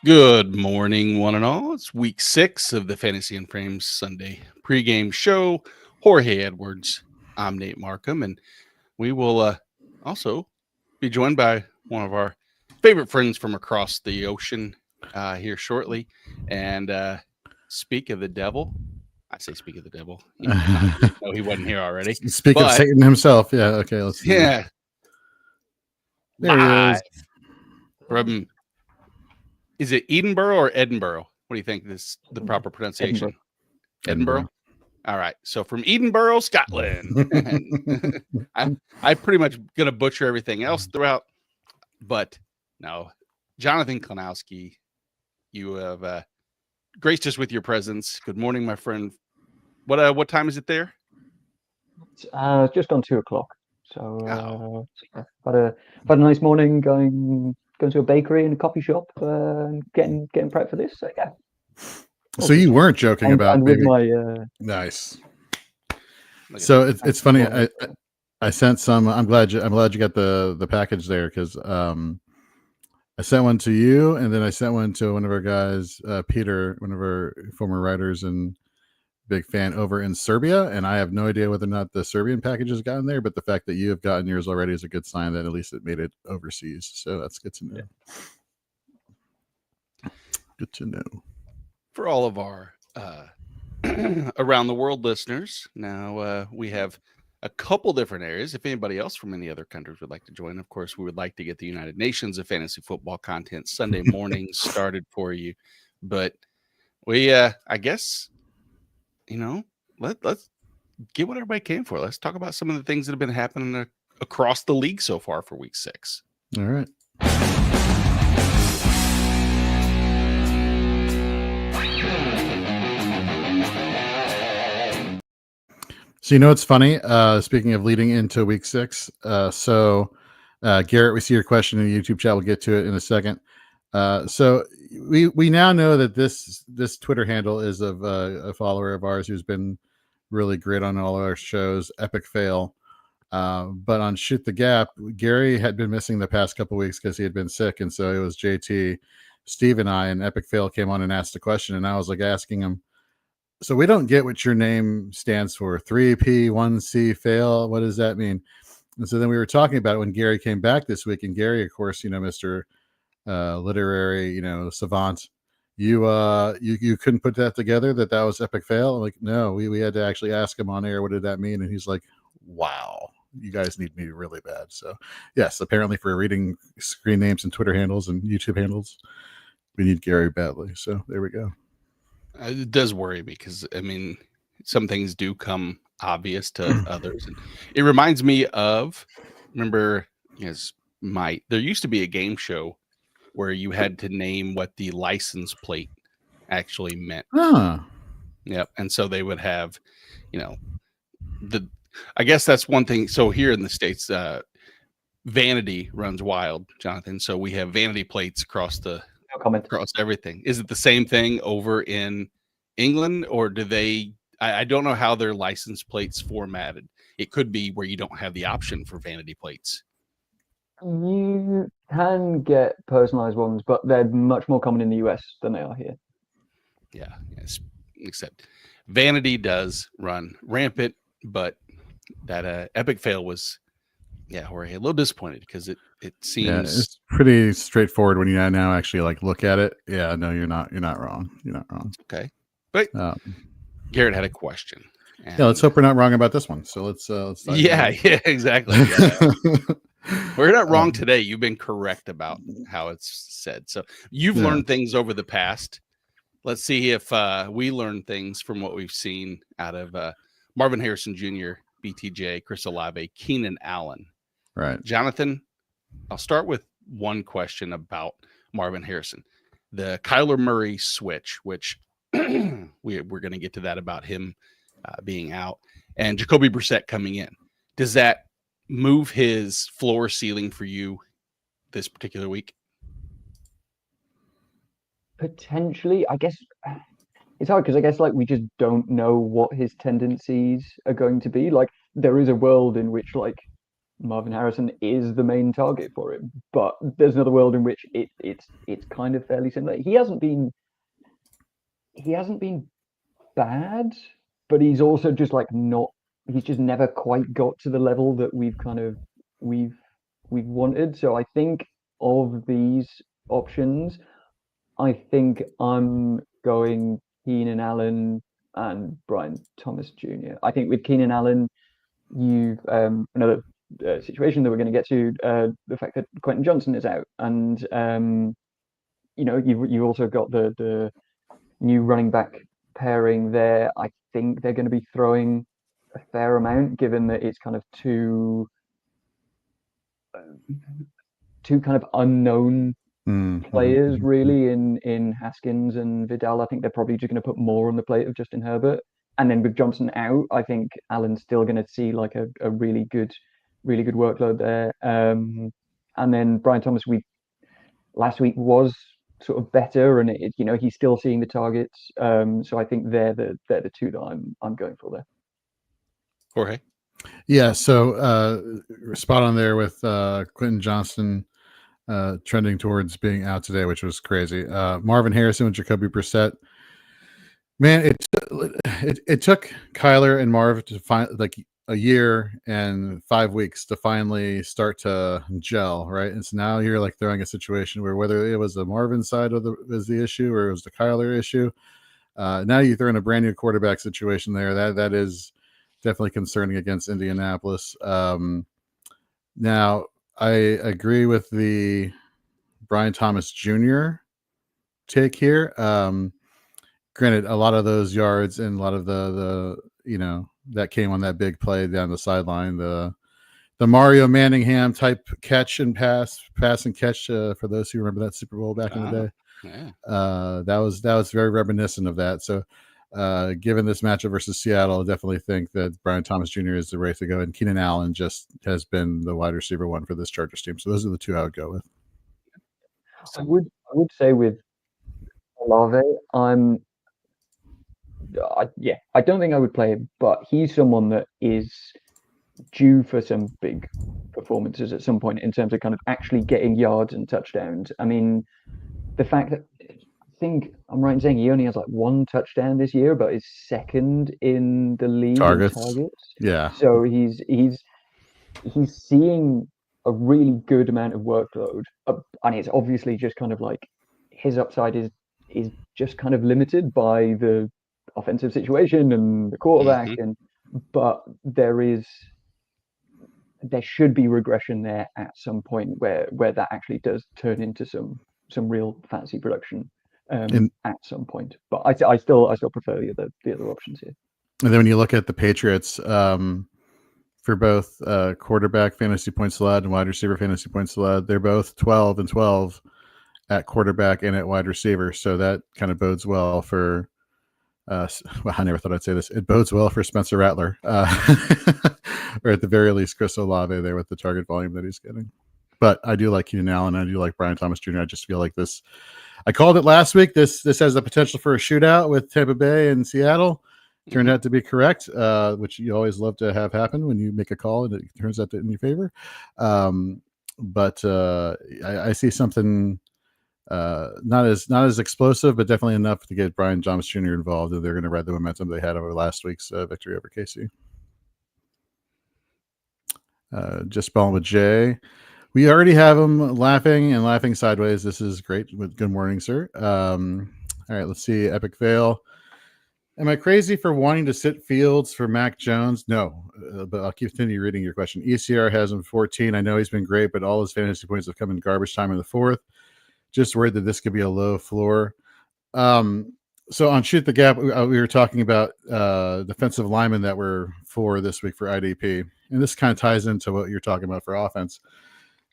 Good morning, one and all. It's week 6 of the Fantasy and Frames Sunday pregame show. Jorge Edwards. I'm Nate Marcum, and we will also be joined by one of our favorite friends from across the ocean here shortly. And speak of the devil. I say speak of the devil. No, he wasn't here already. Speak of Satan himself. Yeah, okay, let's see. Yeah. There he is. From, is it Edinburgh or Edinburgh? What do you think is the proper pronunciation? Edinburgh. All right. So from Edinburgh, Scotland. I'm pretty much going to butcher everything else throughout. But no, Jonathan Klanowski, you have graced us with your presence. Good morning, my friend. What time is it there? It's just on 2:00. So had a nice morning going to a bakery and a coffee shop, getting prepped for this. So yeah. So you weren't joking about and maybe... with my nice. So it's funny. I sent some. I'm glad you got the package there, because I sent one to you, and then I sent one to one of our guys, Peter, one of our former writers and big fan over in Serbia. And I have no idea whether or not the Serbian package has gotten there, but the fact that you have gotten yours already is a good sign that at least it made it overseas. So that's good to know. Yeah. Good to know. For all of our around the world listeners, now we have a couple different areas. If anybody else from any other countries would like to join, of course, we would like to get the United Nations of fantasy football content Sunday mornings started for you. But we, I guess, let's get what everybody came for. Let's talk about some of the things that have been happening across the league so far for week 6. All right. So it's funny. Speaking of leading into week 6, Garrett, we see your question in the YouTube chat. We'll get to it in a second. So we now know that this Twitter handle is of a follower of ours who's been really great on all of our shows, Epic Fail. But on Shoot the Gap, Gary had been missing the past couple weeks because he had been sick, and so it was JT, Steve, and I, and Epic Fail came on and asked a question, and I was like asking him, so we don't get what your name stands for. 3P, 1C, fail. What does that mean? And so then we were talking about it when Gary came back this week, and Gary, of course, Mr. Literary, savant, you couldn't put that together, that was Epic Fail. I'm like, no, we had to actually ask him on air, what did that mean? And he's like, wow, you guys need me really bad. So yes, apparently for reading screen names and Twitter handles and YouTube handles, we need Gary badly. So there we go. It does worry me because, some things do come obvious to others. And it reminds me of, remember, there used to be a game show where you had to name what the license plate actually meant. Yep. And so they would have, I guess that's one thing. So here in the States, vanity runs wild, Jonathan. So we have vanity plates across everything. Is it the same thing over in England, or do they? I don't know how their license plates formatted. It could be where you don't have the option for vanity plates. You can get personalized ones, but they're much more common in the US than they are here. Yeah, yes. Except vanity does run rampant, but that Epic Fail was, we're a little disappointed because it seems it's pretty straightforward when you now actually look at it. Yeah, no, you're not wrong. You're not wrong. Okay, but Garrett had a question. Let's hope we're not wrong about this one. So let's exactly. Yeah. We're not wrong today. You've been correct about how it's said. So you've learned things over the past. Let's see if we learn things from what we've seen out of Marvin Harrison Jr., BTJ, Chris Olave, Keenan Allen. Right. Jonathan, I'll start with one question about Marvin Harrison. The Kyler Murray switch, which we're going to get to that about him being out, and Jacoby Brissett coming in. Does that move his floor ceiling for you this particular week? Potentially. I guess it's hard because I guess we just don't know what his tendencies are going to be. There is a world in which Marvin Harrison is the main target for him. But there's another world in which it's kind of fairly similar. He hasn't been bad, but he's also just like not. He's just never quite got to the level that we've wanted. So I think of these options, I think I'm going Keenan Allen and Brian Thomas Jr. I think with Keenan Allen, you've another situation that we're going to get to, the fact that Quentin Johnson is out, and you've also got the new running back pairing there. I think they're going to be throwing a fair amount, given that it's kind of two kind of unknown players really in Haskins and Vidal. I think they're probably just going to put more on the plate of Justin Herbert. And then with Johnson out, I think Allen's still going to see like a really good workload there. And then Brian Thomas, last week was sort of better, and he's still seeing the targets. So I think they're the two that I'm going for there. Jorge. Yeah, so spot on there with Quentin Johnson trending towards being out today, which was crazy. Marvin Harrison with Jacoby Brissett. Man, it took Kyler and Marv to find like a year and 5 weeks to finally start to gel, right? And so now you're like throwing a situation where whether it was the Marvin side of the issue or it was the Kyler issue, now you're throwing a brand new quarterback situation there. That is definitely concerning against Indianapolis. Now I agree with the Brian Thomas Jr. take here. Granted, a lot of those yards and a lot of the that came on that big play down the sideline, the Mario Manningham type pass and catch for those who remember that Super Bowl back in the day. Yeah. That was very reminiscent of that. So given this matchup versus Seattle, I definitely think that Brian Thomas Jr. is the way to go, and Keenan Allen just has been the wide receiver one for this Chargers team. So those are the two I would go with. I would say with Olave, I don't think I would play him, but he's someone that is due for some big performances at some point in terms of kind of actually getting yards and touchdowns. I mean, the fact that I think I'm right in saying he only has like one touchdown this year, but is second in the league targets. in targets. Yeah. So he's seeing a really good amount of workload, and it's obviously just kind of like his upside is just kind of limited by the offensive situation and the quarterback, but there should be regression there at some point where that actually does turn into some real fantasy production at some point. But I still prefer the other options here. And then when you look at the Patriots, for both quarterback fantasy points allowed and wide receiver fantasy points allowed, they're both 12 and 12 at quarterback and at wide receiver. So that kind of bodes well for well, I never thought I'd say this. It bodes well for Spencer Rattler, or at the very least Chris Olave there with the target volume that he's getting. But I do like Keenan Allen. I do like Brian Thomas Jr. I just feel like this. I called it last week. This has the potential for a shootout with Tampa Bay and Seattle. Turned out to be correct, which you always love to have happen when you make a call and it turns out in your favor. But I see something. Not as explosive, but definitely enough to get Brian Thomas Jr. involved, and they're going to ride the momentum they had over last week's victory over KC. Just balling with Jay. We already have him laughing sideways. This is great. Good morning, sir. All right, let's see. Epic Fail. Am I crazy for wanting to sit Fields for Mac Jones? No, but I'll continue reading your question. ECR has him 14. I know he's been great, but all his fantasy points have come in garbage time in the fourth. Just worried that this could be a low floor. So on Shoot the Gap, we were talking about defensive linemen that were for this week for IDP. And this kind of ties into what you're talking about for offense.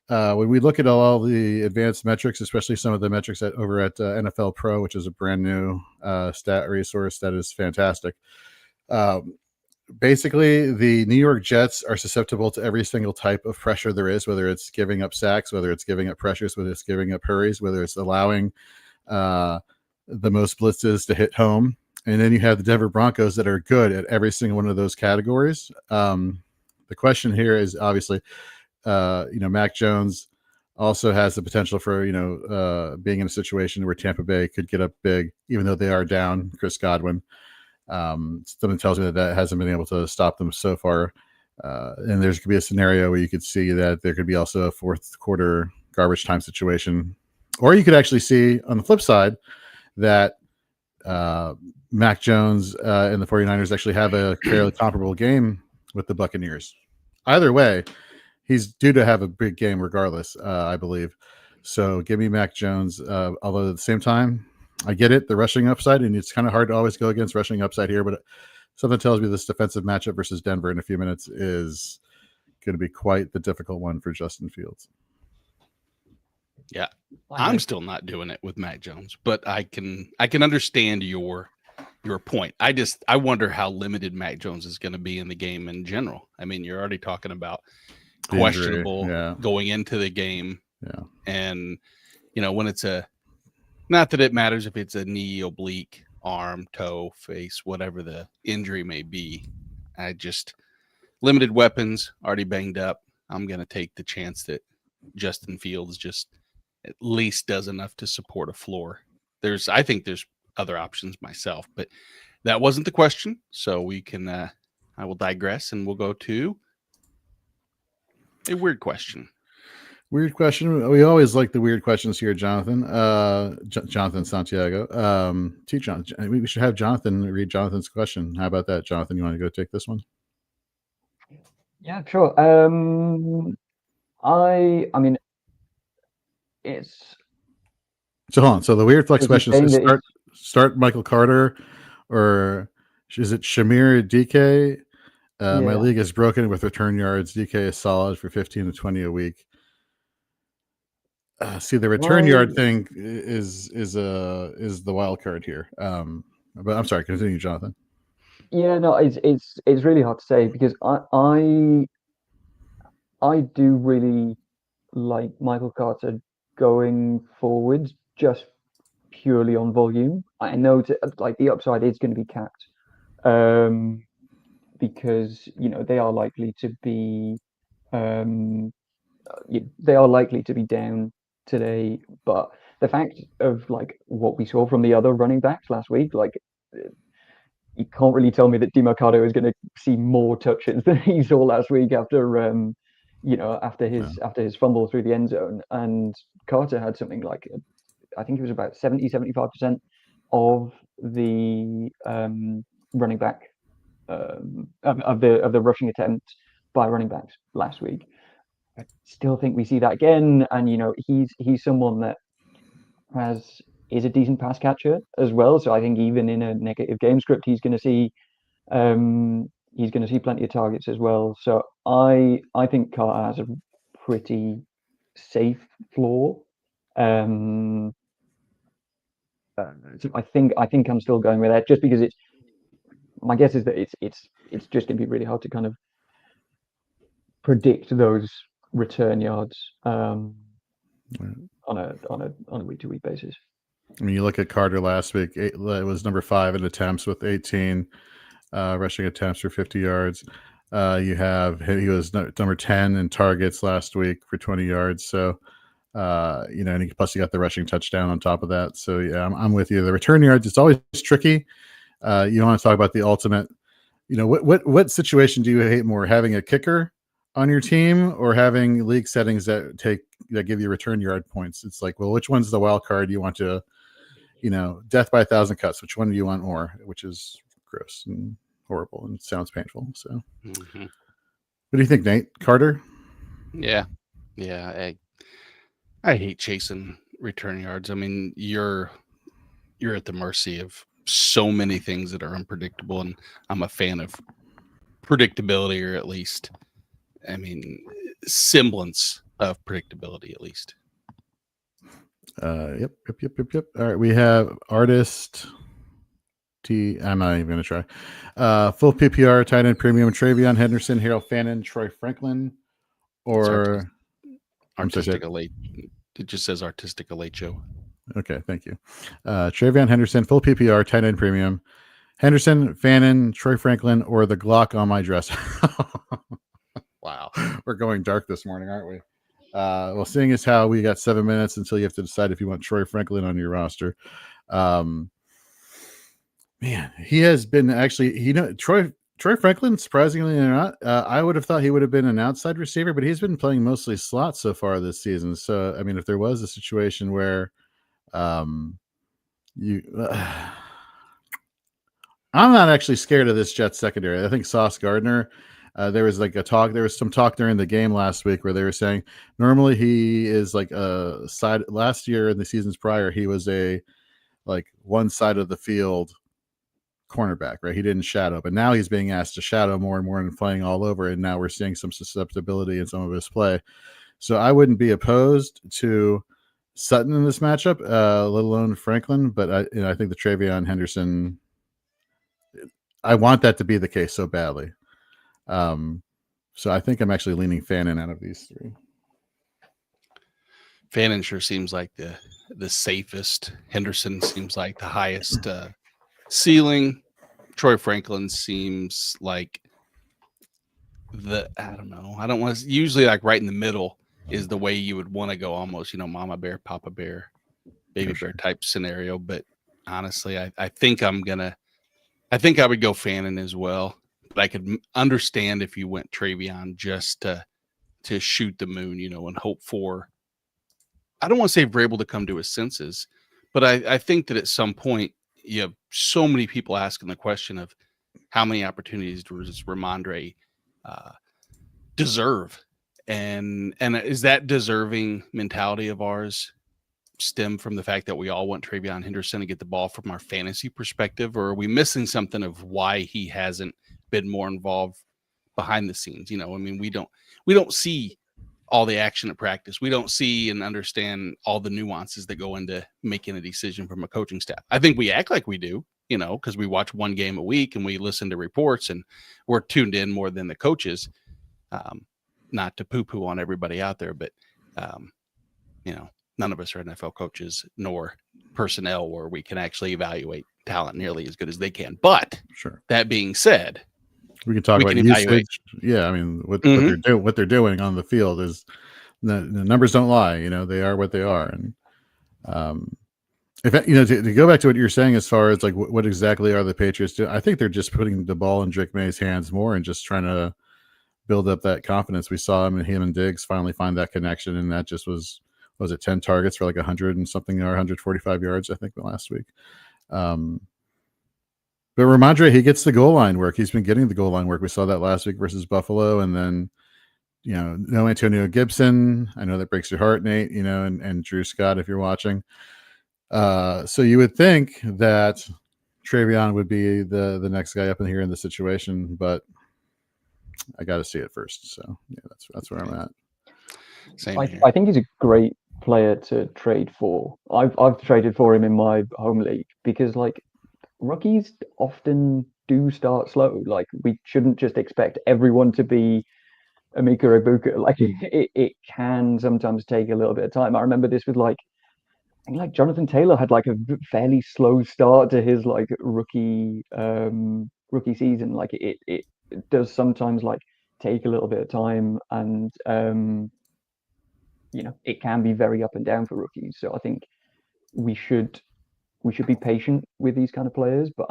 When we look at all the advanced metrics, especially some of the metrics over at NFL Pro, which is a brand new stat resource that is fantastic. Basically, the New York Jets are susceptible to every single type of pressure there is, whether it's giving up sacks, whether it's giving up pressures, whether it's giving up hurries, whether it's allowing the most blitzes to hit home. And then you have the Denver Broncos that are good at every single one of those categories. The question here is obviously, Mac Jones also has the potential for, being in a situation where Tampa Bay could get up big, even though they are down Chris Godwin. Something tells me that hasn't been able to stop them so far. And there's could be a scenario where you could see that there could be also a fourth quarter garbage time situation. Or you could actually see on the flip side that Mac Jones and the 49ers actually have a fairly comparable game with the Buccaneers. Either way, he's due to have a big game regardless, I believe. So give me Mac Jones. Although at the same time, I get it, the rushing upside, and it's kind of hard to always go against rushing upside here, but something tells me this defensive matchup versus Denver in a few minutes is going to be quite the difficult one for Justin Fields. Yeah, I'm still not doing it with Mac Jones, but I can understand your point. I wonder how limited Mac Jones is going to be in the game in general. I mean, you're already talking about questionable going into the game. Yeah. And, when it's not that it matters if it's a knee, oblique, arm, toe, face, whatever the injury may be. Limited weapons, already banged up. I'm going to take the chance that Justin Fields just at least does enough to support a floor. I think there's other options myself, but that wasn't the question. So we can, I will digress and we'll go to a weird question. Weird question. We always like the weird questions here, Jonathan. Jonathan Santiago. Jonathan. We should have Jonathan read Jonathan's question. How about that, Jonathan? You want to go take this one? Yeah, sure. I mean, it's. So hold on. So the weird flex question is start Michael Carter, or is it Shamir DK? My league is broken with return yards. DK is solid for 15 to 20 a week. See, the return yard thing is the wild card here. But I'm sorry, continue, Jonathan. Yeah, no, it's really hard to say because I do really like Michael Carter going forward just purely on volume. I know the upside is going to be capped, because they are likely to be down today, but the fact of what we saw from the other running backs last week, you can't really tell me that DeMarcado is going to see more touches than he saw last week after his fumble through the end zone. And Carter had something like, I think it was about 70-75% of the running back of the rushing attempt by running backs last week. I still think we see that again, and he's someone that is a decent pass catcher as well. So I think even in a negative game script, he's going to see plenty of targets as well. So I think Carter has a pretty safe floor. So I think I'm still going with that just because my guess is that it's just going to be really hard to kind of predict those return yards on a week-to-week basis. I mean, you look at Carter last week; it was number 5 in attempts with 18 rushing attempts for 50 yards. He was number 10 in targets last week for 20 yards. So, and plus you got the rushing touchdown on top of that. So yeah, I'm with you. The return yards, it's always tricky. You want to talk about the ultimate. What situation do you hate more, having a kicker on your team or having league settings that give you return yard points? It's like, well, which one's the wild card you want to, death by 1,000 cuts? Which one do you want more? Which is gross and horrible and sounds painful. So, What do you think, Nate? Carter? Yeah. I hate chasing return yards. I mean, you're at the mercy of so many things that are unpredictable, and I'm a fan of predictability, or at least, semblance of predictability, at least. Yep. All right, we have artist T. I'm not even going to try. Full PPR, tight end premium, Travion Henderson, Harold Fannin, Troy Franklin, or artistic elite. It just says artistic elite, Joe. Okay, thank you. Travion Henderson, full PPR, tight end premium, Henderson, Fannin, Troy Franklin, or the Glock on my dress. Wow. we're going dark this morning, aren't we? Well, seeing as how we got 7 minutes until you have to decide if you want Troy Franklin on your roster. Man, he has been actually, Troy Franklin, surprisingly or not, I would have thought he would have been an outside receiver, but he's been playing mostly slot so far this season. So, I mean, if there was a situation where I'm not actually scared of this Jets secondary. I think Sauce Gardner, there was some talk during the game last week where they were saying normally he is like a side. Last year and the seasons prior, he was a like one side of the field cornerback, right? He didn't shadow, but now he's being asked to shadow more and more and playing all over. And now we're seeing some susceptibility in some of his play. So I wouldn't be opposed to Sutton in this matchup, let alone Franklin. But I think the Travion Henderson, I want that to be the case so badly. So I think I'm actually leaning Fannin out of these three. Fannin sure seems like the safest. Henderson seems like the highest ceiling. Troy Franklin seems like I don't know. I don't want to, usually like right in the middle is the way you would want to go, almost, mama bear, papa bear, baby bear type scenario. But honestly, I think I would go Fannin as well. But I could understand if you went Travion just to shoot the moon, and hope for, I don't want to say we're able to come to his senses, but I think that at some point you have so many people asking the question of how many opportunities does Ramondre deserve? And is that deserving mentality of ours stem from the fact that we all want Travion Henderson to get the ball from our fantasy perspective, or are we missing something of why he hasn't been more involved behind the scenes? We don't see all the action at practice. We don't see and understand all the nuances that go into making a decision from a coaching staff. I think we act like we do, because we watch one game a week and we listen to reports and we're tuned in more than the coaches. Not to poo-poo on everybody out there, but none of us are NFL coaches nor personnel where we can actually evaluate talent nearly as good as they can. But sure, that being said, we can talk about usage. Yeah, I mean, what they're doing on the field is the numbers don't lie. They are what they are. And if to go back to what you're saying as far as like what exactly are the Patriots doing, I think they're just putting the ball in Drake May's hands more and just trying to build up that confidence. We saw him and Diggs finally find that connection, and that just was it 10 targets for like 100 and something or 145 yards, I think, the last week. But Ramondre, he gets the goal line work. He's been getting the goal line work. We saw that last week versus Buffalo, and then no Antonio Gibson. I know that breaks your heart, Nate. And Drew Scott, if you're watching. So you would think that Travion would be the next guy up in here in the situation, but I got to see it first. So yeah, that's where I'm at. I think he's a great player to trade for. I've traded for him in my home league because rookies often do start slow. Like, we shouldn't just expect everyone to be Emeka Egbuka. Like, it can sometimes take a little bit of time. I remember this with I think Jonathan Taylor had a fairly slow start to his rookie season. Like, it does sometimes take a little bit of time, and it can be very up and down for rookies. So I think we should be patient with these kind of players, but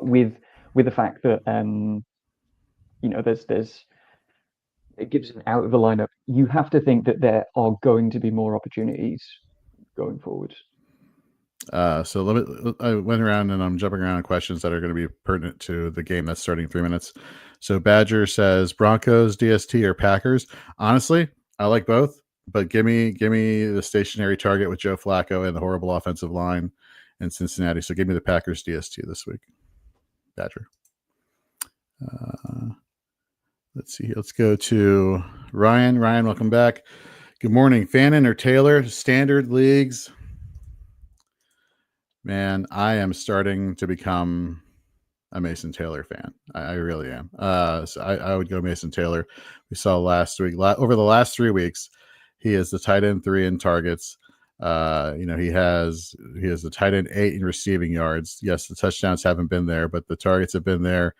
with the fact that there's Gibson out of the lineup, you have to think that there are going to be more opportunities going forward. So I went around and I'm jumping around questions that are going to be pertinent to the game that's starting in 3 minutes. So Badger says Broncos, DST, or Packers. Honestly, I like both, but give me the stationary target with Joe Flacco and the horrible offensive line in Cincinnati. So give me the Packers DST this week. Badger. Let's see. Let's go to Ryan. Ryan, welcome back. Good morning. Fannin or Taylor? Standard leagues. Man, I am starting to become a Mason Taylor fan. I really am. So I would go Mason Taylor. We saw last week, over the last 3 weeks, he is the tight end 3 in targets. He has the tight end 8 in receiving yards. Yes, the touchdowns haven't been there, but the targets have been there.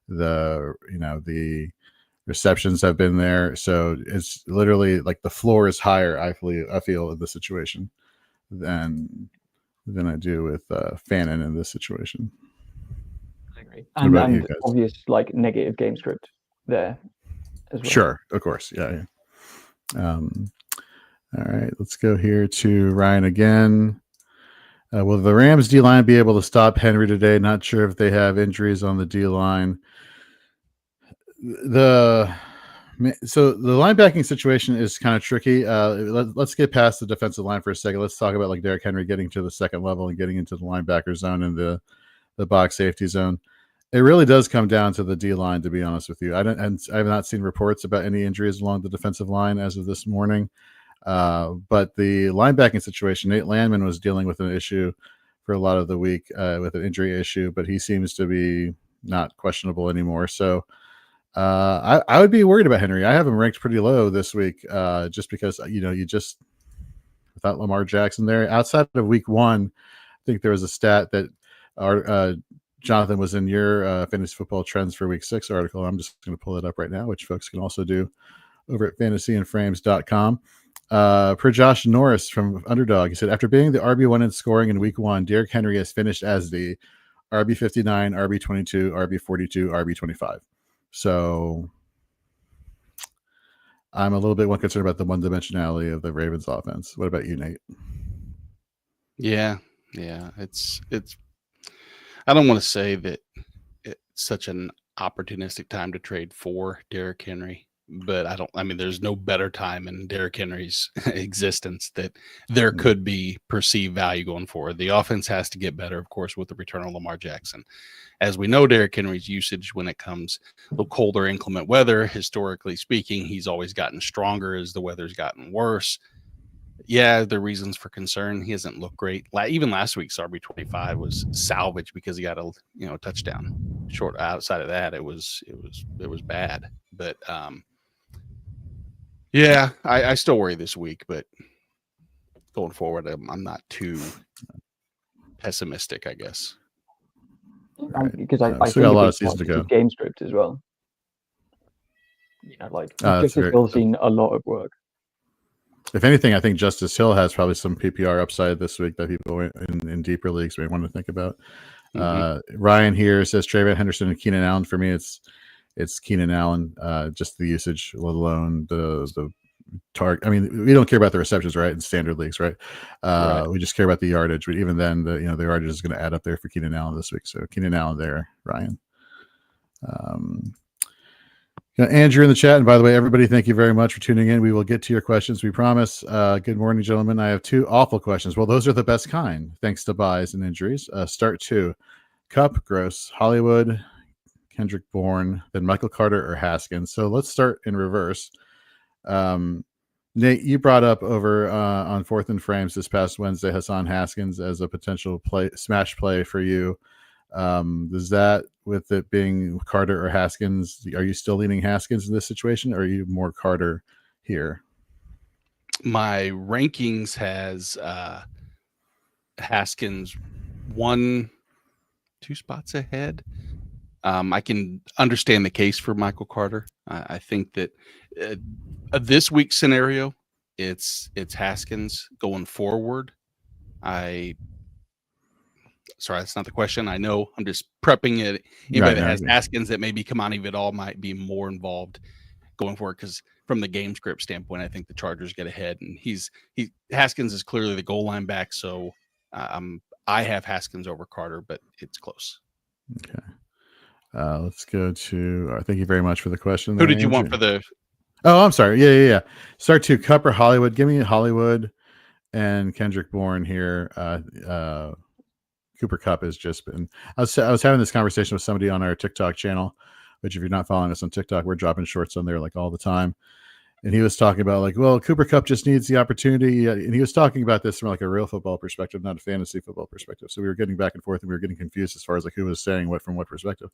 The Receptions have been there, so it's literally like the floor is higher. I feel in this situation than I do with Fannin in this situation. I agree. What about you And guys? obvious like negative game script there as well. Sure, of course, yeah. All right, let's go here to Ryan again. Will the Rams D line be able to stop Henry today? Not sure if they have injuries on the D line. So the linebacking situation is kind of tricky. Let's get past the defensive line for a second. Let's talk about like Derrick Henry getting to the second level and getting into the linebacker zone and the box safety zone. It really does come down to the D line, to be honest with you. I have not seen reports about any injuries along the defensive line as of this morning. But the linebacking situation, Nate Landman was dealing with an issue for a lot of the week with an injury issue, but he seems to be not questionable anymore. So I would be worried about Henry. I have him ranked pretty low this week just because, you just without Lamar Jackson there. Outside of week 1, I think there was a stat that Jonathan was in your Fantasy Football Trends for week 6 article. I'm just going to pull it up right now, which folks can also do over at fantasyandframes.com. Per Josh Norris from Underdog, he said, after being the RB1 in scoring in week 1, Derrick Henry has finished as the RB59, RB22, RB42, RB25. So I'm a little bit more concerned about the one-dimensionality of the Ravens offense. What about you, Nate? Yeah. It's I don't want to say that it's such an opportunistic time to trade for Derrick Henry, but there's no better time in Derrick Henry's existence that there could be perceived value going forward. The offense has to get better, of course, with the return of Lamar Jackson. As we know, Derrick Henry's usage when it comes to colder, inclement weather, historically speaking, he's always gotten stronger as the weather's gotten worse. Yeah, there are reasons for concern. He hasn't looked great. Even last week's RB25 was salvaged because he got a touchdown. Short outside of that, it was bad. But yeah, I still worry this week. But going forward, I'm not too pessimistic, I guess. Because I still got a lot of season to go. Game script as well. Justice Hill seen a lot of work. If anything, I think Justice Hill has probably some PPR upside this week that people in deeper leagues may want to think about. Ryan here says Trayvon Henderson and Keenan Allen. For me, it's Keenan Allen. Just the usage, let alone the target. We don't care about the receptions, right? In standard leagues, right? Right. We just care about the yardage. But even then, the yardage is going to add up there for Keenan Allen this week. So Keenan Allen there, Ryan. Andrew in the chat, and by the way, everybody, thank you very much for tuning in. We will get to your questions, we promise. Good morning, gentlemen. I have 2 awful questions. Well, those are the best kind, thanks to buys and injuries. Start 2. Cup, Gross, Hollywood, Kendrick Bourne, then Michael Carter or Haskins. So let's start in reverse. Nate, you brought up over on 4th and Frames this past Wednesday Hassan Haskins as a potential smash play for you. Does that, with it being Carter or Haskins, are you still leaning Haskins in this situation, or are you more Carter here? My rankings has Haskins 1-2 spots ahead. I can understand the case for Michael Carter. I think that this week's scenario, it's Haskins going forward. Sorry, that's not the question. I know. I'm just prepping it. Anybody that has Haskins that maybe Kamani Vidal might be more involved going forward, because from the game script standpoint, I think the Chargers get ahead, and Haskins is clearly the goal line back. So I have Haskins over Carter, but it's close. Okay. Let's go to. Thank you very much for the question. Who did you want for the? Oh, I'm sorry. Yeah. Start 2. Cup or Hollywood? Give me Hollywood and Kendrick Bourne here. Cooper Kupp has just been. I was having this conversation with somebody on our TikTok channel, which if you're not following us on TikTok, we're dropping shorts on there like all the time. And he was talking about Cooper Kupp just needs the opportunity. And he was talking about this from a real football perspective, not a fantasy football perspective. So we were getting back and forth, and we were getting confused as far as who was saying what from what perspective.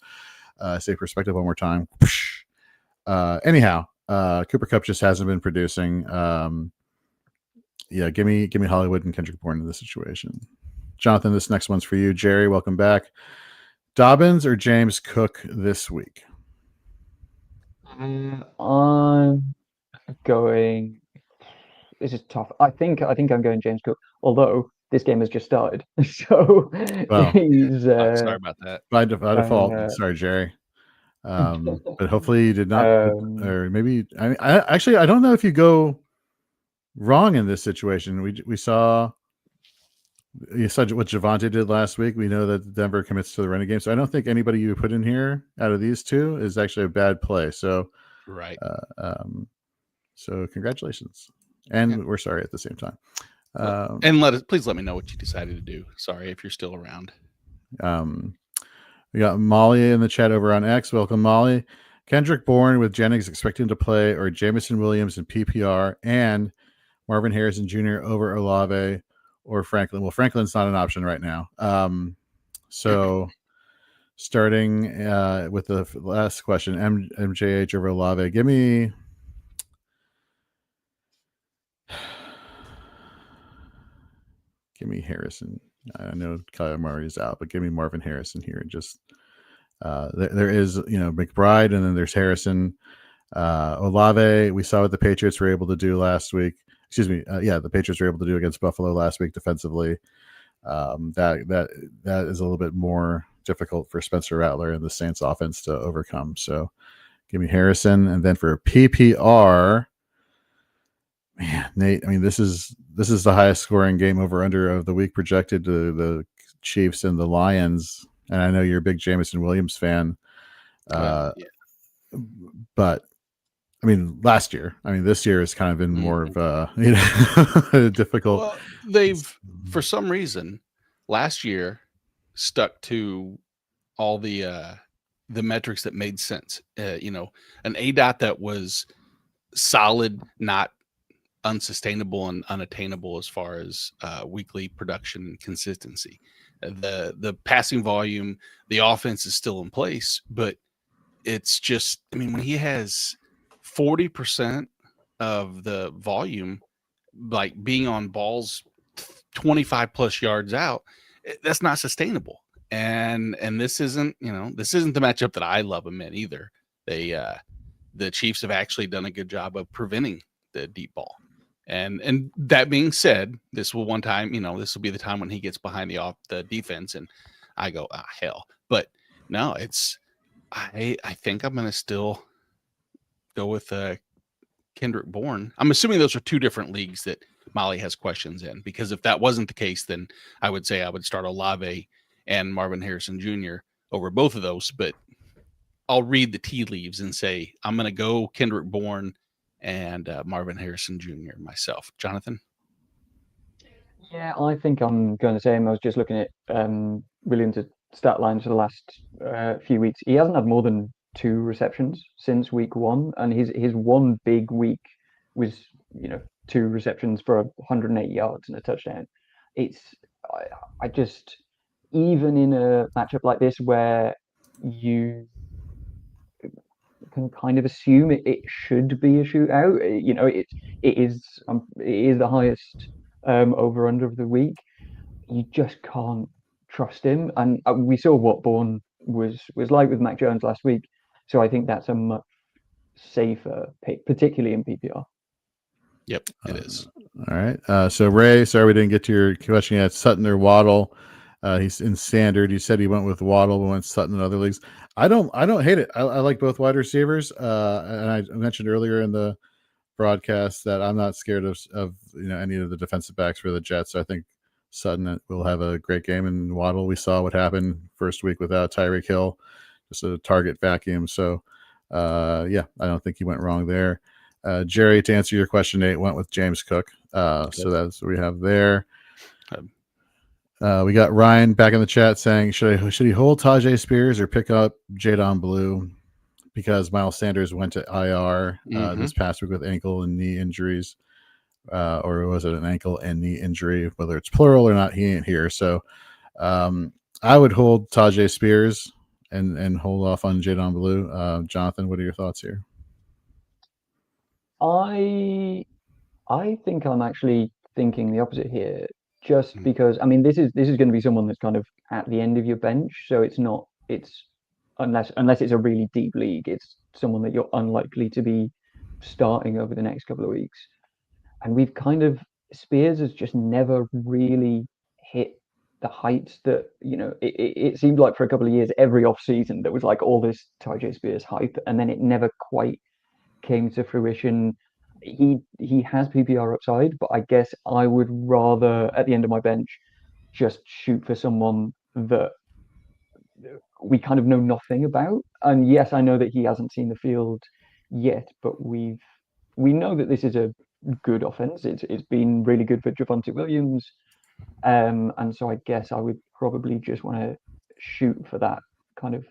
Say perspective one more time. Anyhow, Cooper Kupp just hasn't been producing. Give me Hollywood and Kendrick Bourne in this situation. Jonathan, this next one's for you. Jerry, welcome back. Dobbins or James Cook this week? I'm going. This is tough. I think I'm going James Cook. Although this game has just started, so he's. Sorry about that. By default, sorry, Jerry. But hopefully you did not, or maybe I don't know if you go wrong in this situation. We saw you saw what Javonte did last week. We know that Denver commits to the running game, so I don't think anybody you put in here out of these two is actually a bad play. So right. So congratulations, and we're sorry at the same time. And please let me know what you decided to do. Sorry if you're still around. We got Molly in the chat over on X. Welcome, Molly. Kendrick Bourne with Jennings expecting to play, or Jamison Williams in PPR, and Marvin Harrison Jr. over Olave or Franklin. Well, Franklin's not an option right now. So starting with the last question, MJH over Olave. Give me Harrison. I know Kyle Murray is out, but give me Marvin Harrison here. And just there is, McBride, and then there's Harrison. Olave, we saw what the Patriots were able to do last week. Excuse me. The Patriots were able to do against Buffalo last week defensively. That is a little bit more difficult for Spencer Rattler and the Saints offense to overcome. So give me Harrison. And then for PPR, man, Nate, I mean, this is the highest scoring game over under of the week projected to the Chiefs and the Lions. And I know you're a big Jamison Williams fan. But I mean, last year, this year has kind of been more of a difficult. Well, they've, for some reason, last year stuck to all the metrics that made sense. An ADOT that was solid, not unsustainable and unattainable as far as weekly production and consistency. The passing volume, the offense is still in place, but it's just, when he has 40% of the volume, like being on balls 25 plus yards out, that's not sustainable. And this isn't the matchup that I love him in either. The Chiefs have actually done a good job of preventing the deep ball. And that being said, this will this will be the time when he gets behind the defense and I go, hell. But no, I think I'm going to still go with Kendrick Bourne. I'm assuming those are two different leagues that Molly has questions in, because if that wasn't the case, then I would say I would start Olave and Marvin Harrison Jr. over both of those. But I'll read the tea leaves and say I'm going to go Kendrick Bourne and Marvin Harrison Jr. myself. Jonathan? Yeah, I think I'm going the same. I was just looking at Williams' stat lines for the last few weeks. He hasn't had more than 2 receptions since week 1, and his one big week was 2 receptions for 180 yards and a touchdown. I just, even in a matchup like this where you can kind of assume it should be a shootout, it is the highest over under of the week. You just can't trust him, and we saw what Bourne was like with Mac Jones last week. So I think that's a much safer pick, particularly in PPR. Yep, it is. All right. So Ray, sorry we didn't get to your question yet. Sutton or Waddle? He's in standard. You said he went with Waddle, but went Sutton in other leagues. I don't hate it. I like both wide receivers. And I mentioned earlier in the broadcast that I'm not scared of any of the defensive backs for the Jets. So I think Sutton will have a great game, and Waddle, we saw what happened first week without Tyreek Hill, just a target vacuum. So I don't think he went wrong there. Jerry, to answer your question, Nate went with James Cook. So that's what we have there. We got Ryan back in the chat saying, should he hold Tajay Spears or pick up Jadon Blue, because Miles Sanders went to IR this past week with ankle and knee injuries, or was it an ankle and knee injury? Whether it's plural or not, he ain't here. So I would hold Tajay Spears and hold off on Jadon Blue. Jonathan, what are your thoughts here? I think I'm actually thinking the opposite here, just because this is going to be someone that's kind of at the end of your bench, so it's unless it's a really deep league, it's someone that you're unlikely to be starting over the next couple of weeks. And we've kind of, Spears has just never really hit the heights that, it seemed like for a couple of years, every off season there was like all this Tyjae Spears hype, and then it never quite came to fruition. He has PPR upside, but I guess I would rather at the end of my bench just shoot for someone that we kind of know nothing about. And yes, I know that he hasn't seen the field yet, but we know that this is a good offense. It's been really good for Javonte Williams, and so I guess I would probably just want to shoot for that kind of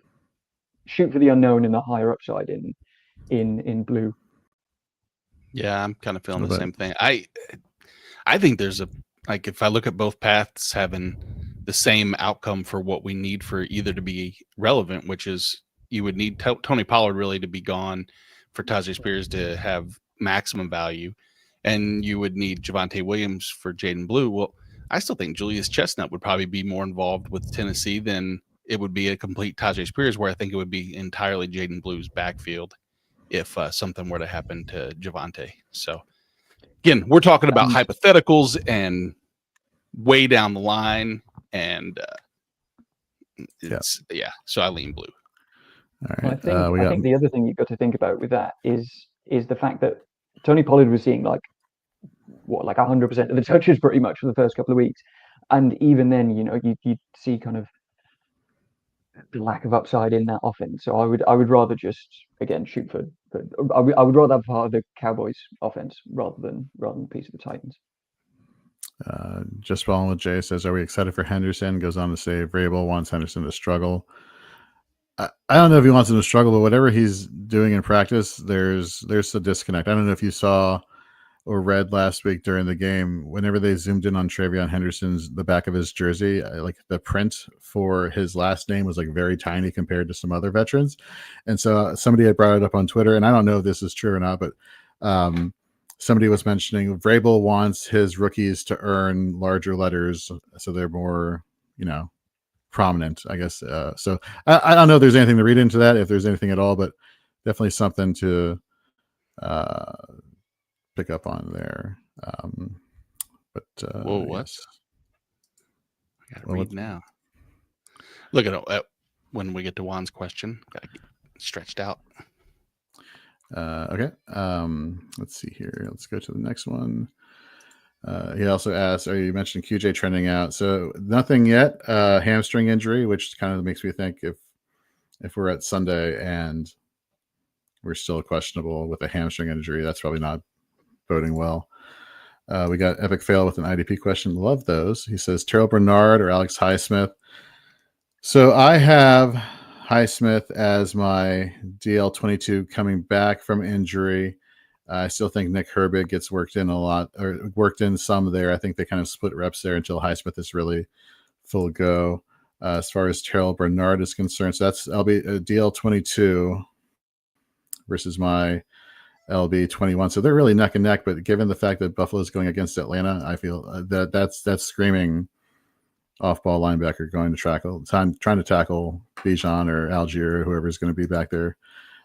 shoot for the unknown and the higher upside in blue. Yeah, I'm kind of feeling the same thing. I think there's if I look at both paths having the same outcome for what we need for either to be relevant, which is you would need Tony Pollard really to be gone for Tyjae Spears to have maximum value, and you would need Javonte Williams for Jaden Blue. Well, I still think Julius Chestnut would probably be more involved with Tennessee than it would be a complete Tyjae Spears, where I think it would be entirely Jaden Blue's backfield if something were to happen to Javonte. So again, we're talking about hypotheticals and way down the line, and so I lean blue. All right. I think the other thing you've got to think about with that is the fact that Tony Pollard was seeing like 100% of the touches pretty much for the first couple of weeks, and even then, you see kind of the lack of upside in that offense. So I would rather just again shoot for I would rather have part of the Cowboys offense rather than a piece of the Titans. Just following what Jay says, are we excited for Henderson? Goes on to say Vrabel wants Henderson to struggle. I don't know if he wants him to struggle, but whatever he's doing in practice, there's a disconnect. I don't know if you saw or read last week during the game, whenever they zoomed in on TreVeyon Henderson's, the back of his jersey, like the print for his last name was like very tiny compared to some other veterans. And so somebody had brought it up on Twitter, and I don't know if this is true or not, but somebody was mentioning Vrabel wants his rookies to earn larger letters so they're more, prominent, I guess. So I don't know if there's anything to read into that, if there's anything at all, but definitely something to pick up on there. Whoa, what? Yes. I gotta read now. Look at when we get to Juan's question. Gotta get stretched out. Okay. Let's see here. Let's go to the next one. He also asked, are you mentioning QJ trending out? So nothing yet. Hamstring injury, which kind of makes me think if we're at Sunday and we're still questionable with a hamstring injury, that's probably not boding well. We got Epic Fail with an IDP question. Love those. He says Terrell Bernard or Alex Highsmith. So I have Highsmith as my DL22 coming back from injury. I still think Nick Herbig gets worked in a lot, or worked in some there. I think they kind of split reps there until Highsmith is really full go. As far as Terrell Bernard is concerned, so I'll be a DL22 versus my LB21. So they're really neck and neck. But given the fact that Buffalo is going against Atlanta, I feel that's screaming off-ball linebacker going to trying to tackle Bijan or Algier or whoever is going to be back there.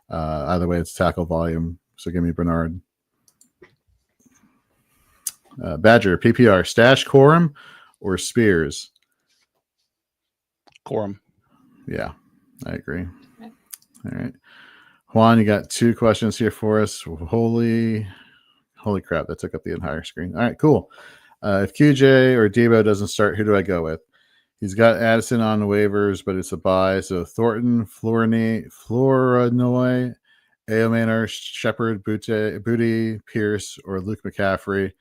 Either way, it's tackle volume. So give me Bernard. Badger, PPR, stash Corum or Spears? Corum. Yeah, I agree. All right. Juan, you got two questions here for us. Holy crap, that took up the entire screen. All right, cool. If QJ or Debo doesn't start, who do I go with? He's got Addison on the waivers, but it's a buy. So Thornton, Flournoy, Aomanor, Shepard, Booty, Pierce, or Luke McCaffrey.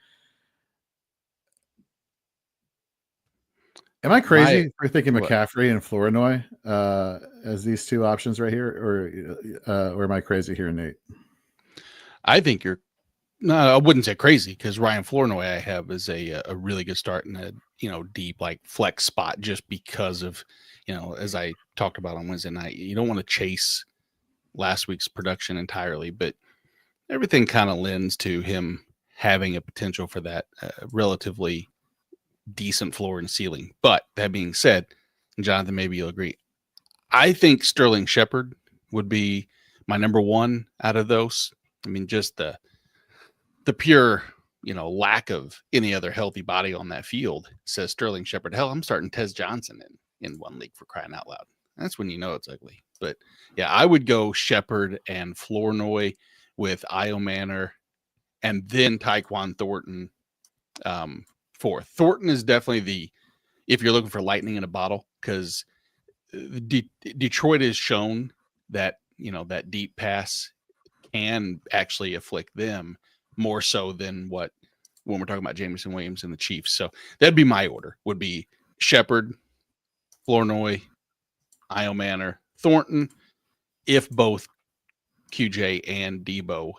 Am I crazy for thinking McCaffrey and Flournoy as these two options right here, or am I crazy here, Nate? I think you're. No, I wouldn't say crazy, because Ryan Flournoy I have is a really good start in a deep like flex spot, just because of as I talked about on Wednesday night, you don't want to chase last week's production entirely, but everything kind of lends to him having a potential for that relatively decent floor and ceiling. But that being said, Jonathan, maybe you'll agree, I think Sterling Shepard would be my number one out of those. I mean, just the pure, lack of any other healthy body on that field says Sterling Shepard. Hell, I'm starting Tez Johnson in one league for crying out loud. That's when you know it's ugly. But yeah, I would go Shepard and Flournoy with Io Manor and then Tyquan Thornton fourth. Thornton is definitely if you're looking for lightning in a bottle, because Detroit has shown that, that deep pass can actually afflict them more so than when we're talking about Jameson Williams and the Chiefs. So that'd be my order, would be Shepard, Flournoy, Io Manor, Thornton, if both QJ and Debo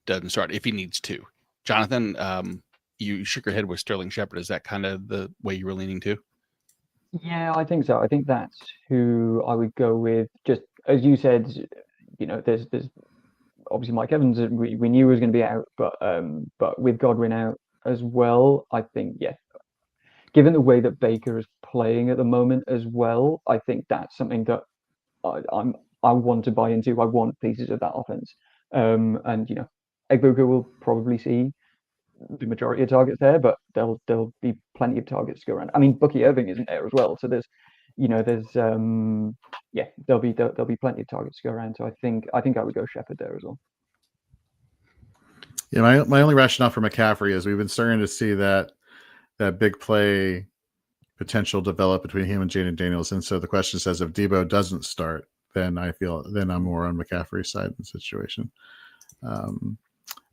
doesn't start, if he needs to. Jonathan, you shook your head with Sterling Shepard. Is that kind of the way you were leaning to? Yeah, I think so. I think that's who I would go with. Just as you said, there's obviously Mike Evans. We knew he was going to be out, but with Godwin out as well, I think given the way that Baker is playing at the moment as well, I think that's something that I want to buy into. I want pieces of that offense, and Egbuka will probably see the majority of targets there, but there'll be plenty of targets to go around. I mean, Bucky Irving isn't there as well, so there's there'll be plenty of targets to go around. So I think I would go Shepard there as well. Yeah, my only rationale for McCaffrey is we've been starting to see that big play potential develop between him and Jaden Daniels, and so the question says if Debo doesn't start, then I'm more on McCaffrey's side in the situation.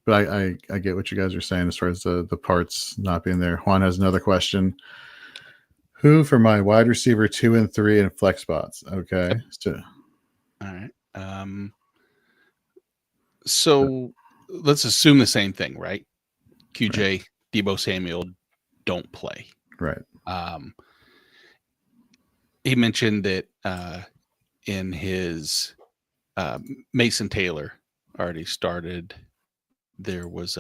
But I get what you guys are saying as far as the parts not being there. Juan has another question. Who for my wide receiver 2 and 3 in flex spots? Okay. So, all right. So let's assume the same thing, right? QJ, right. Debo Samuel don't play. Right. He mentioned that in his Mason Taylor already started. There was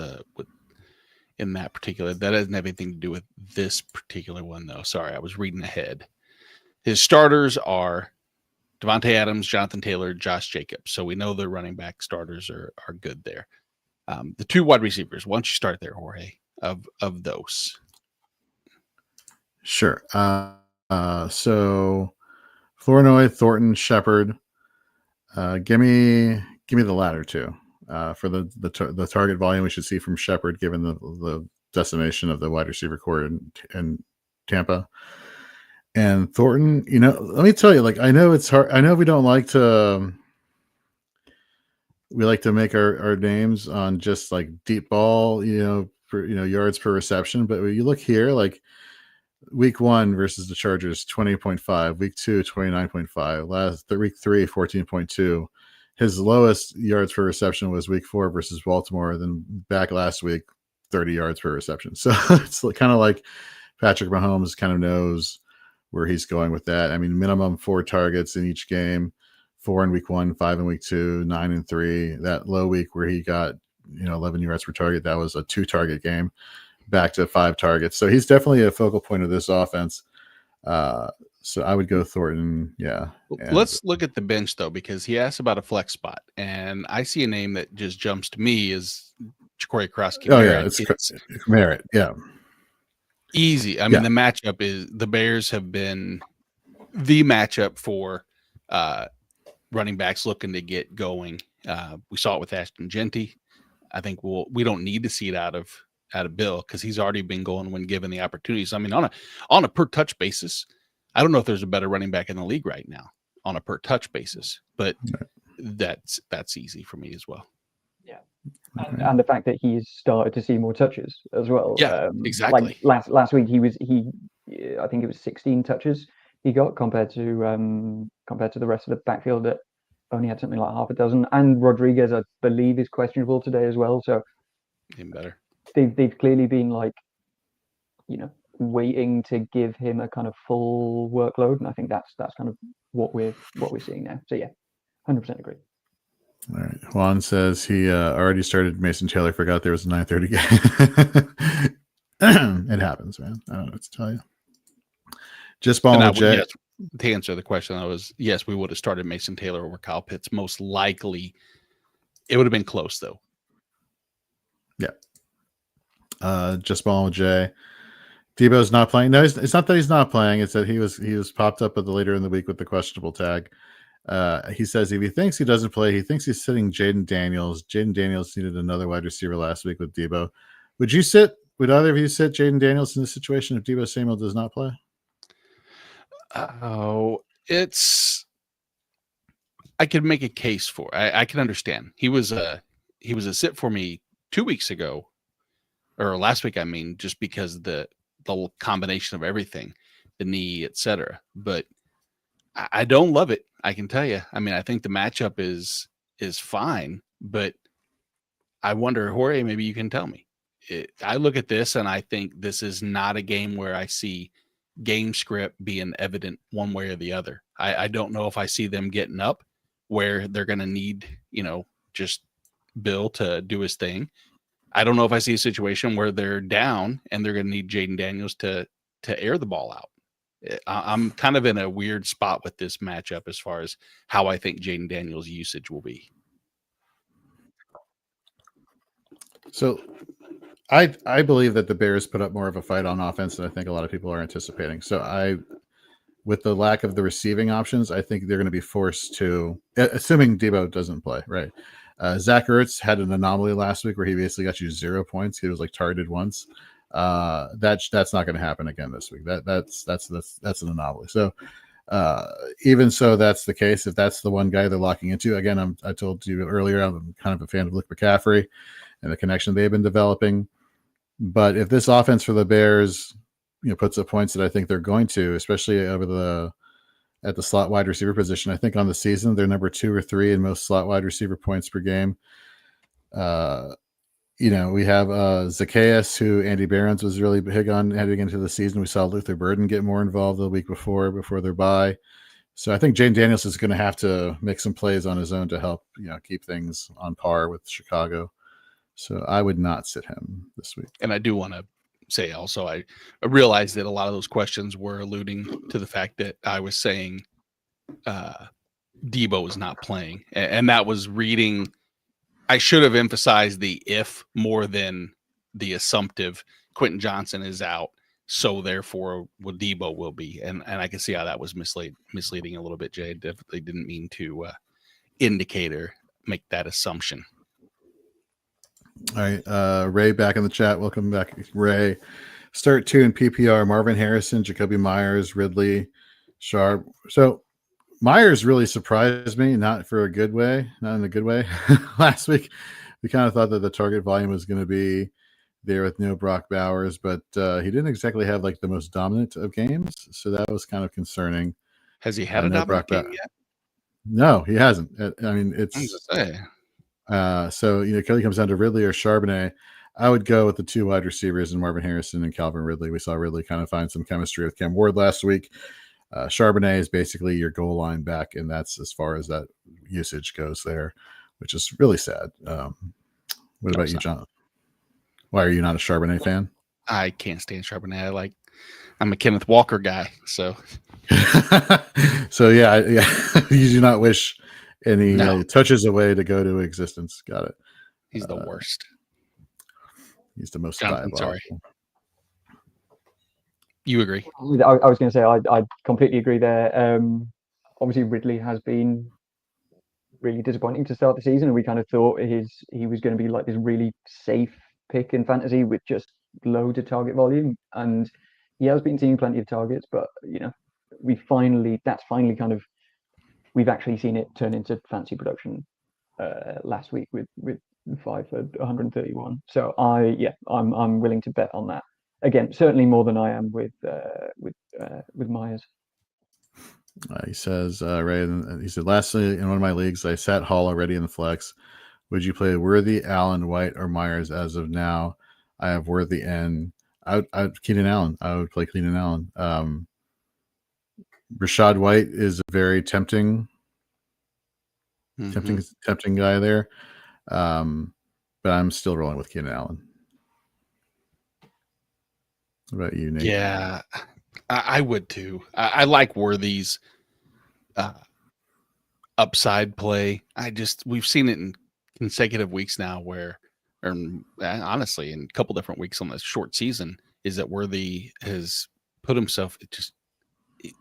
in that particular, that doesn't have anything to do with this particular one though. Sorry, I was reading ahead. His starters are Devontae Adams, Jonathan Taylor, Josh Jacobs. So we know the running back starters are good there. The 2 wide receivers, once you start there, Jorge, of those. Sure. So Flournoy, Thornton, Shepard. Give me the latter 2. For the target volume we should see from Shepard, given the decimation of the wide receiver core in Tampa. And Thornton, let me tell you, I know it's hard. I know we don't like to. We like to make our names on just deep ball, for yards per reception. But when you look here, week 1 versus the Chargers, 20.5. Week 2, 29.5. Week 3, 14.2. His lowest yards per reception was week 4 versus Baltimore. Then back last week, 30 yards per reception. So it's kind of like Patrick Mahomes kind of knows where he's going with that. I mean, minimum 4 targets in each game, 4 in week 1, 5 in week 2, 9 in 3. That low week where he got 11 yards per target, that was a 2-target game, back to 5 targets. So he's definitely a focal point of this offense. So I would go Thornton. Yeah. Let's look at the bench though, because he asked about a flex spot, and I see a name that just jumps to me is Ja'Cory Krosky. Oh yeah, it's Merritt. Yeah. Easy. I mean, the matchup is the Bears have been the matchup for running backs looking to get going. We saw it with Ashton Genty. I think we don't need to see it out of Bill because he's already been going when given the opportunities. I mean, on a per touch basis, I don't know if there's a better running back in the league right now on a per touch basis, but that's easy for me as well. Yeah, and the fact that he's started to see more touches as well. Yeah, exactly. Last week I think it was 16 touches he got compared to the rest of the backfield that only had something like half a dozen. And Rodriguez, I believe, is questionable today as well. So even better. They've clearly been waiting to give him a kind of full workload, and I think that's kind of what we're seeing now. So yeah, 100% agree. All right. Juan says he already started Mason Taylor, forgot there was a 9:30 game. It happens, man. I don't know what to tell you. Just balling with Jay. to answer the question, yes, we would have started Mason Taylor over Kyle Pitts. Most likely, it would have been close though. Yeah. Just balling with Jay. Debo's not playing. No, it's not that he's not playing. It's that he was popped up at the later in the week with the questionable tag. He says if he thinks he doesn't play, he thinks he's sitting Jaden Daniels. Jaden Daniels needed another wide receiver last week with Debo. Would either of you sit Jaden Daniels in this situation if Debo Samuel does not play? Oh, I could make a case for. I can understand. He was a sit for me 2 weeks ago, or last week. I mean, just because the combination of everything, the knee, etc. But I don't love it. I can tell you. I mean, I think the matchup is fine, but I wonder, Jorge, maybe you can tell me. I look at this and I think this is not a game where I see game script being evident one way or the other. I don't know if I see them getting up where they're going to need, just Bill to do his thing. I don't know if I see a situation where they're down and they're going to need Jaden Daniels to air the ball out. I'm kind of in a weird spot with this matchup as far as how I think Jaden Daniels' usage will be. So I believe that the Bears put up more of a fight on offense than I think a lot of people are anticipating. So with the lack of the receiving options, I think they're going to be forced to, assuming Debo doesn't play, right? Zach Ertz had an anomaly last week where he basically got you 0 points. He was like targeted once. That's not going to happen again this week. That's an anomaly. So even so, that's the case. If that's the one guy they're locking into, again, I told you earlier, I'm kind of a fan of Luke McCaffrey and the connection they've been developing. But if this offense for the Bears, puts up points that I think they're going to, especially at the slot wide receiver position, I think on the season they're number 2 or 3 in most slot wide receiver points per game. We have Zacchaeus, who Andy Behrens was really big on heading into the season. We saw Luther Burden get more involved the week before their bye. So I think Jaden Daniels is going to have to make some plays on his own to help, keep things on par with Chicago. So I would not sit him this week. And I do want to say also, I realized that a lot of those questions were alluding to the fact that I was saying Debo is not playing. And that was reading. I should have emphasized the if more than the assumptive. Quentin Johnson is out, so therefore Debo will be. And I can see how that was misleading a little bit, Jay. Definitely didn't mean to indicate or make that assumption. All right, Ray back in the chat. Welcome back, Ray. Start 2 in PPR: Marvin Harrison, Jacoby Myers, Ridley, Sharp. So Myers really surprised me, not in a good way. Last week, we kind of thought that the target volume was going to be there with no Brock Bowers, but he didn't exactly have like the most dominant of games, so that was kind of concerning. Has he had a dominant game yet? No, he hasn't. I mean, it's. So Kelly comes down to Ridley or Charbonnet. I would go with the 2 wide receivers and Marvin Harrison and Calvin Ridley. We saw Ridley kind of find some chemistry with Cam Ward last week. Charbonnet is basically your goal line back, and that's as far as that usage goes there, which is really sad. What about you, John? Why are you not a Charbonnet fan? I can't stand Charbonnet. I'm a Kenneth Walker guy, so. So yeah, you do not wish any touches away to go to existence. Got it. He's the worst. He's the most diabolical. Sorry. You agree? I was going to say I completely agree there. Obviously, Ridley has been really disappointing to start the season, and we kind of thought he was going to be like this really safe pick in fantasy with just loads of target volume, and he has been seeing plenty of targets. But we've actually seen it turn into fantasy production last week with 5 for 131. So I'm willing to bet on that. Again, certainly more than I am with Myers. He says, Ray, he said, lastly, in one of my leagues, I sat Hall already in the flex. Would you play Worthy, Allen, White, or Myers as of now? I have Worthy and Keenan Allen. I would play Keenan Allen. Rashad White is a very tempting guy there. But I'm still rolling with Keenan Allen. What about you, Nate? Yeah. I would too. I like Worthy's upside play. We've seen it in consecutive weeks now where, or honestly, in a couple different weeks on this short season, is that Worthy has put himself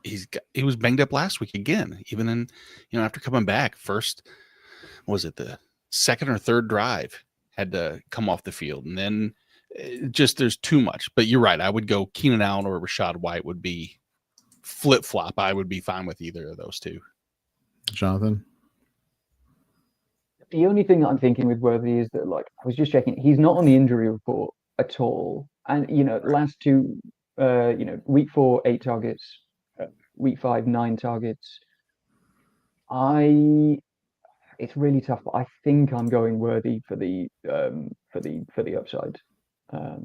he was banged up last week again, even in, after coming back. First, was it the second or third drive, had to come off the field, and then there's too much. But you're right. I would go Keenan Allen or Rachaad White would be flip-flop. I would be fine with either of those two. Jonathan? The only thing that I'm thinking with Worthy is that, I was just checking, he's not on the injury report at all. And, last two, week 4, 8 targets, week 5, 9 targets. It's really tough, but I think I'm going Worthy for the upside. I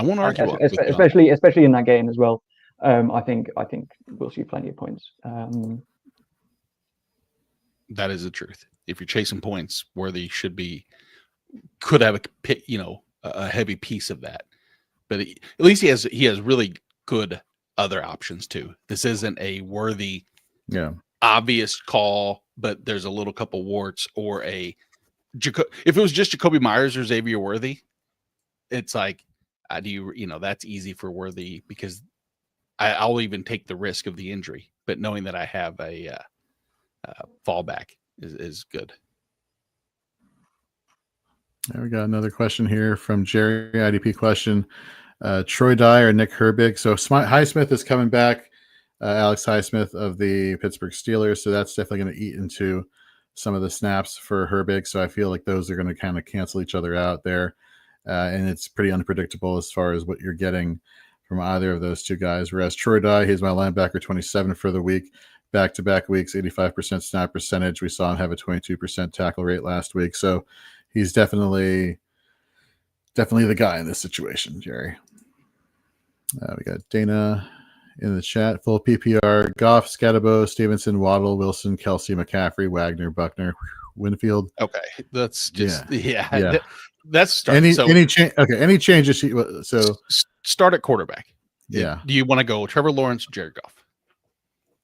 won't argue, especially in that game as well. I think we'll see plenty of points. That is the truth. If you're chasing points, Worthy could have a heavy piece of that. But at least he has really good other options too. This isn't a Worthy, obvious call, but there's a little couple warts, or if it was just Jacoby Myers or Xavier Worthy, it's like, that's easy for Worthy because I'll even take the risk of the injury, but knowing that I have a fallback is good. There we got another question here from Jerry, IDP question. Troy Dye or Nick Herbig. So Highsmith is coming back, Alex Highsmith of the Pittsburgh Steelers. So that's definitely going to eat into some of the snaps for Herbig. So I feel like those are going to kind of cancel each other out there. And it's pretty unpredictable as far as what you're getting from either of those two guys. Whereas Troy Dye, he's my linebacker 27 for the week. Back-to-back weeks, 85% snap percentage. We saw him have a 22% tackle rate last week. So he's definitely the guy in this situation, Jerry. We got Dana in the chat. Full PPR. Goff, Scatabo, Stevenson, Waddle, Wilson, Kelsey, McCaffrey, Wagner, Buckner, Winfield. Okay. That's just, that's start. Any changes? So start at quarterback. Yeah. Do you want to go Trevor Lawrence, Jared Goff?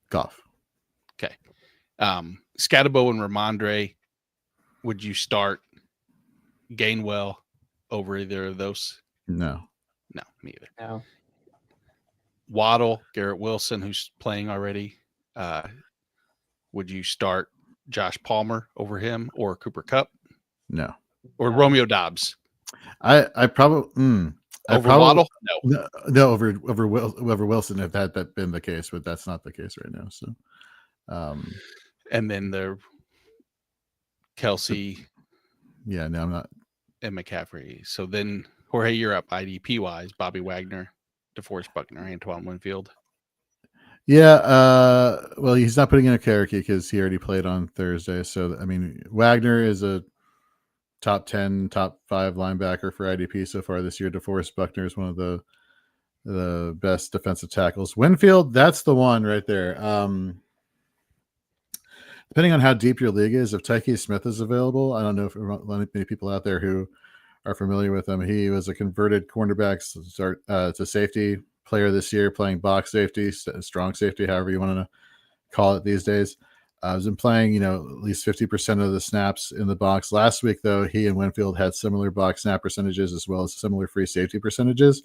Goff. Okay. Scatabo and Ramondre, would you start Gainwell over either of those? No, me either. No. Waddle, Garrett Wilson, who's playing already. Would you start Josh Palmer over him or Cooper Kupp? No. Or Romeo Dobbs? I probably Waddle? No, over Wilson, if that had been the case, but that's not the case right now. So, and then the Kelsey. Yeah, no, I'm not. And McCaffrey. So then, Jorge, you're up IDP wise. Bobby Wagner, DeForest Buckner, Antoine Winfield. Yeah, well, he's not putting in a Cherokee because he already played on Thursday. So, I mean, Wagner is a top 10, top 5 linebacker for IDP so far this year. DeForest Buckner is one of the best defensive tackles. Winfield, that's the one right there. Depending on how deep your league is, if Tyke Smith is available, I don't know if many people out there who are familiar with him. He was a converted cornerback to safety player this year, playing box safety, strong safety, however you want to call it these days. He's been playing, at least 50% of the snaps in the box. Last week, though, he and Winfield had similar box snap percentages as well as similar free safety percentages.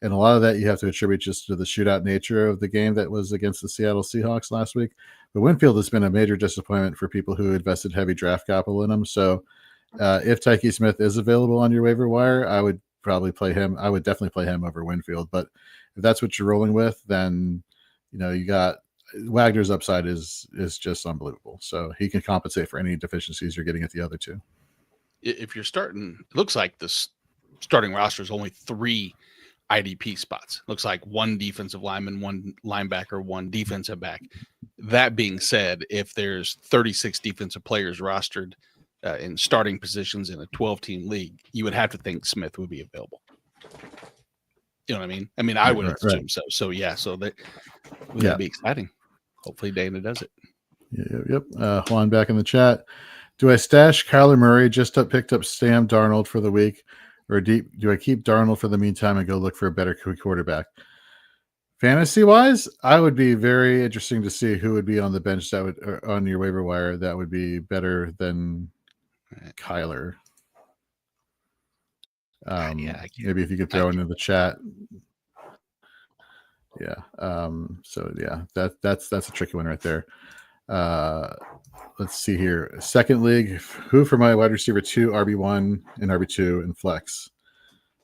And a lot of that you have to attribute just to the shootout nature of the game that was against the Seattle Seahawks last week. But Winfield has been a major disappointment for people who invested heavy draft capital in him. So if Tyke Smith is available on your waiver wire, I would probably play him. I would definitely play him over Winfield. But if that's what you're rolling with, then, you got Wagner's upside is just unbelievable. So he can compensate for any deficiencies you're getting at the other two. If you're starting, it looks like this starting roster is only 3 IDP spots. Looks like 1 defensive lineman, 1 linebacker, 1 defensive back. That being said, if there's 36 defensive players rostered in starting positions in a 12-team league, you would have to think Smith would be available. You know what I mean? I mean, I would assume so. So yeah, so that would be exciting. Hopefully Dana does it. Yep. Juan back in the chat. Do I stash Kyler Murray, just picked up Sam Darnold for the week, or do I keep Darnold for the meantime and go look for a better quarterback? Fantasy wise, I would be very interesting to see who would be on the bench that would on your waiver wire that would be better than Kyler. Maybe if you could throw into the chat. Yeah. So yeah, that's a tricky one right there. Let's see here. Second league, who for my wide receiver 2, RB1, and RB2 in flex.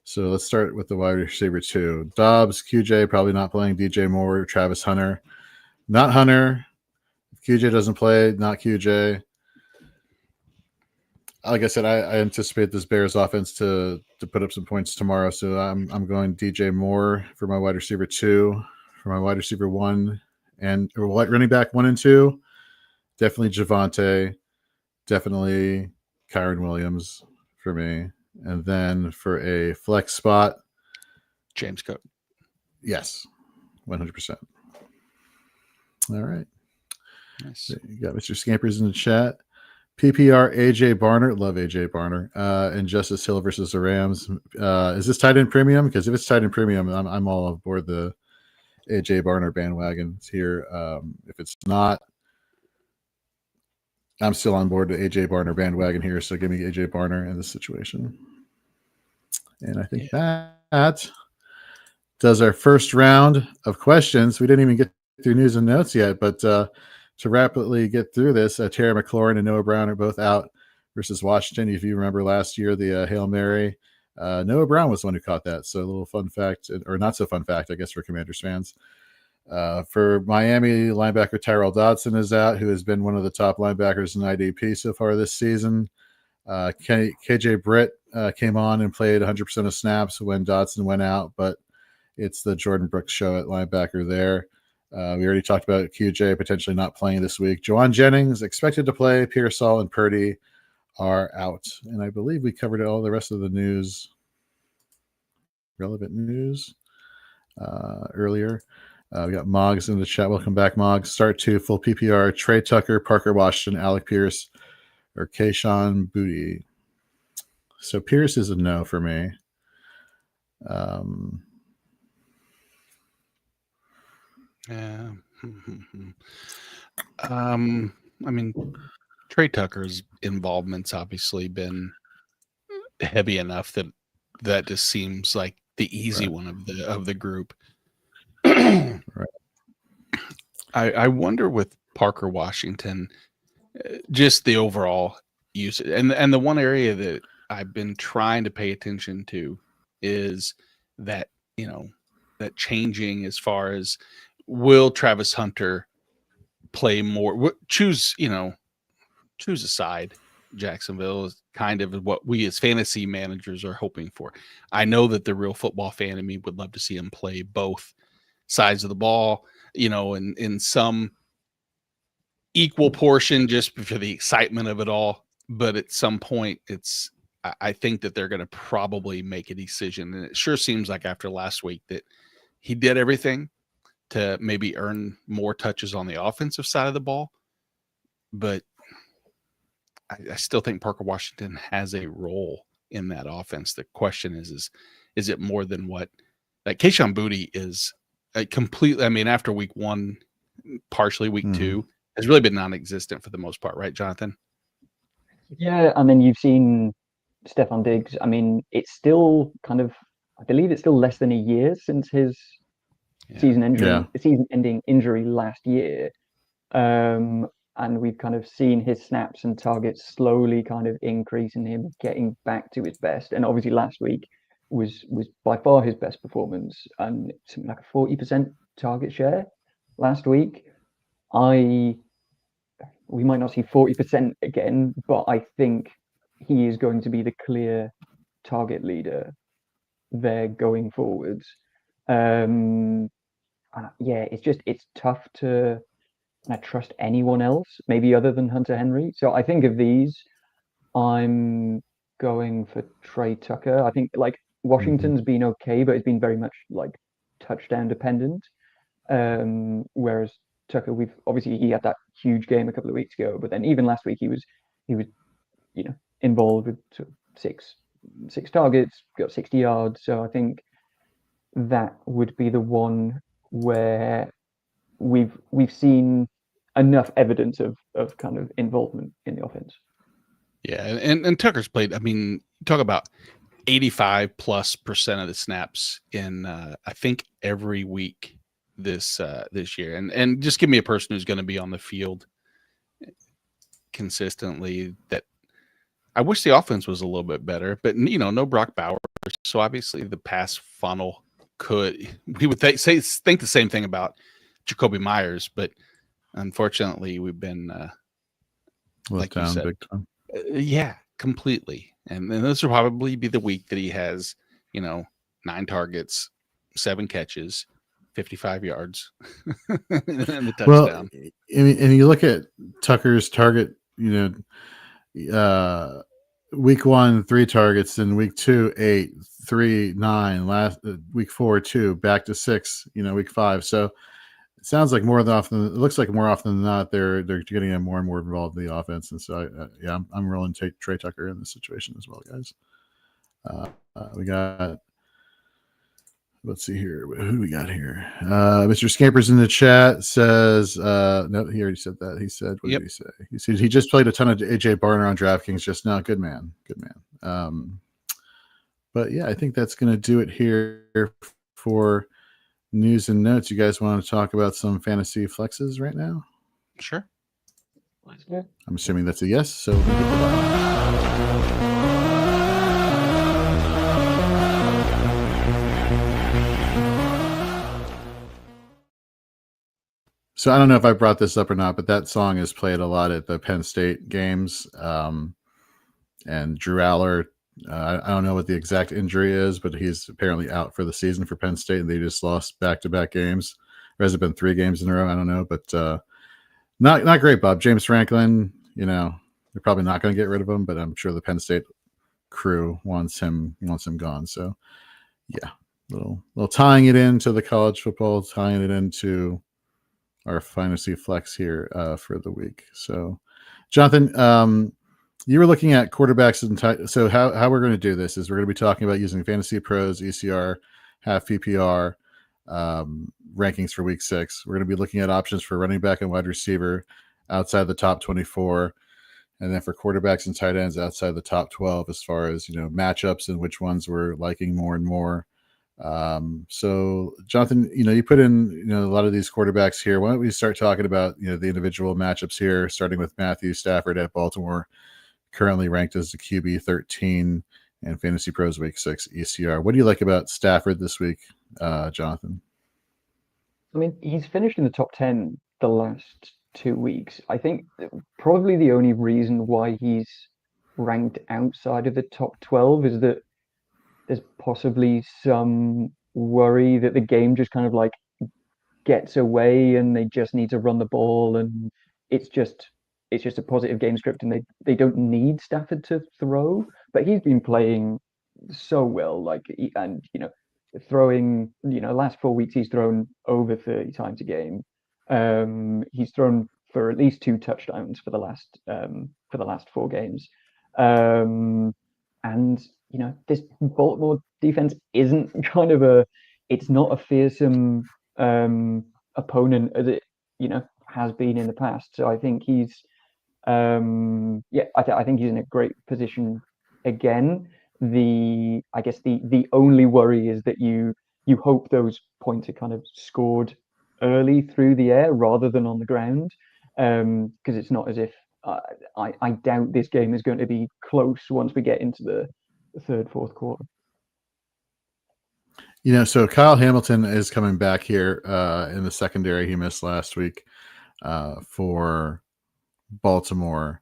So let's start with the wide receiver 2. Dobbs, QJ probably not playing. DJ Moore, Travis Hunter, not Hunter. If QJ doesn't play, not QJ. Like I said, I anticipate this Bears offense to put up some points tomorrow. So I'm going DJ Moore for my wide receiver 2, for my wide receiver 1, and running back 1 and 2. Definitely Javonte, definitely Kyron Williams for me. And then for a flex spot, James Cook. Yes, 100%. All right. Nice. You got Mr. Scampers in the chat. PPR AJ Barner, love AJ Barner, and Justice Hill versus the Rams. Is this tight end premium? Because if it's tight end premium, I'm all aboard the AJ Barner bandwagon here. If it's not, I'm still on board the AJ Barner bandwagon here. So give me AJ Barner in this situation. And I think that does our first round of questions. We didn't even get through news and notes yet, but to rapidly get through this, Terry McLaurin and Noah Brown are both out versus Washington. If you remember last year, the Hail Mary, Noah Brown was the one who caught that. So a little fun fact, or not so fun fact, I guess, for Commanders fans. For Miami, linebacker Tyrell Dodson is out, who has been one of the top linebackers in IDP so far this season. KJ Britt came on and played 100% of snaps when Dodson went out, but it's the Jordan Brooks show at linebacker there. We already talked about QJ potentially not playing this week. Juwan Jennings expected to play. Pearsall and Purdy are out. And I believe we covered all the rest of the news, relevant news earlier. We got Moggs in the chat. Welcome back, Moggs. Start 2, full PPR, Trey Tucker, Parker Washington, Alec Pierce, or Kayshon Boutte. So Pierce is a no for me. Yeah. I mean, Trey Tucker's involvement's obviously been heavy enough that just seems like the easy one of the group. Right. I wonder with Parker Washington, just the overall use, and the one area that I've been trying to pay attention to is that, that changing as far as, will Travis Hunter play more? Choose a side. Jacksonville is kind of what we as fantasy managers are hoping for. I know that the real football fan in me would love to see him play both sides of the ball, in some equal portion, just for the excitement of it all. But at some point, I think that they're going to probably make a decision. And it sure seems like after last week that he did everything to maybe earn more touches on the offensive side of the ball. But I still think Parker Washington has a role in that offense. The question is it more than what? Like Kayshon Boutte is a completely, after week 1, partially week 2, has really been non-existent for the most part, right, Jonathan? Yeah, and then you've seen Stephon Diggs. It's still kind of, I believe it's still less than a year since his season-ending injury last year. And we've kind of seen his snaps and targets slowly kind of increase and him getting back to his best. And obviously last week was by far his best performance, and something like a 40% target share last week. We might not see 40% again, but I think he is going to be the clear target leader there going forwards. It's tough to trust anyone else, maybe other than Hunter Henry. So I think of these, I'm going for Trey Tucker. I think Washington's been okay, but it's been very much touchdown dependent. Whereas Tucker, he had that huge game a couple of weeks ago, but then even last week he was involved with six targets, got 60 yards. So I think that would be the one where we've seen enough evidence of kind of involvement in the offense. Yeah, and Tucker's played. I mean, talk about 85+% of the snaps in I think every week this year, and just give me a person who's going to be on the field consistently. That I wish the offense was a little bit better, but no Brock Bowers, so obviously the pass funnel we would think the same thing about Jacoby Myers, but unfortunately we've been like you said, big time. Yeah, completely. And then this will probably be the week that he has, 9 targets, 7 catches, 55 yards, and the touchdown. Well, and you look at Tucker's target, week 1, 3 targets, then week 2, 8, 3, 9, week 4, 2, back to 6, week 5. So it sounds like it looks like more often than not, they're getting him more and more involved in the offense. And so, I'm rolling Trey Tucker in this situation as well, guys. We got, let's see here. Who do we got here? Mr. Scampers in the chat says, no, he already said that. He said, what did he say? He said he just played a ton of AJ Barner on DraftKings just now. Good man. But yeah, I think that's going to do it here for news and notes. You guys want to talk about some fantasy flexes right now? Sure. I'm assuming that's a yes. So I don't know if I brought this up or not, but that song is played a lot at the Penn State games. And Drew Aller, I don't know what the exact injury is, but he's apparently out for the season for Penn State, and they just lost back-to-back games. Or has it been 3 games in a row? I don't know, but not great, Bob. James Franklin, they're probably not going to get rid of him, but I'm sure the Penn State crew wants him gone. So, yeah, little tying it into the college football, tying it into our fantasy flex here for the week. So, Jonathan, you were looking at quarterbacks and so how we're going to do this is we're going to be talking about using Fantasy Pros, ECR, half PPR rankings for week 6. We're going to be looking at options for running back and wide receiver outside the top 24, and then for quarterbacks and tight ends outside the top 12 as far as matchups and which ones we're liking more and more. So Jonathan, you put in a lot of these quarterbacks here. Why don't we start talking about the individual matchups here, starting with Matthew Stafford at Baltimore, currently ranked as the QB 13 and Fantasy Pros week 6 ECR. What do you like about Stafford this week, Jonathan? I mean, he's finished in the top 10 the last 2 weeks. I think probably the only reason why he's ranked outside of the top 12 is that there's possibly some worry that the game just kind of like gets away and they just need to run the ball, and it's just a positive game script, and they don't need Stafford to throw. But he's been playing so well, and throwing, last 4 weeks he's thrown over 30 times a game. He's thrown for at least 2 touchdowns for the last 4 games. And this Baltimore defense isn't kind of it's not a fearsome opponent as it has been in the past. So I think he's I think he's in a great position again. I guess the only worry is that you hope those points are kind of scored early through the air rather than on the ground, because it's not as if I doubt this game is going to be close once we get into the 3rd, 4th quarter. So Kyle Hamilton is coming back here in the secondary. He missed last week for Baltimore.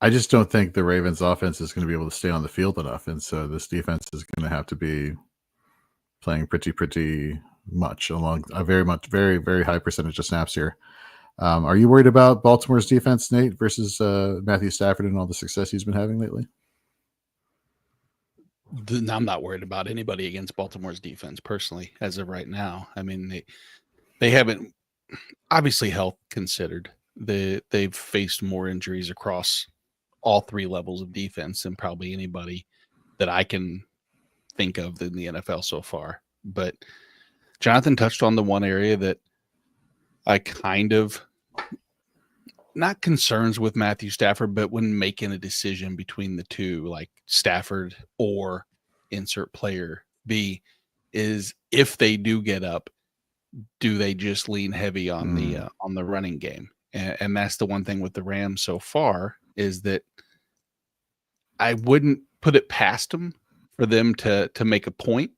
I just don't think the Ravens offense is going to be able to stay on the field enough. And so this defense is going to have to be playing pretty much along a very, very high percentage of snaps here. Are you worried about Baltimore's defense, Nate, versus Matthew Stafford and all the success he's been having lately? I'm not worried about anybody against Baltimore's defense personally as of right now. I mean, they haven't, obviously health considered, they've faced more injuries across all 3 levels of defense than probably anybody that I can think of in the NFL so far. But Jonathan touched on the one area that I kind of not concerns with Matthew Stafford, but when making a decision between the two, like Stafford or insert player B, is if they do get up, do they just lean heavy on the running game? And that's the one thing with the Rams so far is that I wouldn't put it past them for them to make a point,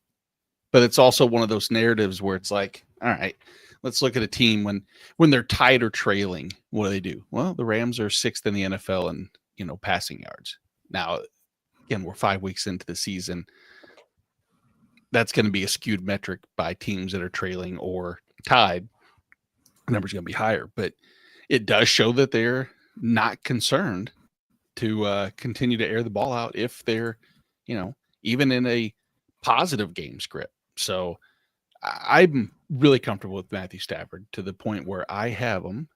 but it's also one of those narratives where it's like, all right, let's look at a team when they're tied or trailing. What do? Well, the Rams are 6th in the NFL in passing yards. Now, again, we're 5 weeks into the season. That's going to be a skewed metric by teams that are trailing or tied. The number's going to be higher, but it does show that they're not concerned to continue to air the ball out if they're, even in a positive game script. So I'm really comfortable with Matthew Stafford to the point where I have him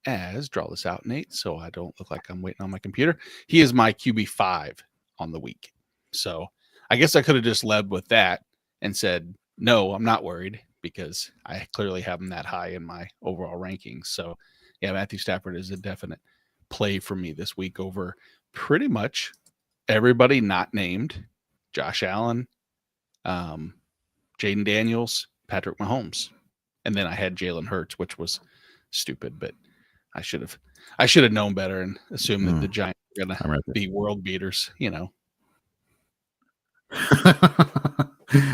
as, draw this out, Nate, so I don't look like I'm waiting on my computer. He is my QB5 on the week. So I guess I could have just led with that and said, no, I'm not worried because I clearly have him that high in my overall rankings. So yeah, Matthew Stafford is a definite play for me this week over pretty much everybody not named: Josh Allen, Jaden Daniels, Patrick Mahomes. And then I had Jalen Hurts, which was stupid, but I should have known better and assumed that the Giants were going to be world beaters,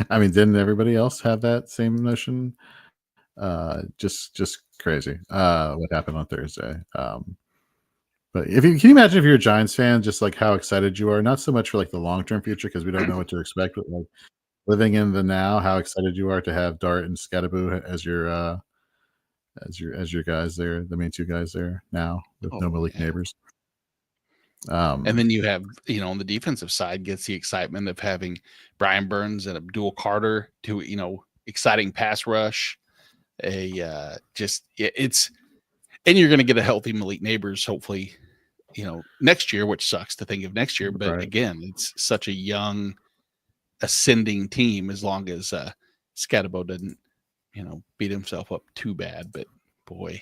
I mean, didn't everybody else have that same notion? Just crazy. What happened on Thursday. But can you imagine if you're a Giants fan, just like how excited you are, not so much for like the long-term future, because we don't know what to expect, but like living in the now, how excited you are to have Dart and Scattaboo as your guys there, the main two guys there now with no Malik Neighbors. And then you have, on the defensive side, gets the excitement of having Brian Burns and Abdul Carter to, exciting pass rush. And you're going to get a healthy Malik Neighbors, hopefully, next year, which sucks to think of next year. But again, it's such a young, ascending team as long as Scatabo didn't, beat himself up too bad. But boy,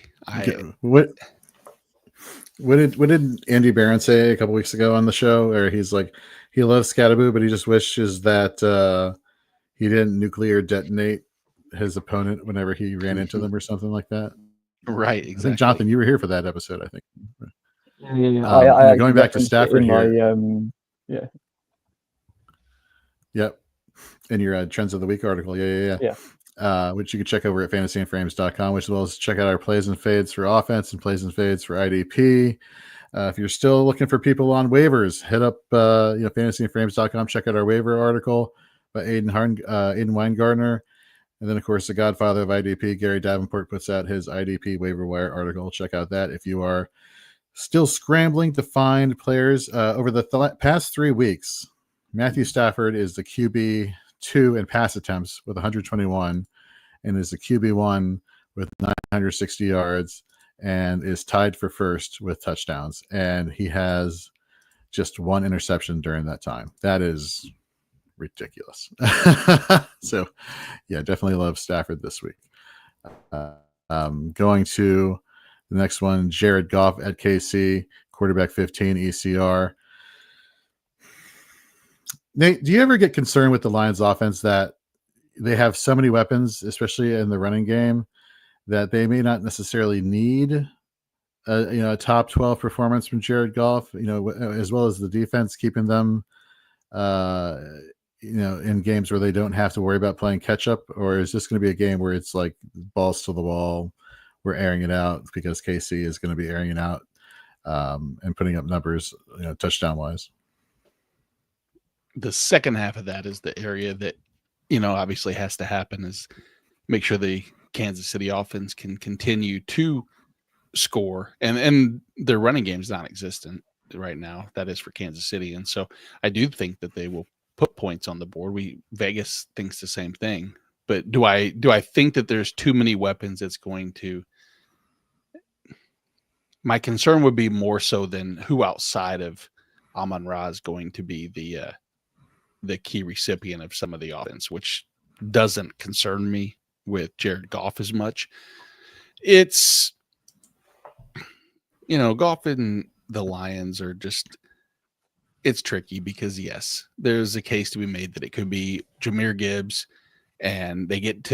What did Andy Behrens say a couple weeks ago on the show? Where he's like, he loves Scattaboo, but he just wishes that he didn't nuclear detonate his opponent whenever he ran into them or something like that. Right, exactly. I think, Jonathan, you were here for that episode, I think. Yeah. I going back to Stafford here. Yep. In your Trends of the Week article. Yeah. Which you can check over at fantasyandframes.com, which as well as check out our plays and fades for offense and plays and fades for IDP. If you're still looking for people on waivers, hit up fantasyandframes.com, check out our waiver article by Aiden Weingartner. And then, of course, the godfather of IDP, Gary Davenport, puts out his IDP waiver wire article. Check out that if you are still scrambling to find players. Over the past 3 weeks, Matthew Stafford is the QB2 in pass attempts with 121 and is the QB1 with 960 yards and is tied for first with touchdowns. And he has just 1 interception during that time. That is ridiculous. So yeah, definitely love Stafford this week. Going to the next one, Jared Goff at KC, quarterback 15 ECR. Nate, do you ever get concerned with the Lions offense that they have so many weapons, especially in the running game, that they may not necessarily need a top 12 performance from Jared Goff, as well as the defense keeping them in games where they don't have to worry about playing catch up? Or is this going to be a game where it's like balls to the wall, we're airing it out because KC is going to be airing it out and putting up numbers, touchdown wise? The second half of that is the area that, obviously has to happen, is make sure the Kansas City offense can continue to score, and their running game is non-existent right now. That is for Kansas City. And so I do think that they will put points on the board. Vegas thinks the same thing, but do I think that there's too many weapons that's going to, my concern would be more so than who outside of Amon-Ra is going to be the key recipient of some of the offense, which doesn't concern me with Jared Goff as much. It's, Goff and the Lions are just, it's tricky because, yes, there's a case to be made that it could be Jahmyr Gibbs and they get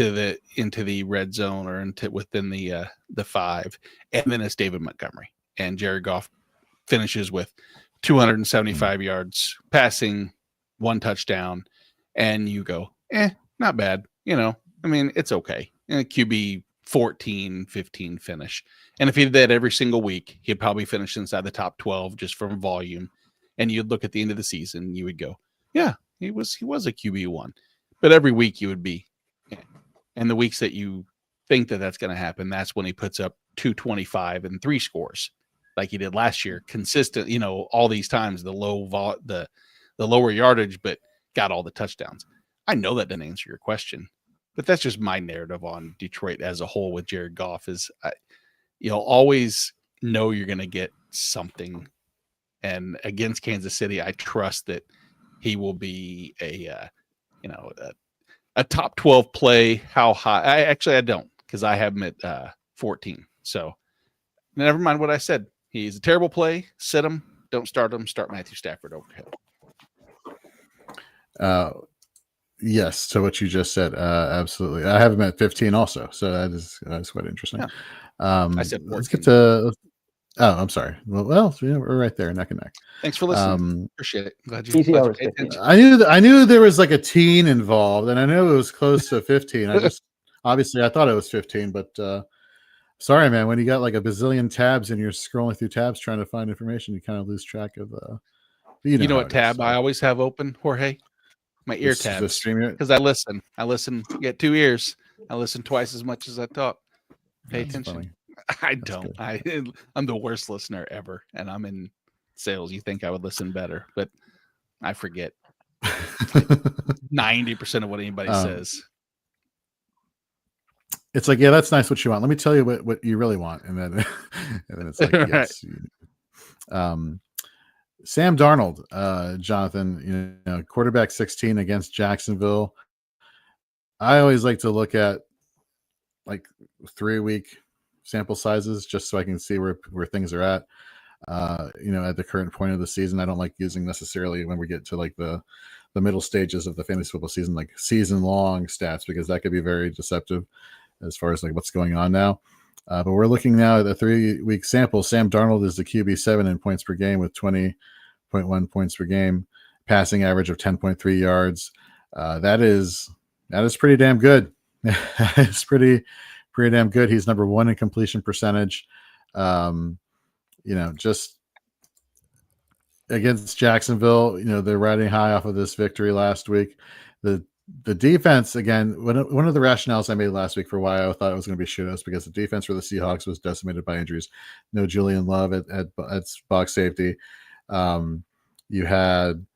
into the red zone or within the 5, and then it's David Montgomery, and Jared Goff finishes with 275 yards passing, 1 touchdown, and you go, not bad. It's okay. QB 14, 15 finish. And if he did that every single week, he'd probably finish inside the top 12 just from volume. And you'd look at the end of the season, you would go, yeah, he was a QB1. But every week you would be, and the weeks that you think that that's going to happen, that's when he puts up 225 and 3 scores, like he did last year, consistent. All these times the lower yardage, but got all the touchdowns. I know that didn't answer your question, but that's just my narrative on Detroit as a whole with Jared Goff. Is always know you're going to get something, and against Kansas City, I trust that he will be a top 12 play. How high? I don't, because I have him at 14. So never mind what I said. He's a terrible play. Sit him. Don't start him. Start Matthew Stafford over him. Yes, to what you just said. Absolutely. I have him at 15 also. So that's quite interesting. Yeah. I said 14. Let's get to. Oh, I'm sorry. Well, we're right there, neck and neck. Thanks for listening. Appreciate it. Glad you paid attention. I knew there was like a teen involved, and I knew it was close to 15. Obviously I thought it was 15, but sorry, man. When you got like a bazillion tabs and you're scrolling through tabs trying to find information, you kind of lose track of. You know what tab I always have open, Jorge? My ear tabs. Because I listen. You get 2 ears. I listen twice as much as I talk. Pay attention. Funny. I don't. I'm the worst listener ever, and I'm in sales. You think I would listen better, but I forget 90% of what anybody says. It's like, yeah, that's nice what you want. Let me tell you what you really want, and then it's like, yes. Sam Darnold, Jonathan, quarterback 16 against Jacksonville. I always like to look at like 3-week sample sizes just so I can see where things are at. At the current point of the season. I don't like using necessarily when we get to like the middle stages of the fantasy football season, like season long stats, because that could be very deceptive as far as like what's going on now. But we're looking now at a 3-week sample. Sam Darnold is the QB7 in points per game with 20.1 points per game, passing average of 10.3 yards. That is pretty damn good. It's pretty damn good. He's number 1 in completion percentage. Just against Jacksonville, they're riding high off of this victory last week. The defense, again, one of the rationales I made last week for why I thought it was going to be shootouts, because the defense for the Seahawks was decimated by injuries. No Julian Love at box safety. You had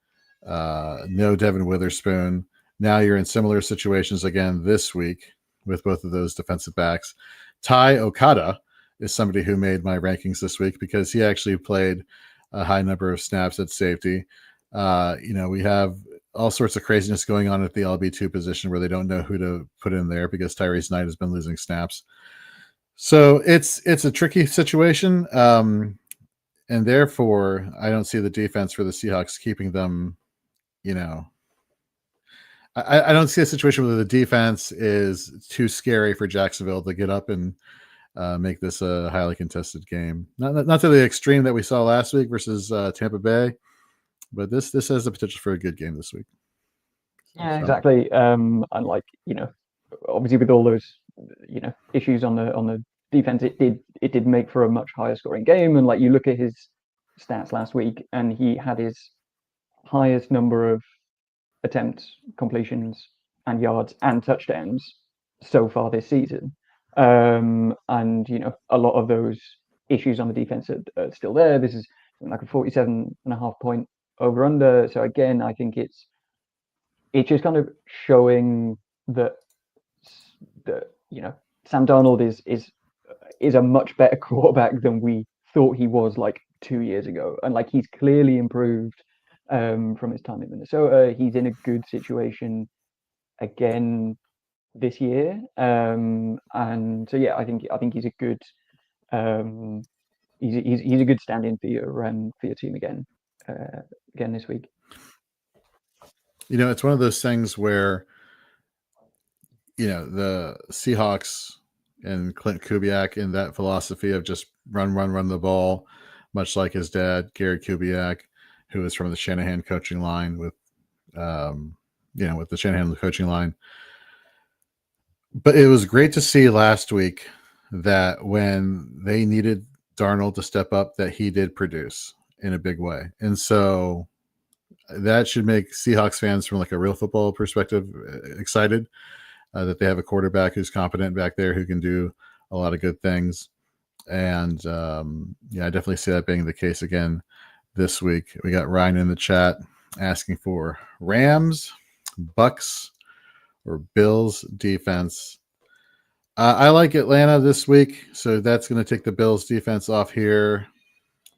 no Devin Witherspoon. Now you're in similar situations again this week with both of those defensive backs. Ty Okada is somebody who made my rankings this week because he actually played a high number of snaps at safety. We have all sorts of craziness going on at the LB2 position where they don't know who to put in there because Tyrese Knight has been losing snaps. So it's a tricky situation. And therefore, I don't see the defense for the Seahawks keeping them, I don't see a situation where the defense is too scary for Jacksonville to get up and make this a highly contested game. Not to the extreme that we saw last week versus Tampa Bay, but this has the potential for a good game this week. Yeah, exactly. And like, obviously with all those, issues on the defense, it did make for a much higher scoring game. And like you look at his stats last week, and he had his highest number of attempts, completions, and yards and touchdowns so far this season. And a lot of those issues on the defense are still there. This is like a 47.5 point over under. So again, I think it's just kind of showing that Sam Darnold is a much better quarterback than we thought he was like 2 years ago, and like he's clearly improved from his time in Minnesota. He's in a good situation again this year. And so yeah, I think he's a good he's a good stand-in for your team again this week. You know, it's one of those things where, you know, the Seahawks and Clint Kubiak in that philosophy of just run the ball, much like his dad, Gary Kubiak, who is from the Shanahan coaching line with the Shanahan coaching line. But it was great to see last week that when they needed Darnold to step up, that he did produce in a big way. And so that should make Seahawks fans from like a real football perspective excited that they have a quarterback who's competent back there who can do a lot of good things. And I definitely see that being the case again this week. We got Ryan in the chat asking for Rams, Bucks, or Bills defense. I like Atlanta this week, so that's going to take the Bills defense off here.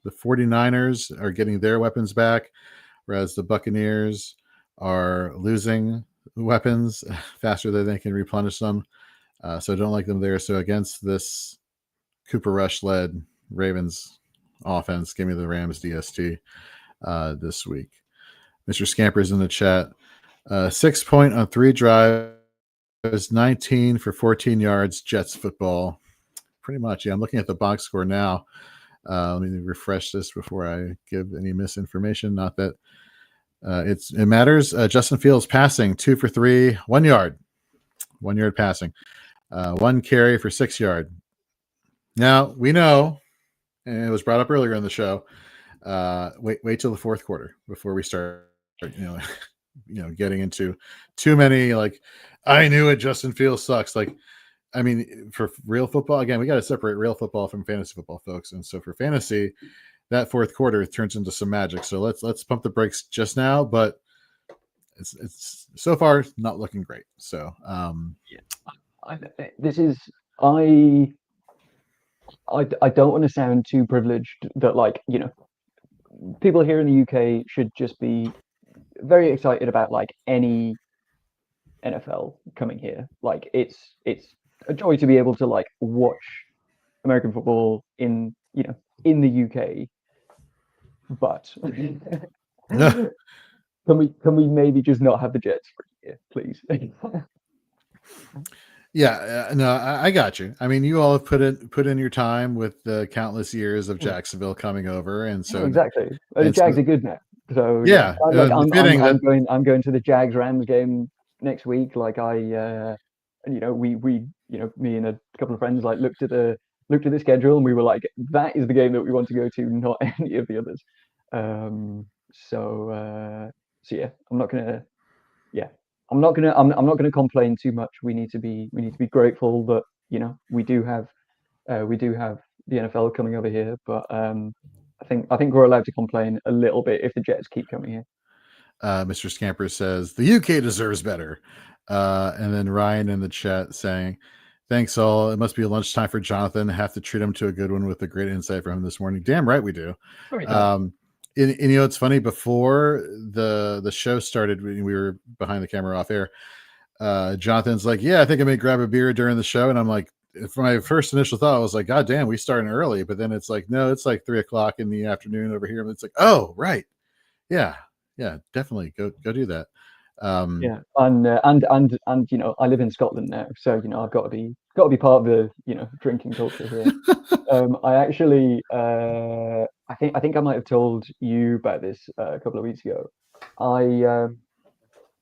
The 49ers are getting their weapons back, whereas the Buccaneers are losing weapons faster than they can replenish them. So I don't like them there. So against this Cooper Rush-led Ravens offense, give me the Rams DST this week. Mr. Scamper's in the chat. 6 point on 3 drives, 19 for 14 yards, Jets football. Pretty much, yeah. I'm looking at the box score now. Let me refresh this before I give any misinformation. Not that it matters. Justin Fields passing 2 for 3, 1 yard. 1 yard passing. 1 carry for 6 yard. Now, we know, and it was brought up earlier in the show, wait till the fourth quarter before we start, getting into too many, like, I knew it, Justin Fields sucks. Like, I mean, for real football, again, we got to separate real football from fantasy football, folks. And so for fantasy, that fourth quarter turns into some magic. So let's pump the brakes just now, but it's so far not looking great. So I don't want to sound too privileged that, like, people here in the UK should just be very excited about like any NFL coming here. Like, it's a joy to be able to like watch American football in the UK. But can we maybe just not have the Jets for a year, please? Yeah, no, I got you. I mean, you all have put in your time with the countless years of Jacksonville coming over, and so exactly. The Jags are good now, so yeah. I'm going to the Jags Rams game next week. Like, me and a couple of friends like looked at the schedule, and we were like, that is the game that we want to go to, not any of the others. So yeah, I'm not gonna complain too much. We need to be grateful that we do have the NFL coming over here, but I think we're allowed to complain a little bit if the Jets keep coming here. Mr. Scamper says the UK deserves better, and then Ryan in the chat saying, "Thanks all. It must be lunchtime for Jonathan. Have to treat him to a good one with a great insight from him this morning." Damn right we do. And it's funny, before the show started, we were behind the camera off air. Jonathan's like, yeah, I think I may grab a beer during the show. And I'm like, for my first initial thought, I was like, God damn, we starting early. But then it's like, no, it's like 3:00 in the afternoon over here. And it's like, oh, right. Yeah, definitely go do that. Yeah. And I live in Scotland now. So, I've got to be part of the, drinking culture here. I actually, I think I might have told you about this a couple of weeks ago.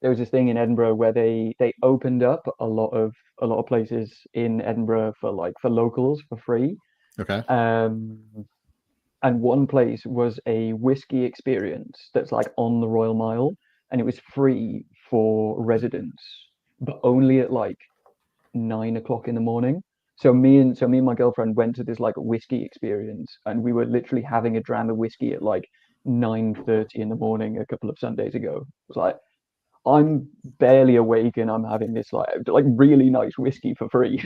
There was this thing in Edinburgh where they opened up a lot of places in Edinburgh for locals for free. Okay. And one place was a whiskey experience that's like on the Royal Mile, and it was free for residents, but only at like 9:00 in the morning. So me and my girlfriend went to this like whiskey experience, and we were literally having a dram of whiskey at like 9:30 in the morning a couple of Sundays ago. It was like, I'm barely awake and I'm having this like really nice whiskey for free.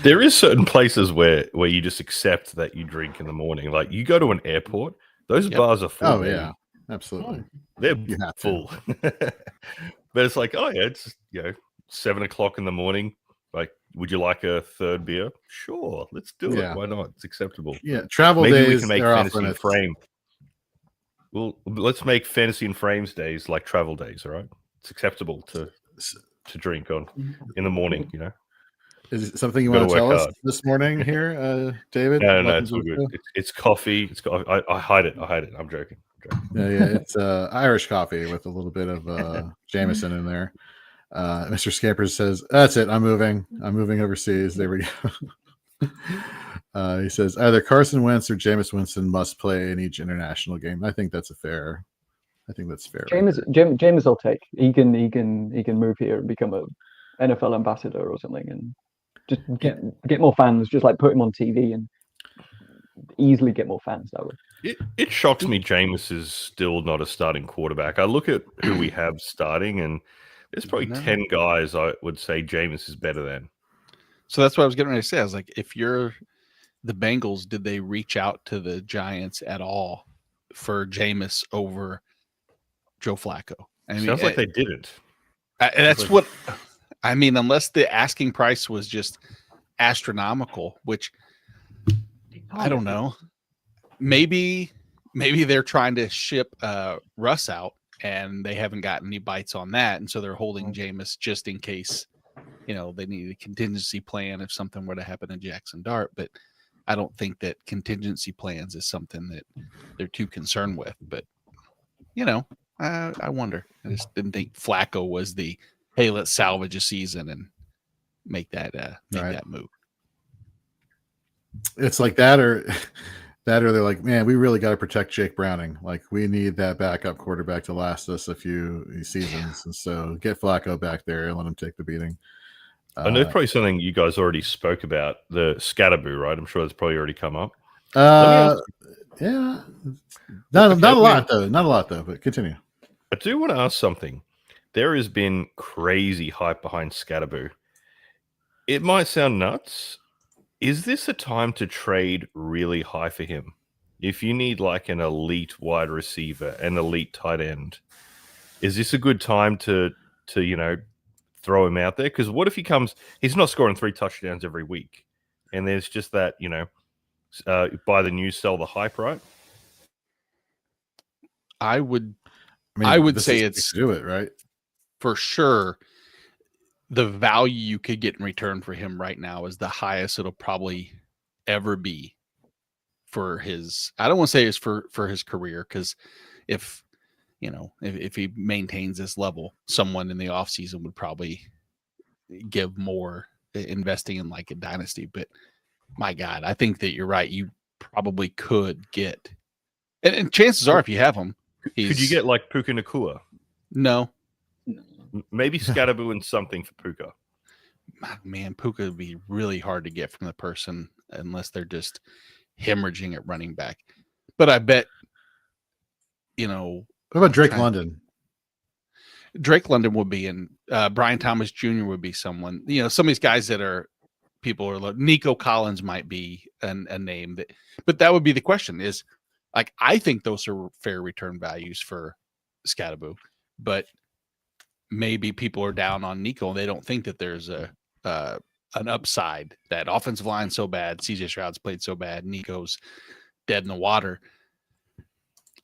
There is certain places where you just accept that you drink in the morning. Like, you go to an airport, those bars are full. Oh yeah, absolutely. They're full. But it's like, oh yeah, it's 7 o'clock in the morning. Like, would you like a third beer? Sure, let's do Yeah. it. Why not? It's acceptable. Yeah, travel Maybe days we can make are off fantasy and limits. frame. Well, let's make fantasy and frames days like travel days. All right, it's acceptable to drink on in the morning. You know, Is it something you Gotta want to tell work us hard. this morning here, David? no, Welcome it's to all the good. show. It's coffee. It's I hide it. I'm joking. Yeah, it's Irish coffee with a little bit of Jameson in there. Mr. Scampers says, "That's it. I'm moving overseas." There we go. He says either Carson Wentz or Jameis Winston must play in each international game. I think that's fair. Jameis will take. He can move here and become a NFL ambassador or something, and just get more fans. Just like put him on TV and easily get more fans that way. It shocks me Jameis is still not a starting quarterback. I look at who we have starting, and there's probably 10 guys I would say Jameis is better than. So that's what I was getting ready to say. I was like, if you're the Bengals, did they reach out to the Giants at all for Jameis over Joe Flacco? I mean, sounds like they didn't. That's what I mean, unless the asking price was just astronomical, which I don't know. Maybe they're trying to ship Russ out and they haven't gotten any bites on that. And so they're holding Jameis just in case, they need a contingency plan if something were to happen to Jackson Dart. But I don't think that contingency plans is something that they're too concerned with. But, I wonder. I just didn't think Flacco was the, hey, let's salvage a season and make that move. It's like that or they're like, man, we really got to protect Jake Browning. Like, we need that backup quarterback to last us a few seasons. And so get Flacco back there and let him take the beating. I know probably something you guys already spoke about, the Scatterboo, right? I'm sure that's probably already come up. Yeah. Not a lot though, but continue. I do want to ask something. There has been crazy hype behind Scatterboo. It might sound nuts. Is this a time to trade really high for him? If you need like an elite wide receiver, an elite tight end, is this a good time to throw him out there? Because what if he's not scoring 3 touchdowns every week, and there's just that, buy the news, sell the hype, right? I would say it's do it right for sure. The value you could get in return for him right now is the highest it'll probably ever be for his. I don't want to say it's for his career, because if he maintains this level, someone in the offseason would probably give more investing in like a dynasty. But my God, I think that you're right. You probably could get, and chances are, if you have him, could you get like Puka Nacua? No. Maybe Scatterboo and something for Puka. Man, Puka would be really hard to get from the person unless they're just hemorrhaging at running back. But I bet, what about Drake London? Drake London would be in. Brian Thomas Jr. would be someone. Some of these guys that people are. Nico Collins might be a name that, but that would be the question. Is like, I think those are fair return values for Scatterboo, but maybe people are down on Nico and they don't think that there's an upside. That offensive line's so bad, CJ Stroud's played so bad, Nico's dead in the water.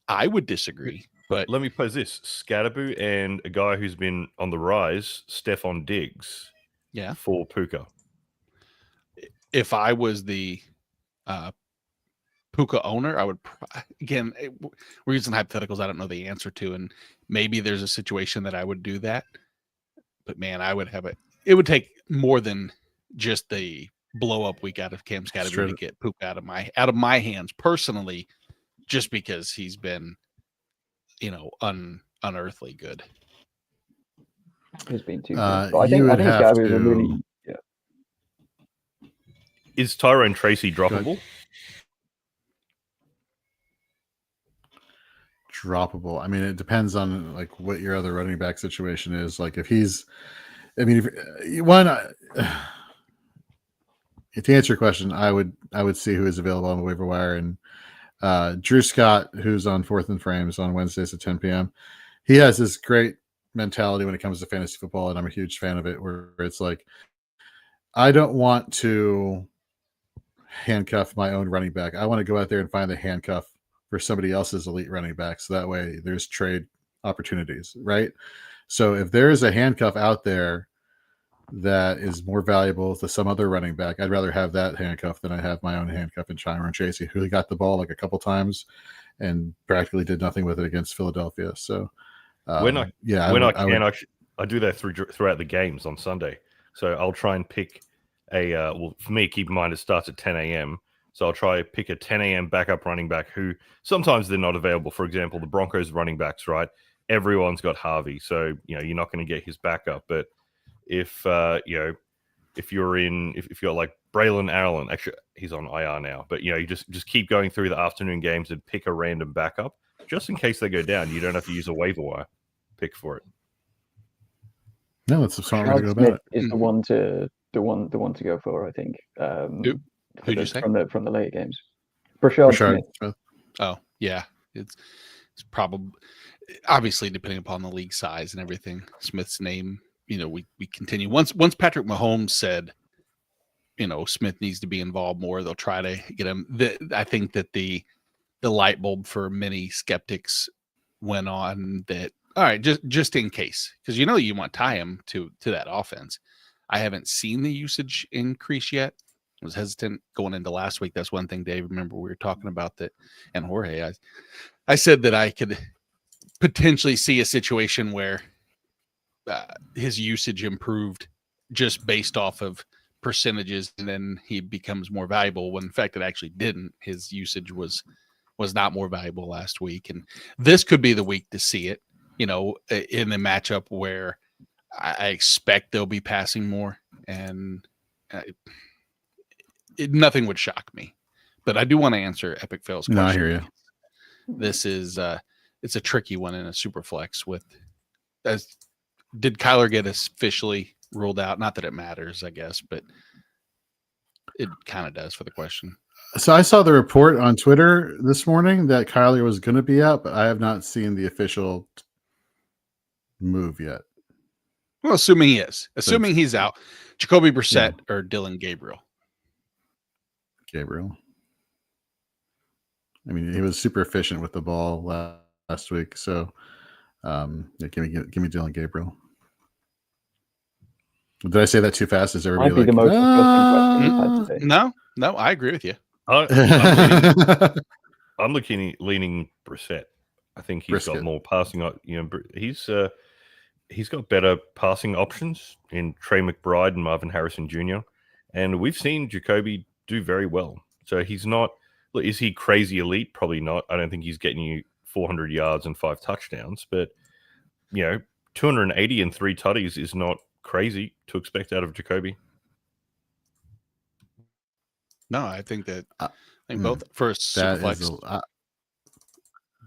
I would disagree, but let me pose this: Scatterboo and a guy who's been on the rise, Stephon Diggs, for Puka. If I was the Puka owner, I would again. We're using hypotheticals I don't know the answer to, and maybe there's a situation that I would do that. But man, I would have it. It would take more than just the blow up week out of Cam Scatterboo to get Puka out of my hands personally, just because he's been, unearthly good. He's been too good. But I think Scatterboo is really. Yeah. Is Tyrone Tracy droppable? Droppable. I mean, it depends on like what your other running back situation is. Like if he's, to answer your question, I would see who is available on the waiver wire, and Drew Scott, who's on 4th and Frames on Wednesdays at 10 p.m. He has this great mentality when it comes to fantasy football, and I'm a huge fan of it, where it's like, I don't want to handcuff my own running back. I want to go out there and find the handcuff for somebody else's elite running back. So that way there's trade opportunities, right? So if there is a handcuff out there that is more valuable to some other running back, I'd rather have that handcuff than I have my own handcuff in Chimer and Chasey, who got the ball like a couple times and practically did nothing with it against Philadelphia. So when I do that throughout the games on Sunday. So I'll try and pick well, for me, keep in mind it starts at 10 a.m. So I'll try to pick a 10 a.m. backup running back who sometimes they're not available. For example, the Broncos running backs, right? Everyone's got Harvey, so you're not going to get his backup. But if you're like Braylon Allen, actually he's on IR now, but you just keep going through the afternoon games and pick a random backup just in case they go down. You don't have to use a waiver wire pick for it. No, that's a smart way to go about it. Is the one to go for, I think. Who'd you say from the later games? Brashard Smith. Oh yeah, it's probably obviously depending upon the league size and everything. Smith's name, we continue once Patrick Mahomes said, Smith needs to be involved more. They'll try to get him. I think that the light bulb for many skeptics went on that. All right, just in case, because you want to tie him to that offense. I haven't seen the usage increase yet. I was hesitant going into last week. That's one thing, Dave. Remember we were talking about that, and Jorge. I said that I could potentially see a situation where his usage improved just based off of percentages, and then he becomes more valuable. When in fact it actually didn't. His usage was not more valuable last week, and this could be the week to see it. In the matchup where I expect they'll be passing more, and nothing would shock me. But I do want to answer Epic Fail's question. No, I hear you. This is it's a tricky one in a super flex. Did Kyler get officially ruled out? Not that it matters, I guess, but it kind of does for the question. So I saw the report on Twitter this morning that Kyler was going to be out, but I have not seen the official move yet. Well, assuming he is. Assuming he's out. Jacoby Brissett or Dylan Gabriel? Gabriel. I mean, he was super efficient with the ball last week. So give me Dylan Gabriel. Did I say that too fast? Is everybody Might be the most disgusting question you've had today. No, I agree with you. I'm leaning Brissett. I think he's got more passing. He's got better passing options in Trey McBride and Marvin Harrison Jr. And we've seen Jacoby do very well. So he's not. Look, is he crazy elite? Probably not. I don't think he's getting you 400 yards and 5 touchdowns. But 280 and 3 tutties is not crazy to expect out of Jacoby. No, I think that both for Superflex,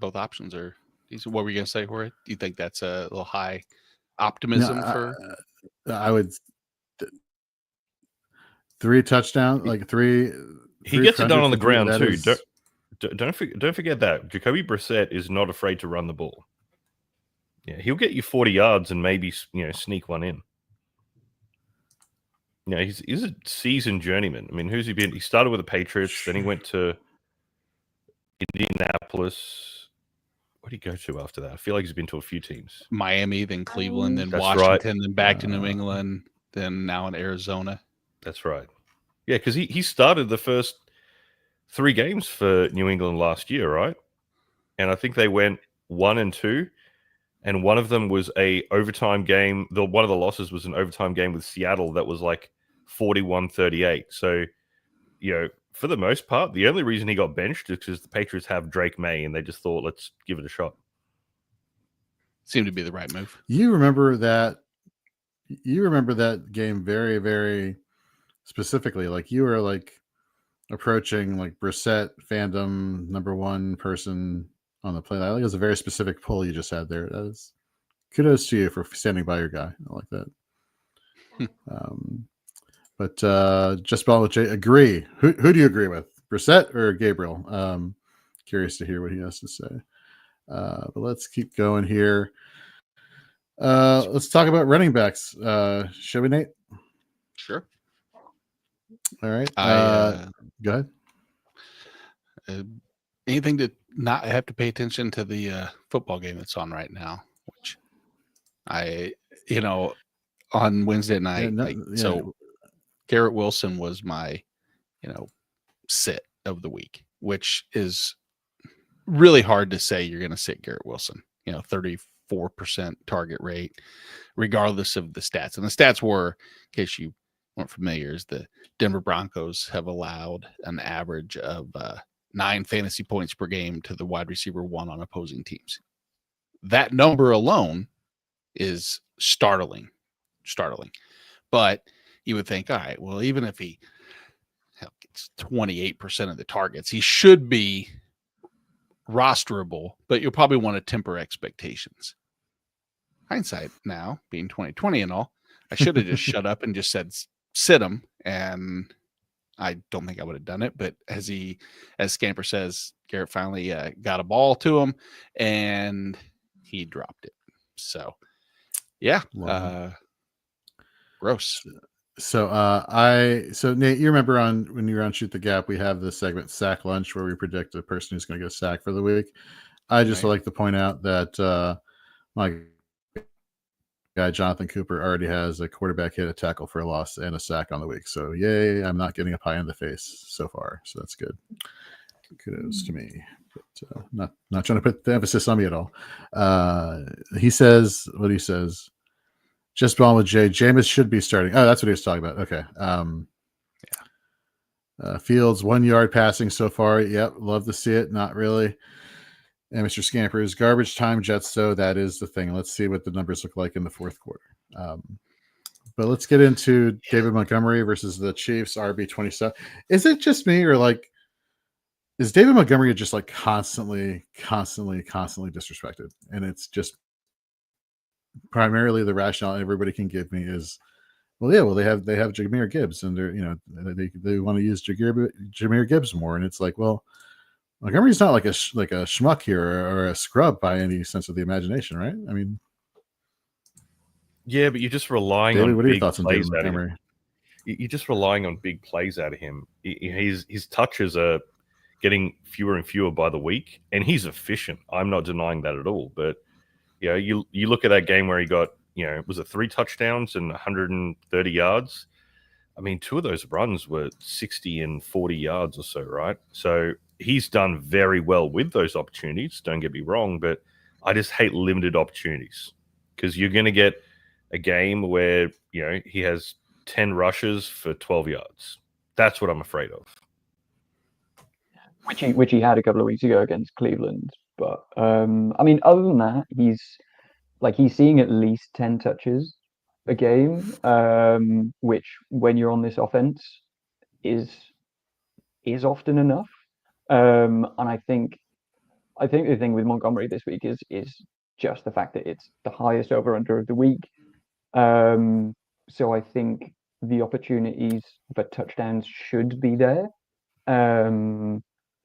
both options are. What were you going to say, Jorge? Do you think that's a little high optimism for? I would 3 touchdowns, like 3. He gets it done on the ground too. Don't forget that Jacoby Brissett is not afraid to run the ball. Yeah, he'll get you 40 yards and maybe sneak one in. He's a seasoned journeyman. I mean, who's he been? He started with the Patriots, then he went to Indianapolis. What did he go to after that? I feel like he's been to a few teams. Miami, then Cleveland, then That's Washington, right. then back to New England, then now in Arizona. That's right. Yeah, because he started the first 3 games for New England last year, right? And I think they went 1-2, and one of them was a overtime game. One of the losses was an overtime game with Seattle that was like 41-38. So, for the most part, the only reason he got benched is because the Patriots have Drake May, and they just thought, let's give it a shot. Seemed to be the right move. You remember that game very, very specifically. Like you were like approaching like Brissett fandom #1 person on the play. I think it was a very specific pull you just had there. That is kudos to you for standing by your guy. I like that. But just about with Jay, agree. Who do you agree with, Brissett or Gabriel? Curious to hear what he has to say. But let's keep going here. Let's talk about running backs. Shall we, Nate? Sure. All right. Go ahead. Anything to not have to pay attention to the football game that's on right now, which on Wednesday night. So Garrett Wilson was my, sit of the week, which is really hard to say you're going to sit Garrett Wilson, 34% target rate, regardless of the stats. And the stats were, in case you weren't familiar, is the Denver Broncos have allowed an average of 9 fantasy points per game to the wide receiver 1 on opposing teams. That number alone is startling. But you would think, all right, well, even if he gets 28% of the targets, he should be rosterable, but you'll probably want to temper expectations. Hindsight now, being 2020 and all, I should have just shut up and just said sit him, and I don't think I would have done it. But as Scamper says, Garrett finally got a ball to him, and he dropped it. So, yeah, gross. So Nate, you remember when you were on Shoot the Gap, we have this segment Sack Lunch where we predict the person who's going to get sacked for the week. I just like to point out that my guy Jonathan Cooper already has a quarterback hit, a tackle for a loss, and a sack on the week. So yay, I'm not getting a pie in the face so far. So that's good. Kudos to me. But, not trying to put the emphasis on me at all. He says what he says. Just balling with Jay. Jameis should be starting. Oh, that's what he was talking about. Okay. Fields 1 yard passing so far. Yep, love to see it. Not really. And Mr. Scamper's garbage time Jets. So that is the thing. Let's see what the numbers look like in the fourth quarter. But let's get into David Montgomery versus the Chiefs. RB27. Is it just me, or is David Montgomery just constantly disrespected? And it's just primarily the rationale everybody can give me is, they have Jahmyr Gibbs, and they want to use Jahmyr Gibbs more, and it's Montgomery's not like a schmuck here or a scrub by any sense of the imagination, right? I mean, yeah, but you're just relying David, on what are your big thoughts on plays David out of Montgomery? him. You're just relying on big plays out of him. His touches are getting fewer and fewer by the week, and he's efficient. I'm not denying that at all, but you look at that game where he got, was it 3 touchdowns and 130 yards? I mean, 2 of those runs were 60 and 40 yards or so, right? So he's done very well with those opportunities. Don't get me wrong, but I just hate limited opportunities, because you're going to get a game where, he has 10 rushes for 12 yards. That's what I'm afraid of. Which he had a couple of weeks ago against Cleveland. But I mean, other than that, he's seeing at least 10 touches a game, which when you're on this offense is often enough. And I think the thing with Montgomery this week is just the fact that it's the highest over under of the week. So I think the opportunities for touchdowns should be there.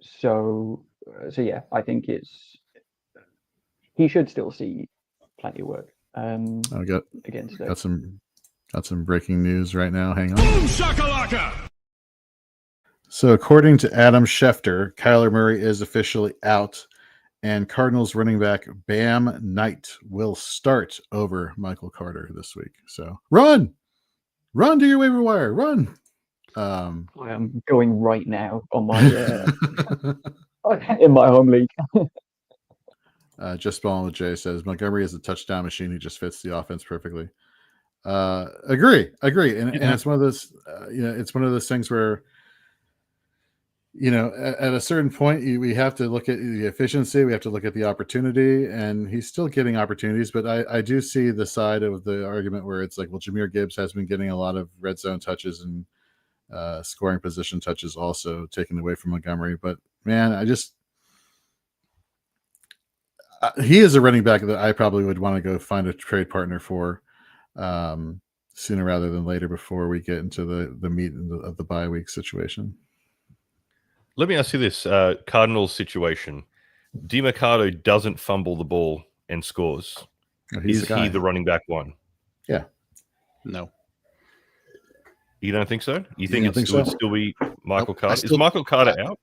So yeah, I think he should still see plenty of work. Against it. Got some breaking news right now. Hang on. Boom shakalaka! So according to Adam Schefter, Kyler Murray is officially out, and Cardinals running back Bam Knight will start over Michael Carter this week. So run to your waiver wire, run. I am going right now on my in my home league. Just balling with Jay says Montgomery is a touchdown machine. He just fits the offense perfectly. Agree, and it's one of those. It's one of those things where, at a certain point, we have to look at the efficiency. We have to look at the opportunity, and he's still getting opportunities. But I do see the side of the argument where it's Jahmyr Gibbs has been getting a lot of red zone touches and scoring position touches also taken away from Montgomery. But man, he is a running back that I probably would want to go find a trade partner for sooner rather than later, before we get into the meat of the bye week situation. Let me ask you this Cardinals situation. DiMercado doesn't fumble the ball and scores. Is he the running back one? Yeah. No. You don't think so? You think it would still be Michael Carter? Is Michael Carter out?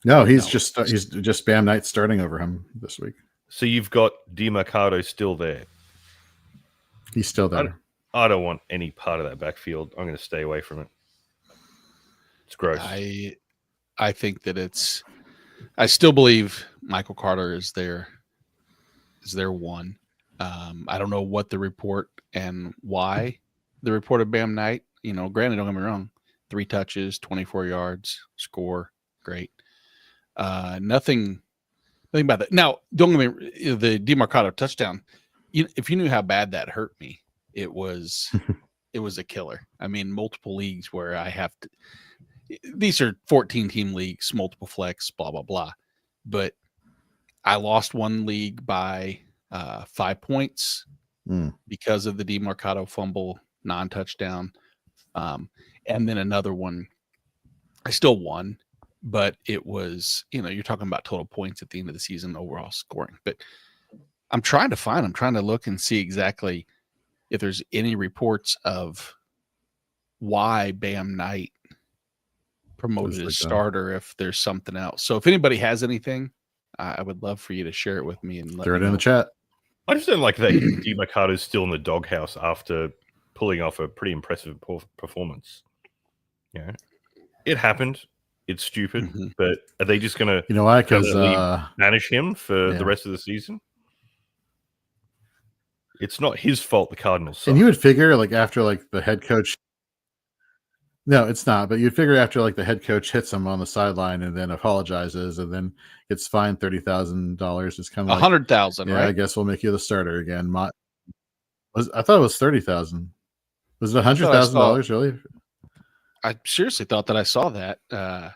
No, he's just Bam Knight starting over him this week. So you've got DeMarcado still there. He's still there. I don't want any part of that backfield. I'm going to stay away from it. It's gross. I think that I still believe Michael Carter is their one. I don't know what the report and why the report of Bam Knight. Granted, don't get me wrong, 3 touches, 24 yards, score, great. Nothing about that. Now, don't get me the DeMarcado touchdown. If you knew how bad that hurt me, it was a killer. I mean, multiple leagues where I have to. These are 14-team leagues, multiple flex, blah blah blah. But I lost one league by 5 points because of the DeMarcado fumble, non-touchdown, and then another one. I still won. But it was, you're talking about total points at the end of the season, overall scoring. But I'm trying to look and see exactly if there's any reports of why Bam Knight promoted as starter, if there's something else. So if anybody has anything, I would love for you to share it with me and let throw me it in know. the chat. I just don't like that DeMarcado's still in the doghouse after pulling off a pretty impressive performance. Yeah, it happened. It's stupid, but are they just going to why? Because banish him for the rest of the season? It's not his fault the Cardinals suck. And you would figure, after the head coach. No, it's not. But you'd figure after the head coach hits him on the sideline and then apologizes and then gets fined $30,000. It's kind of $100,000. Yeah, right? I guess we'll make you the starter again. I thought it was $30,000. Was it $100,000 really? I seriously thought that I saw that. Yeah,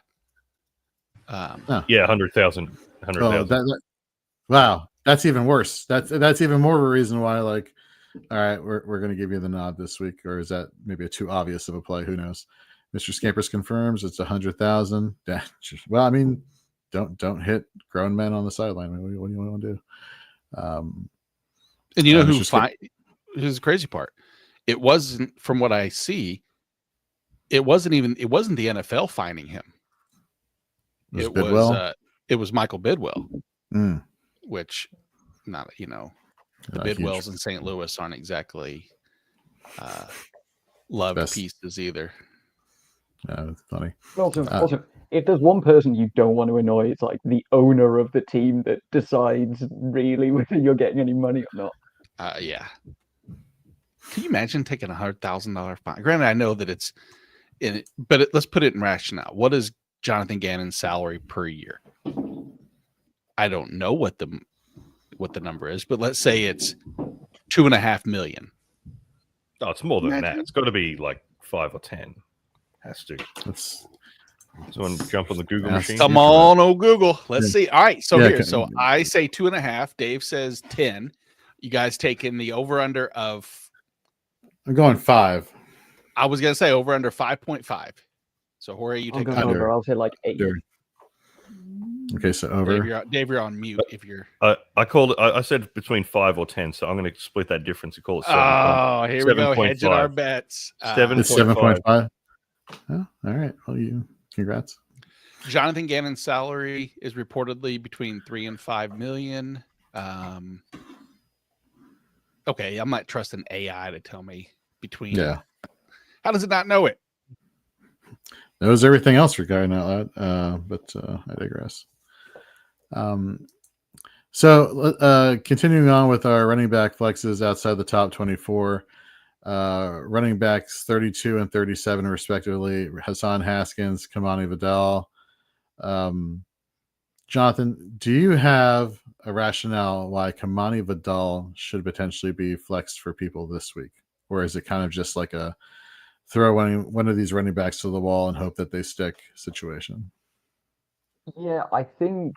100,000. Wow, that's even worse. That's even more of a reason why. All right, we're going to give you the nod this week, or is that maybe too obvious of a play? Who knows? Mr. Scampers confirms it's 100,000. Well, I mean, don't hit grown men on the sideline. What do you want to do? And you know who's the crazy part? It wasn't, from what I see. It wasn't the NFL fining him. It was Michael Bidwell, which the Bidwells in St. Louis aren't exactly loved pieces either. That's funny. Also, if there's one person you don't want to annoy, it's the owner of the team that decides really whether you're getting any money or not. Yeah. Can you imagine taking $100,000 fine? Granted, I know that it's in it, but let's put it in rationale. What is Jonathan Gannon's salary per year? I don't know what the number is, but let's say it's $2.5 million. Oh, it's more than that. It's got to be 5 or 10. Has to. Someone jump on the Google machine. Come on, Google. Let's see. All right. So so I say 2.5. Dave says 10. You guys taking the over under of? I'm going 5. I was gonna say over under 5.5. So Jorge, you take over. I'll say 8. Okay, so over. Dave, you're on mute. If you're, I called. I said between 5 or 10. So I'm going to split that difference and call it 7. Oh, here we go. Hedging our bets. 7.5. Oh, all right. Well, congrats. Jonathan Gannon's salary is reportedly between 3 and 5 million. Okay, I might trust an AI to tell me between. Yeah. How does it not know it? Knows everything else regarding that, but I digress. So continuing on with our running back flexes outside the top 24, running backs 32 and 37 respectively. Hassan Haskins, Kamani Vidal. Jonathan, do you have a rationale why Kamani Vidal should potentially be flexed for people this week? Or is it kind of just like a throw one of these running backs to the wall and hope that they stick situation? Yeah, I think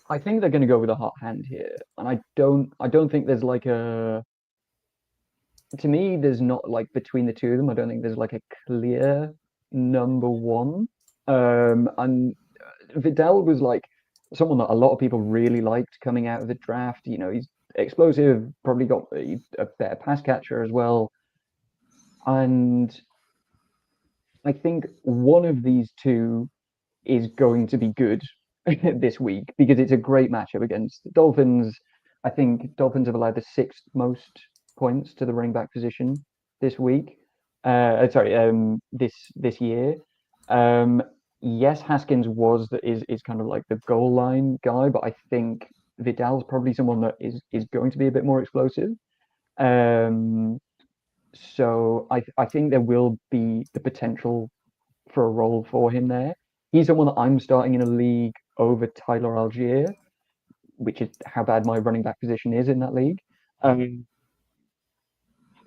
they're going to go with a hot hand here, and I don't think there's to me, there's not between the two of them. I don't think there's a clear number one. And Vidal was someone that a lot of people really liked coming out of the draft. He's explosive, probably got a better pass catcher as well. And I think one of these two is going to be good this week because it's a great matchup against the Dolphins. I think Dolphins have allowed the 6th most points to the running back position this week. This year. Yes, Haskins is kind of like the goal line guy, but I think Vidal's probably someone that is going to be a bit more explosive. So I think there will be the potential for a role for him there. He's someone that I'm starting in a league over Tyler Algier, which is how bad my running back position is in that league.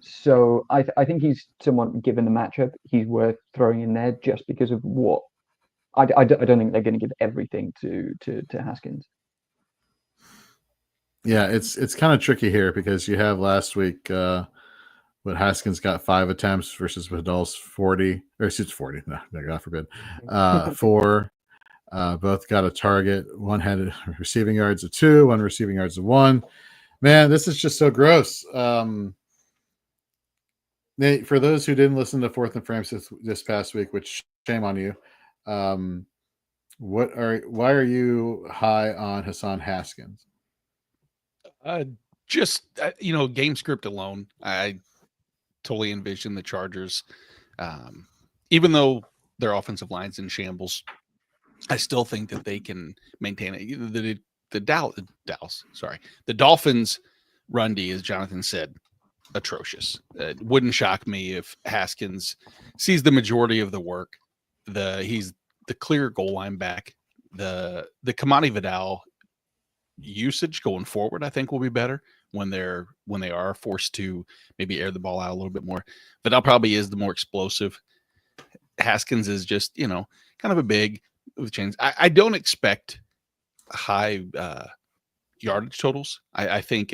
So I think he's someone, given the matchup, he's worth throwing in there just because of what I don't think they're going to give everything to Haskins. Yeah, it's kind of tricky here because you have last week, but Haskins got 5 attempts versus Vidal's 40, or excuse 40. No, God forbid. 4. Both got a target. One had receiving yards of 2, one receiving yards of 1. Man, this is just so gross. Nate, for those who didn't listen to Fourth and Frames this past week, which shame on you, why are you high on Hassan Haskins? Game script alone, I totally envision the Chargers. Even though their offensive line's in shambles, I still think that they can maintain it. The Dolphins run D, as Jonathan said, atrocious. It wouldn't shock me if Haskins sees the majority of the work. He's the clear goal line back. The Kamani Vidal usage going forward, I think, will be better when they are forced to maybe air the ball out a little bit more. Vidal probably is the more explosive. Haskins is just, kind of a big with chains. I don't expect high yardage totals. I think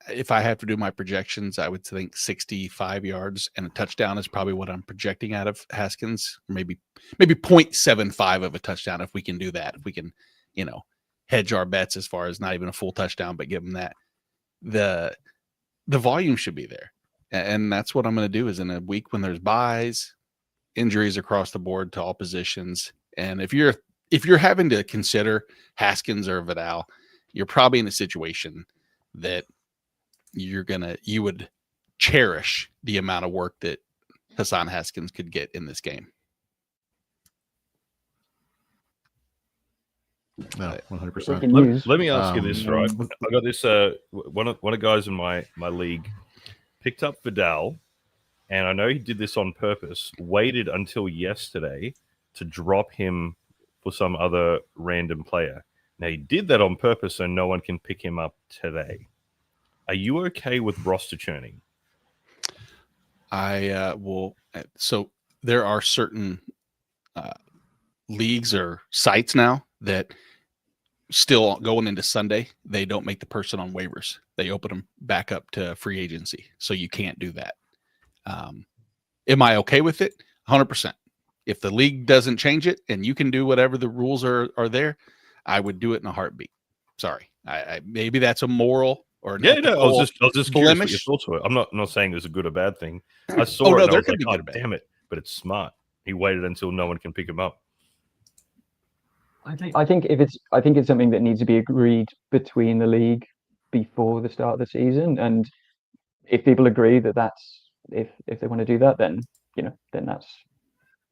if I have to do my projections, I would think 65 yards and a touchdown is probably what I'm projecting out of Haskins. Maybe 0.75 of a touchdown if we can do that. If we can, hedge our bets as far as not even a full touchdown, but give them that. The volume should be there. And that's what I'm going to do is in a week when there's buys, injuries across the board to all positions. And if you're having to consider Haskins or Vidal, you're probably in a situation that you would cherish the amount of work that Hassan Haskins could get in this game. No, 100%. Let me ask you this, right? I got this. One of the guys in my league picked up Vidal, and I know he did this on purpose. Waited until yesterday to drop him for some other random player. Now he did that on purpose, so no one can pick him up today. Are you okay with roster churning? I will. So there are certain leagues or sites now that still going into Sunday, they don't make the person on waivers. They open them back up to free agency. So you can't do that. Am I okay with it? 100%. If the league doesn't change it and you can do whatever the rules are there, I would do it in a heartbeat. Sorry. I maybe that's a moral or I was just curious what your thoughts were. I'm not saying it was a good or bad thing. I saw it and I was like, oh, damn it. But it's smart. He waited until no one can pick him up. I think it's something that needs to be agreed between the league before the start of the season, and if people agree that that's if they want to do that, then then that's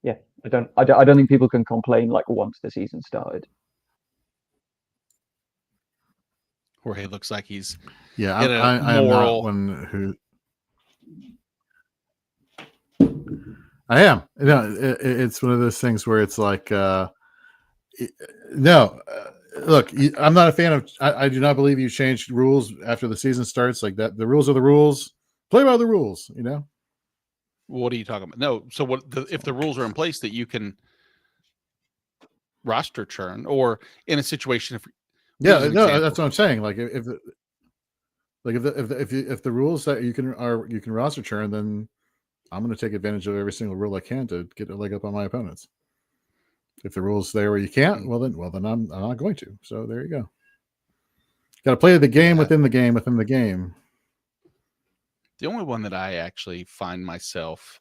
I don't think people can complain like once the season started. Jorge looks like he's I am not one who. I am. It's one of those things where it's like. Look, I'm not a fan of. I do not believe you changed rules after the season starts like that. The rules are the rules. Play by the rules. What are you talking about? No. So if the rules are in place that you can roster churn, or in a situation that's what I'm saying. Like if the rules that you can roster churn, then I'm going to take advantage of every single rule I can to get a leg up on my opponents. If the rules there where you can't, well then I'm not going to. So there you go. Got to play the game within the game within the game. The only one that I actually find myself,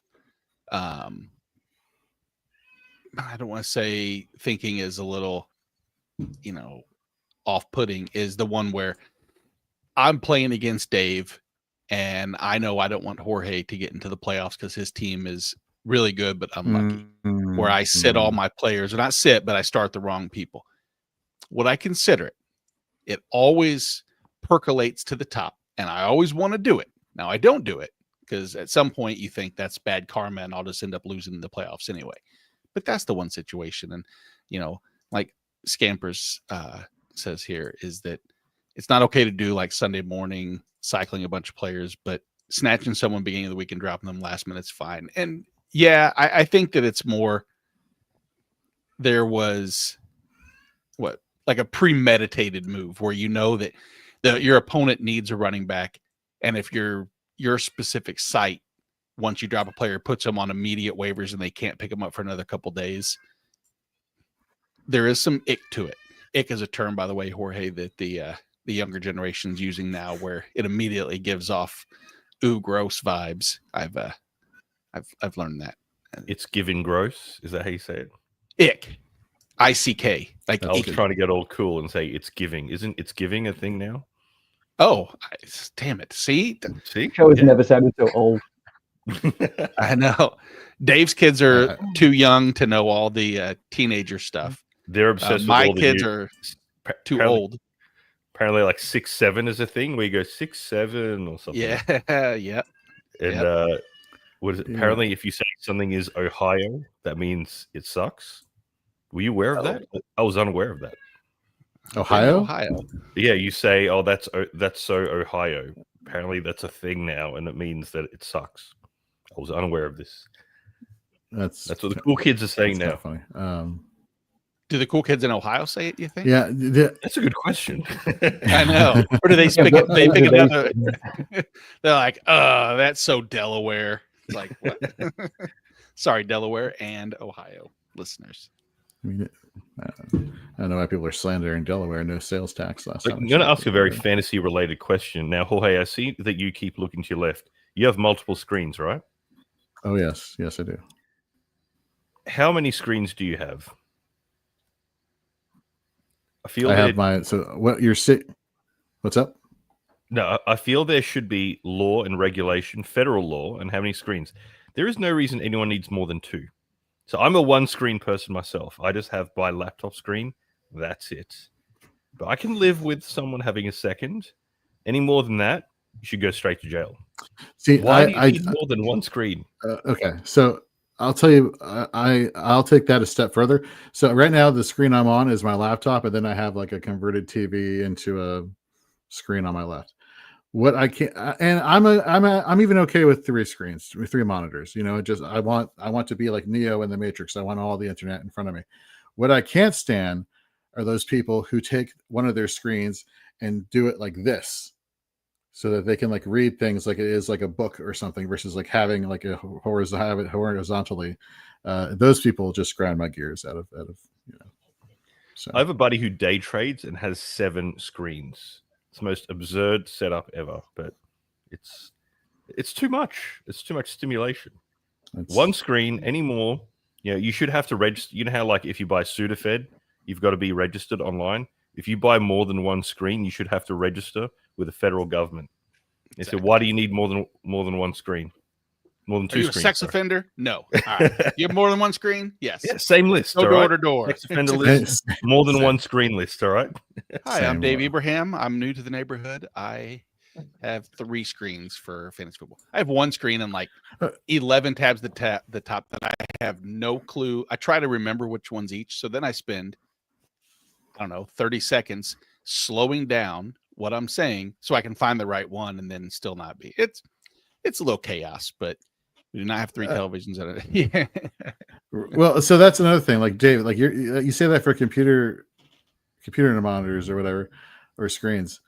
I don't want to say thinking is a little, off-putting, is the one where I'm playing against Dave, and I know I don't want Jorge to get into the playoffs because his team is really good but unlucky. Where I sit all my players, or not sit, but I start the wrong people. Would I consider it? It always percolates to the top, and I always want to do it. Now, I don't do it because at some point you think that's bad karma and I'll just end up losing the playoffs anyway. But that's the one situation. And, like Scampers says here, is that it's not okay to do like Sunday morning cycling a bunch of players, but snatching someone beginning of the week and dropping them last minute's fine. And yeah, I think that it's more, there was like a premeditated move where that your opponent needs a running back. And if your specific site, once you drop a player, puts them on immediate waivers and they can't pick them up for another couple days, there is some ick to it. Ick is a term, by the way, Jorge, that the younger generation's using now, where it immediately gives off gross vibes. I've learned that. It's giving gross. Is that how you say it? Ick. ICK. Like I was trying to get all cool and say it's giving. Isn't it's giving a thing now? Oh, damn it. See? Show has never sounded so old. I know. Dave's kids are too young to know all the teenager stuff. They're obsessed with my all the kids are too old. Apparently, like 6'7" is a thing where you go 6'7" or something. Yeah, yeah. And what is it? Apparently, if you say something is Ohio, that means it sucks. Were you aware of that? I was unaware of that. Ohio? Yeah, you say, "Oh, that's so Ohio." Apparently, that's a thing now, and it means that it sucks. I was unaware of this. That's what the cool kids are saying now. Funny. Do the cool kids in Ohio say it, you think? Yeah, that's a good question. I know. Or do they pick another? They're like, that's so Delaware. Like, what? Sorry, Delaware and Ohio listeners. I mean, I don't know why people are slandering Delaware. No sales tax last time. I'm going to ask a very fantasy-related question. Now, Jorge, I see that you keep looking to your left. You have multiple screens, right? Oh, yes. Yes, I do. How many screens do you have? I have my... So, what you're saying... What's up? No, I feel there should be law and regulation, federal law, and how many screens. There is no reason anyone needs more than 2. So I'm a one-screen person myself. I just have my laptop screen. That's it. But I can live with someone having a second. Any more than that, you should go straight to jail. See, why do you need more than one screen? Okay, so I'll tell you, I'll take that a step further. So right now, the screen I'm on is my laptop, and then I have like a converted TV into a screen on my left. What I can't, and I'm even okay with 3 screens, 3 monitors. I want to be like Neo in the Matrix. I want all the internet in front of me. What I can't stand are those people who take one of their screens and do it like this, so that they can like read things like it is like a book or something, versus like having like have it horizontally. Those people just grind my gears out of. So I have a buddy who day trades and has 7 screens. It's the most absurd setup ever, but it's too much. It's too much stimulation. One screen anymore. You should have to register. You know how like if you buy Sudafed, you've got to be registered online. If you buy more than one screen, you should have to register with the federal government. They said, why do you need more than one screen? More than 2 screens. Are you a sex offender? No. All right. You have more than one screen? Yes. Yeah, same list. Go door to door. Sex offender list. More than one screen list. All right. Hi, I'm Dave Ibrahim. I'm new to the neighborhood. I have 3 screens for fantasy football. I have 1 screen and like 11 tabs at the top that I have no clue. I try to remember which ones each. So then I spend, 30 seconds slowing down what I'm saying so I can find the right one and then still not be. It's a little chaos, but we do not have 3 televisions in it. Yeah. Well, so that's another thing. Like Dave, like you say that for computer monitors or whatever, or screens.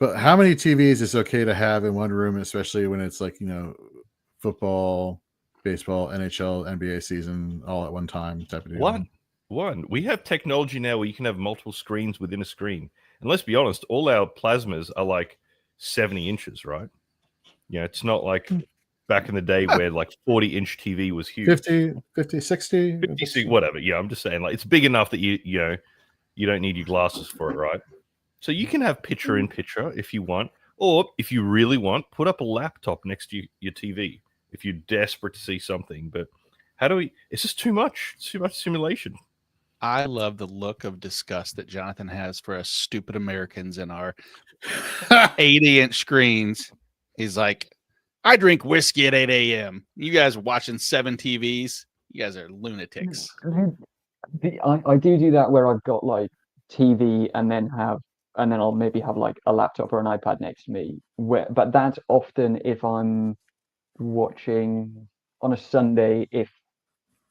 But how many TVs is okay to have in one room, especially when it's like, football, baseball, NHL, NBA season all at one time type of deal? One. We have technology now where you can have multiple screens within a screen. And let's be honest, all our plasmas are like 70 inches, right? You know, it's not like back in the day where like 40-inch TV was huge. 50, 60. 50, whatever. Yeah, I'm just saying, like, it's big enough that you don't need your glasses for it, right? So you can have picture-in-picture if you want, or if you really want, put up a laptop next to your TV if you're desperate to see something. But it's just too much. It's too much simulation. I love the look of disgust that Jonathan has for us stupid Americans in our 80-inch screens. He's like, I drink whiskey at 8 a.m. You guys are watching 7 TVs. You guys are lunatics. I do that where I've got like TV and then I'll maybe have like a laptop or an iPad next to me. But that's often if I'm watching on a Sunday, if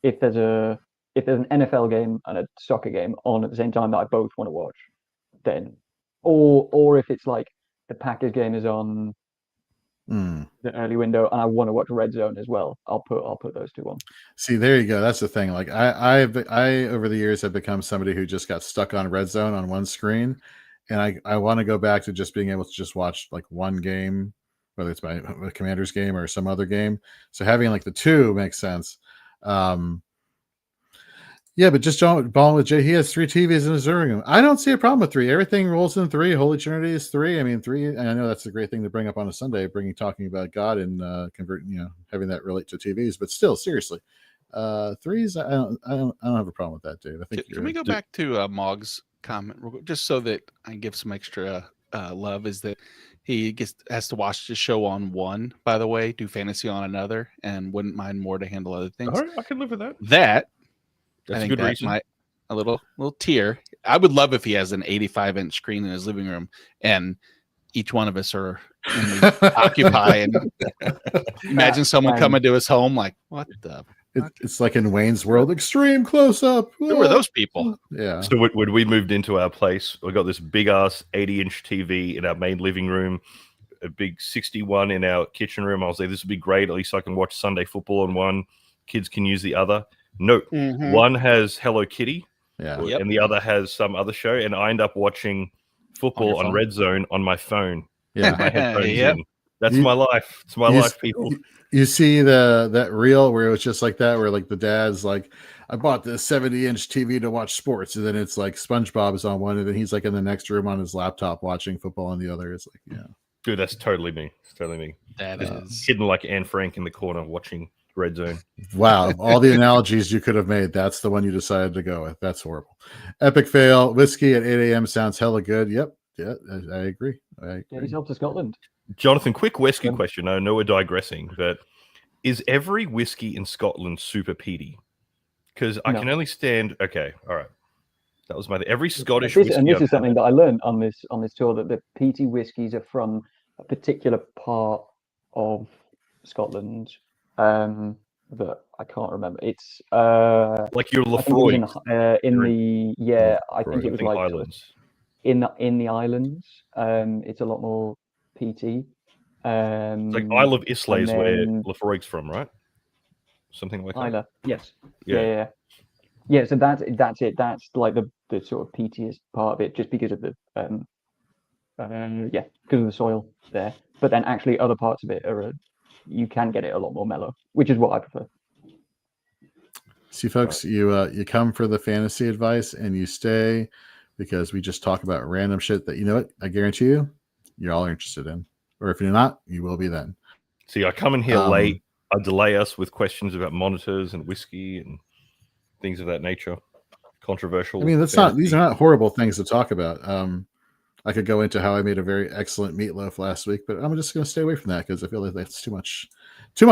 there's an NFL game and a soccer game on at the same time that I both want to watch, then or if it's like the Packers game is on the early window and I want to watch Red Zone as well, I'll put those two on. See, there you go. That's the thing. Like I over the years have become somebody who just got stuck on Red Zone on one screen, and I want to go back to just being able to just watch like one game, whether it's my Commanders game or some other game. So having like the two makes sense. Yeah, but just balling with Jay. He has 3 TVs in his living room. I don't see a problem with 3. Everything rolls in 3. Holy Trinity is 3. I mean, 3. And I know that's a great thing to bring up on a Sunday, talking about God and converting, having that relate to TVs. But still, seriously, 3s. I don't have a problem with that, Dave. I think. Can we go back to Mog's comment, just so that I give some extra love? Is that he has to watch the show on one, by the way, do fantasy on another, and wouldn't mind more to handle other things. All right, I can live with that. That's a good reason. A little tier. I would love if he has an 85-inch screen in his living room, and each one of us are occupy. And imagine someone coming to his home like, what the? It's like in Wayne's World, extreme close up. Who were those people? Yeah. So when we moved into our place, we got this big ass 80-inch TV in our main living room, a big 61 in our kitchen room. I was like, this would be great. At least I can watch Sunday football on one. Kids can use the other. No, one has Hello Kitty, and the other has some other show, and I end up watching football on Red Zone on my phone. Yeah, my headphones in. That's my life. It's my life, people. You see that reel where it was just like that, where like the dad's like, I bought this 70-inch TV to watch sports, and then it's like SpongeBob is on one, and then he's like in the next room on his laptop watching football on the other. It's like, dude, that's totally me. It's totally me. That is hidden like Anne Frank in the corner watching Red Zone. Wow, all the analogies you could have made, that's the one you decided to go with. That's horrible. Epic fail. Whiskey at 8 a.m. sounds hella good. Yep. Yeah, I agree. Get yourself to Scotland. Jonathan, quick whiskey question. I know we're digressing, but is every whiskey in Scotland super peaty? Because I can only stand. Okay, all right. That was every Scottish whiskey. And this is something that I learned on this tour, that the peaty whiskies are from a particular part of Scotland. That I can't remember. It's like your Lefroy in the I think it was like islands. In the islands. It's a lot more peaty. It's like Isle of Islay is where Lefroy's from, right? Something like that. Yes. Yeah. So that's it. That's like the sort of peatiest part of it, just because of the because of the soil there. But then actually other parts of it are you can get it a lot more mellow, which is what I prefer. See, folks, you come for the fantasy advice and you stay because we just talk about random shit that, you know what, I guarantee you're all interested in. Or if you're not, you will be then. See, I come in here late. I delay us with questions about monitors and whiskey and things of that nature. Controversial. I mean, these are not horrible things to talk about. I could go into how I made a very excellent meatloaf last week, but I'm just going to stay away from that because I feel like that's too much. Dude,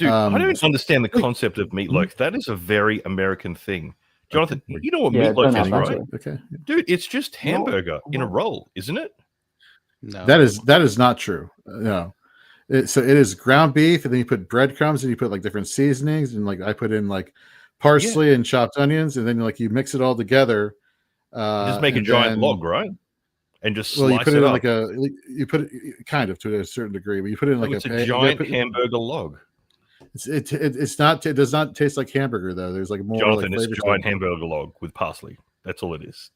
I don't understand the concept of meatloaf. That is a very American thing. Jonathan, you know what meatloaf is, right? Okay. Dude, it's just hamburger in a roll, isn't it? No. That is not true. No. So it is ground beef, and then you put breadcrumbs, and you put like different seasonings, and like I put in like parsley and chopped onions, and then like you mix it all together. Just make a giant log, right? And just slice you put it in up. like you put it kind of to a certain degree, but you put it in like a giant hamburger log. It's not. It does not taste like hamburger though. There's like more. Jonathan, like it's a giant hamburger log with parsley. That's all it is.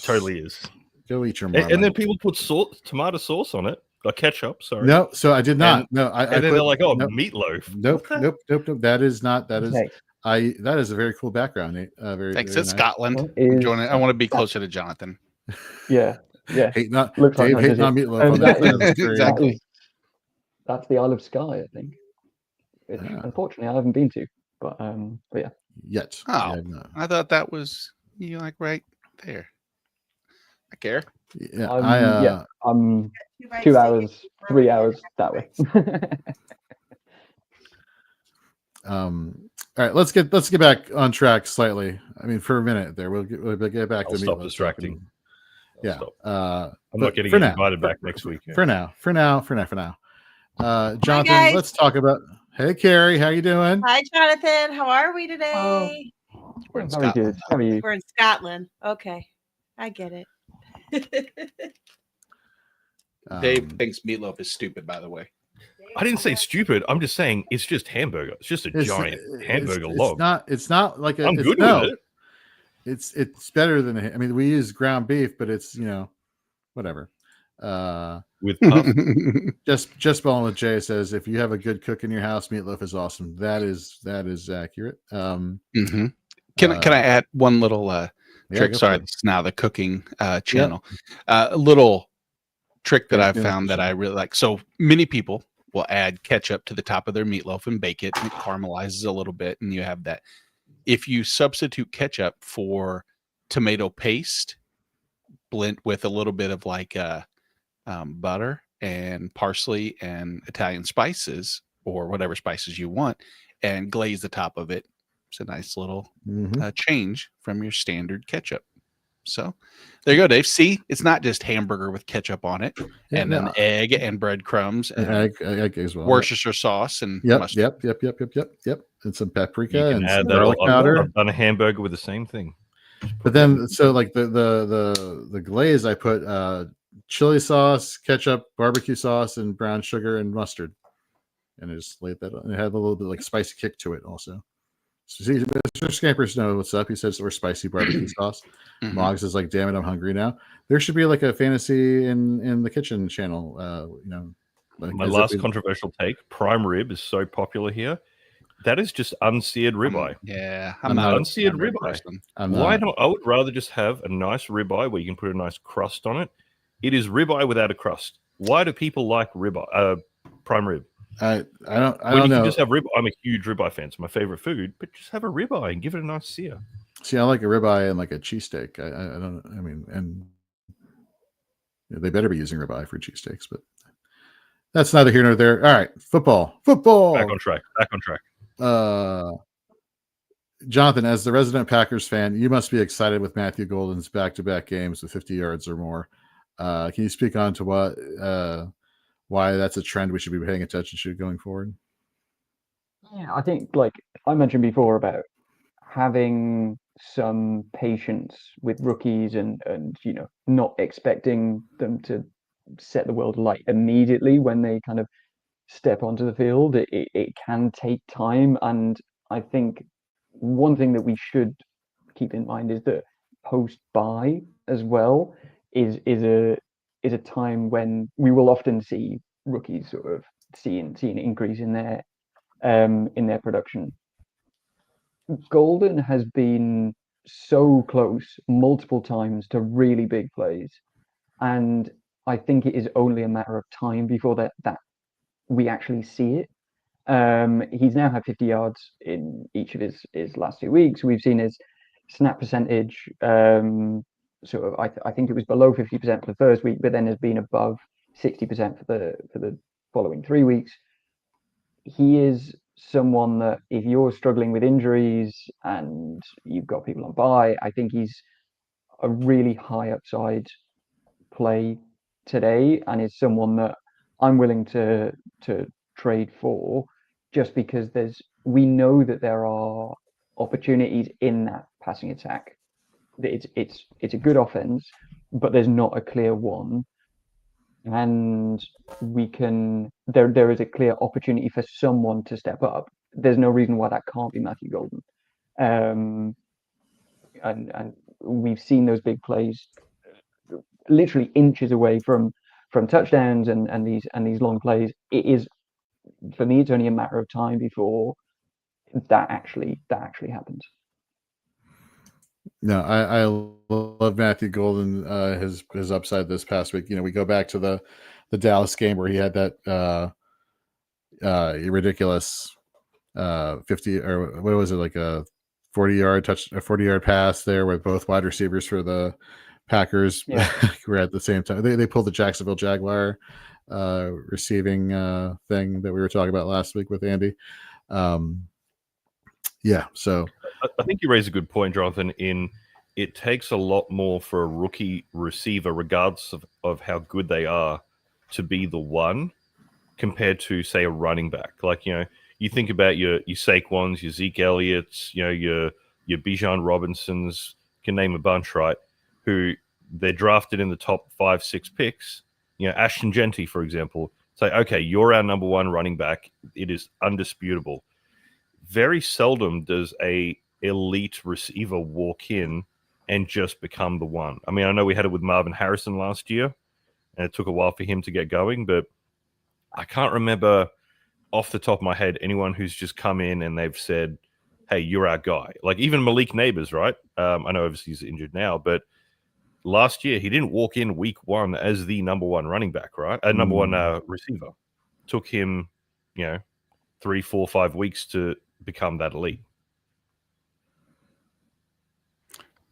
Totally is. Go eat your And then Marmite. people put tomato sauce on it, like ketchup. Sorry. No, so I did not. And then they're like, "Oh, nope, meatloaf." Nope. That is not. That is. Okay. That is a very cool background, Nate. Very. Thanks. Very It's nice. Scotland. What I'm is joining. I want to be that? closer to Jonathan. Yeah. Hate not Looks like Dave not, hating does on it? meatloaf on that. That is- That's very Exactly. That's the Isle of Skye, I think. Which, unfortunately, I haven't been to. But yeah. Yet. Oh, Yeah, no. I thought that was you like right there. I care. Yeah, I'm 2 hours, 3 hours that way. all right, let's get back on track slightly. I mean, for a minute there, we'll get back I'll to stop meatloaf distracting. stuff. Yeah. Stop. I'm not getting invited back next week. For now. Jonathan, guys. let's talk about. Hey, Carrie, how you doing? Hi, Jonathan. How are we today? We're in Very good. Scotland. How are you? We're in Scotland. Okay. I get it. Dave thinks meatloaf is stupid, by the way. I didn't say stupid. I'm just saying it's just hamburger. It's just a giant hamburger log. It's not like a. I'm good no, with it. It's better than. I mean, we use ground beef, but it's whatever. With puff. Just balling with Jay says if you have a good cook in your house, meatloaf is awesome. That is accurate. Can I add one little trick? go Sorry, for it. this is now the cooking channel. A little trick that I've found that I really like. So many people will add ketchup to the top of their meatloaf and bake it, and it caramelizes a little bit, and you have that. If you substitute ketchup for tomato paste, blend with a little bit of like butter and parsley and Italian spices or whatever spices you want, and glaze the top of it. It's a nice little change from your standard ketchup. So there you go, Dave. See, it's not just hamburger with ketchup on it, and then egg and breadcrumbs and egg as well. Worcestershire sauce and Yep, mustard. yep. And some paprika You can and add some that garlic all. powder. I've done a hamburger with the same thing. But then, so like the glaze, I put chili sauce, ketchup, barbecue sauce, and brown sugar and mustard, and I just laid that on. It had a little bit like spicy kick to it also. So see, Mr. Scampers know what's up. He says we're spicy barbecue sauce. Moggs is like, damn it, I'm hungry now. There should be like a fantasy in the kitchen channel. Like My last controversial take: prime rib is so popular here. That is just unseared ribeye. Yeah, I'm not unseared ribeye. Why not? I would rather just have a nice ribeye where you can put a nice crust on it. It is ribeye without a crust. Why do people like ribeye? Prime rib. I don't you know. Can just have ribeye. I'm a huge ribeye fan. It's my favorite food. But just have a ribeye and give it a nice sear. See, I like a ribeye and like a cheesesteak. I don't. I mean, and they better be using ribeye for cheesesteaks, but that's neither here nor there. All right, football. Back on track. Jonathan, as the resident Packers fan, you must be excited with Matthew Golden's back-to-back games with 50 yards or more. Can you speak on to why that's a trend we should be paying attention to going forward? Yeah, I think like I mentioned before about having some patience with rookies and not expecting them to set the world alight immediately when they kind of step onto the field. It can take time, and I think one thing that we should keep in mind is that post bye as well is a time when we will often see rookies sort of seeing an increase in their production. Golden has been so close multiple times to really big plays, and I think it is only a matter of time before that we actually see it. He's now had 50 yards in each of his last 2 weeks. We've seen his snap percentage sort of I think it was below 50% for the first week, but then has been above 60% for the following 3 weeks. He is someone that if you're struggling with injuries and you've got people on bye, I think he's a really high upside play today, and is someone that I'm willing to trade for, just because we know that there are opportunities in that passing attack. It's a good offense, but there's not a clear one, and there is a clear opportunity for someone to step up. There's no reason why that can't be Matthew Golden. And we've seen those big plays literally inches away from touchdowns and these long plays. It is, for me, it's only a matter of time before that actually happens. No, I love Matthew Golden, his upside this past week. We go back to the Dallas game where he had that ridiculous 50, or what was it, like a 40-yard pass there with both wide receivers for the Packers were at the same time. They pulled the Jacksonville Jaguar receiving thing that we were talking about last week with Andy. So I think you raise a good point, Jonathan. It takes a lot more for a rookie receiver, regardless of how good they are, to be the one compared to, say, a running back. Like, you think about your Saquons, your Zeke Elliott's, your Bijan Robinsons, can name a bunch, right? Who they're drafted in the top 5-6 picks. Ashton Genty, for example. Say, okay, you're our number one running back. It is undisputable. Very seldom does a elite receiver walk in and just become the one. I mean, I know we had it with Marvin Harrison last year, and it took a while for him to get going, but I can't remember off the top of my head anyone who's just come in and they've said, hey, you're our guy. Like even Malik Neighbors, right? I know obviously he's injured now, but last year he didn't walk in week one as the number one running back, right? Number one receiver. Took him, 3, 4, 5 weeks to become that elite.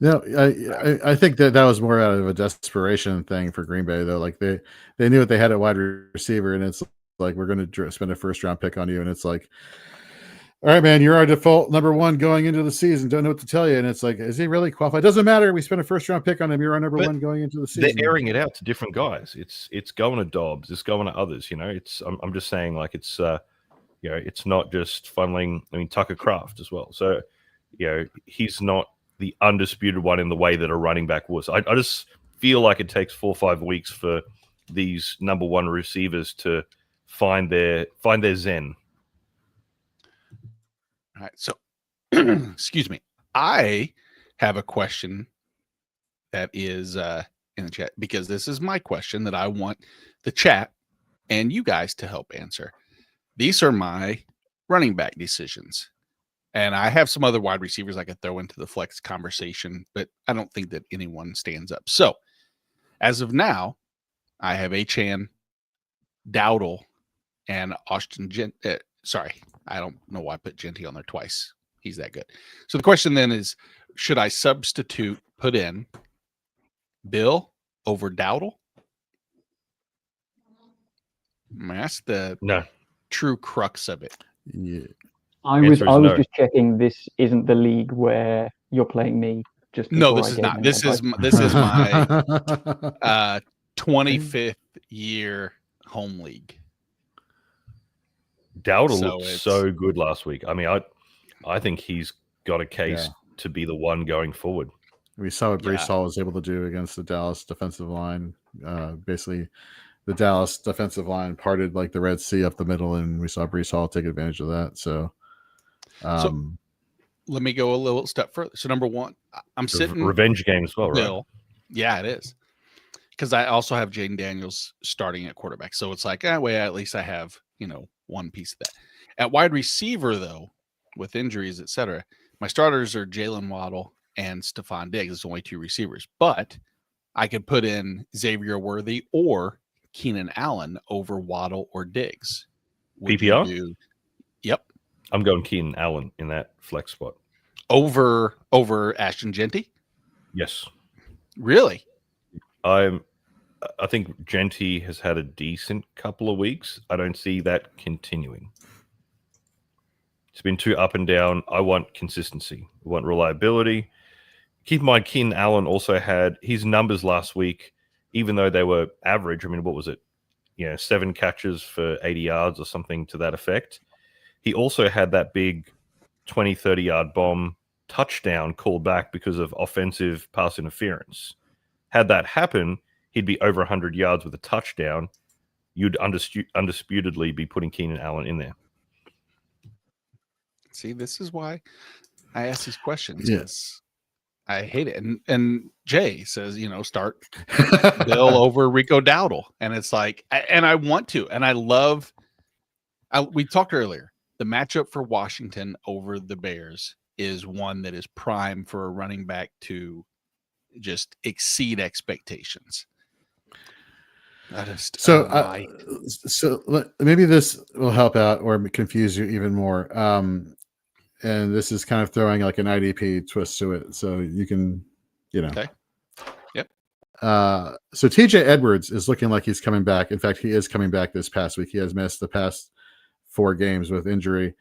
No, I think that was more out of a desperation thing for Green Bay, though. Like they knew what they had at wide receiver, and it's like, we're going to spend a first-round pick on you, and it's like, all right, man, you're our default number one going into the season. Don't know what to tell you. And it's like, is he really qualified? Doesn't matter. We spent a first-round pick on him. You're our number one going into the season. They're airing it out to different guys. It's going to Dobbs. It's going to others. I'm just saying, like, it's it's not just funneling. I mean, Tucker Kraft as well. So he's not the undisputed one in the way that a running back was. I just feel like it takes 4 or 5 weeks for these number one receivers to find their zen. All right. So, excuse me. I have a question that is in the chat, because this is my question that I want the chat and you guys to help answer. These are my running back decisions. And I have some other wide receivers I could throw into the flex conversation, but I don't think that anyone stands up. So, as of now, I have Achane, Dowdle, and Austin sorry, I don't know why I put Genty on there twice. He's that good. So the question then is, should I put in Bill over Dowdle? I mean, that's the true crux of it. Yeah. I was just checking. This isn't the league where you're playing me. This is not. This is my 25th year home league. Dowdle looked so good last week. I mean, I think he's got a case to be the one going forward. We saw what Breece Hall was able to do against the Dallas defensive line. Basically, the Dallas defensive line parted like the Red Sea up the middle, and we saw Breece Hall take advantage of that. So let me go a little step further. So number one, I'm sitting revenge game as well, Bill. Right? Yeah, it is. Because I also have Jaden Daniels starting at quarterback. So it's like, at least I have, one piece of that. At wide receiver, though, with injuries, etc., my starters are Jalen Waddle and Stephon Diggs. It's only 2 receivers. But I could put in Xavier Worthy or Keenan Allen over Waddle or Diggs. PPR? Yep. I'm going Keenan Allen in that flex spot. Over Ashton Genty? Yes. Really? I think Genty has had a decent couple of weeks. I don't see that continuing. It's been too up and down. I want consistency. I want reliability. Keep in mind, Keenan Allen also had his numbers last week, even though they were average. I mean, what was it? 7 catches for 80 yards or something to that effect. He also had that big 20, 30-yard bomb touchdown called back because of offensive pass interference. Had that happen, he'd be over 100 yards with a touchdown. You'd undisputedly be putting Keenan Allen in there. See, this is why I ask these questions. Yes. I hate it. And Jay says, start Bill over Rico Dowdle. And it's like, and I want to, and I love, we talked earlier, the matchup for Washington over the Bears is one that is prime for a running back to just exceed expectations. So maybe this will help out or confuse you even more. And this is kind of throwing like an IDP twist to it, so you can, Okay. Yep. So TJ Edwards is looking like he's coming back. In fact, he is coming back this past week. He has missed the past 4 games with injury.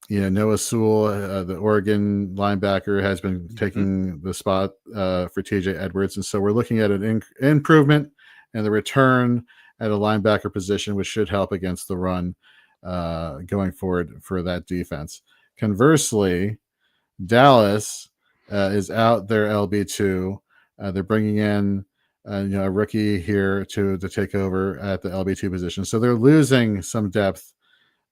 Noah Sewell, the Oregon linebacker, has been taking the spot for TJ Edwards. And so we're looking at an improvement and the return at a linebacker position, which should help against the run going forward for that defense. Conversely, Dallas is out their LB2. They're bringing in a rookie here to take over at the LB2 position. So they're losing some depth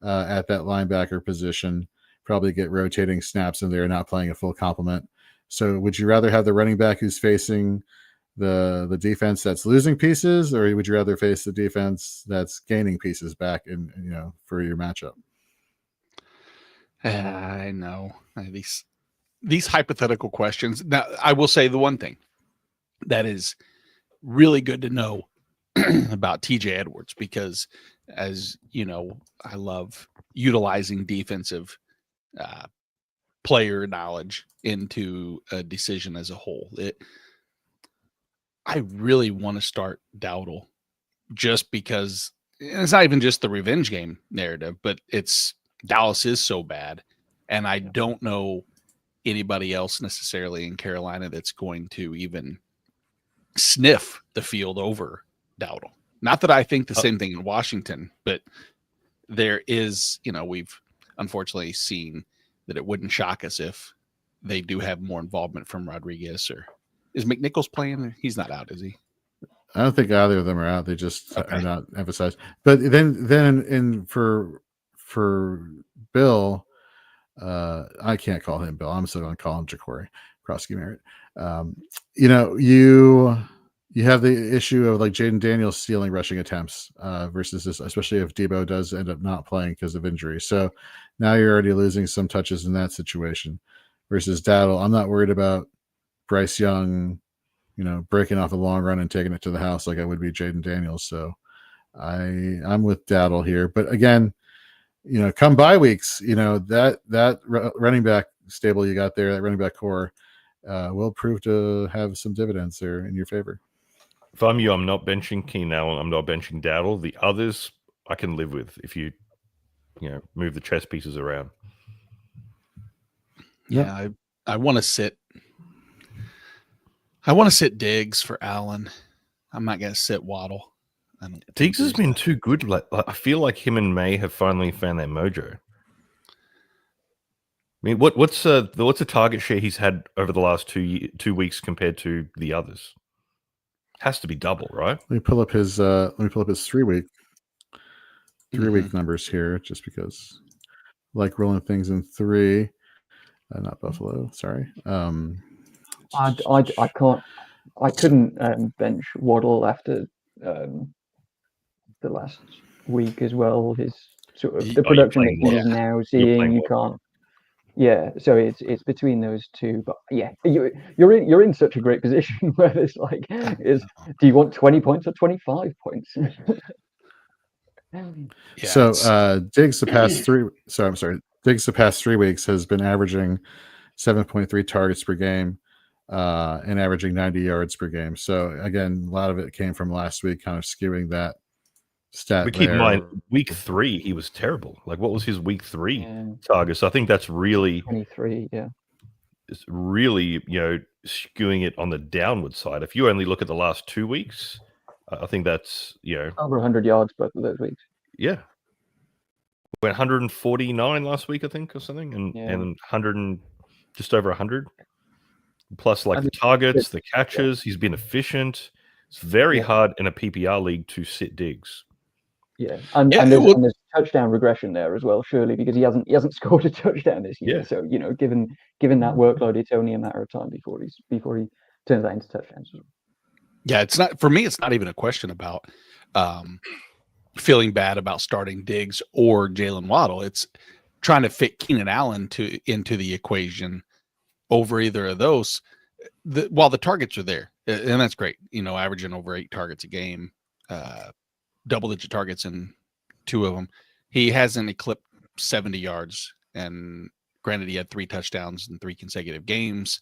at that linebacker position, probably get rotating snaps in there, not playing a full complement. So would you rather have the running back who's facing the defense that's losing pieces, or would you rather face the defense that's gaining pieces back in for your matchup? I know these hypothetical questions. Now, I will say the one thing that is really good to know about TJ Edwards, because as you know, I love utilizing defensive player knowledge into a decision as a whole. I really want to start Dowdle just because it's not even just the revenge game narrative, but it's Dallas is so bad. And I don't know anybody else necessarily in Carolina that's going to even sniff the field over Dowdle. Not that I think the same thing in Washington, but there is, we've unfortunately seen that it wouldn't shock us if they do have more involvement from Rodriguez. Or is McNichols playing? He's not out, is he? I don't think either of them are out. They just are not emphasized. But then for Bill, I can't call him Bill. I'm still going to call him Jacory Krosky Merritt. You have the issue of like Jaden Daniels stealing rushing attempts versus this, especially if Debo does end up not playing because of injury. So now you're already losing some touches in that situation versus Dowdle. I'm not worried about Bryce Young, breaking off a long run and taking it to the house like I would be Jaden Daniels. So I'm with Dowdle here. But again, come bye weeks, that running back stable you got there, that running back core will prove to have some dividends there in your favor. If I'm you, I'm not benching Keenan Allen. I'm not benching Dowdle. The others I can live with if you move the chess pieces around. Yeah, I want to sit. I want to sit Diggs for Allen. I'm not going to sit Waddle. Diggs has been too good. Like, I feel like him and May have finally found their mojo. I mean, what's the target share he's had over the last 2 weeks compared to the others? Has to be double, right? Let me pull up his 3 week numbers here, just because I like rolling things in 3. Not Buffalo, sorry. I couldn't bench Waddle after the last week as well. His sort of the production that he is now seeing, you can't. Yeah, so it's between those two, but yeah, you're in such a great position where it's like, do you want 20 points or 25 points? So Diggs the past 3. So I'm sorry, Diggs the past 3 weeks has been averaging 7.3 targets per game and averaging 90 yards per game. So again, a lot of it came from last week, kind of skewing that stat. But keep in mind, week 3 he was terrible. Like, what was his week 3 target? So I think that's really 23. Yeah, it's really skewing it on the downward side. If you only look at the last 2 weeks, I think that's over 100 yards both of those weeks. Yeah, went 149 last week, I think, or something, and 100 and just over 100. Plus, like the targets, the catches, he's been efficient. It's very hard in a PPR league to sit Diggs. Yeah, and there's touchdown regression there as well, surely, because he hasn't scored a touchdown this year. Yeah. So given that workload, it's only a matter of time before he turns that into touchdowns. Yeah, it's not for me. It's not even a question about feeling bad about starting Diggs or Jalen Waddle. It's trying to fit Keenan Allen into the equation over either of those. While the targets are there, and that's great, averaging over 8 targets a game, double-digit targets in 2 of them. He hasn't eclipsed 70 yards, and granted, he had 3 touchdowns in 3 consecutive games.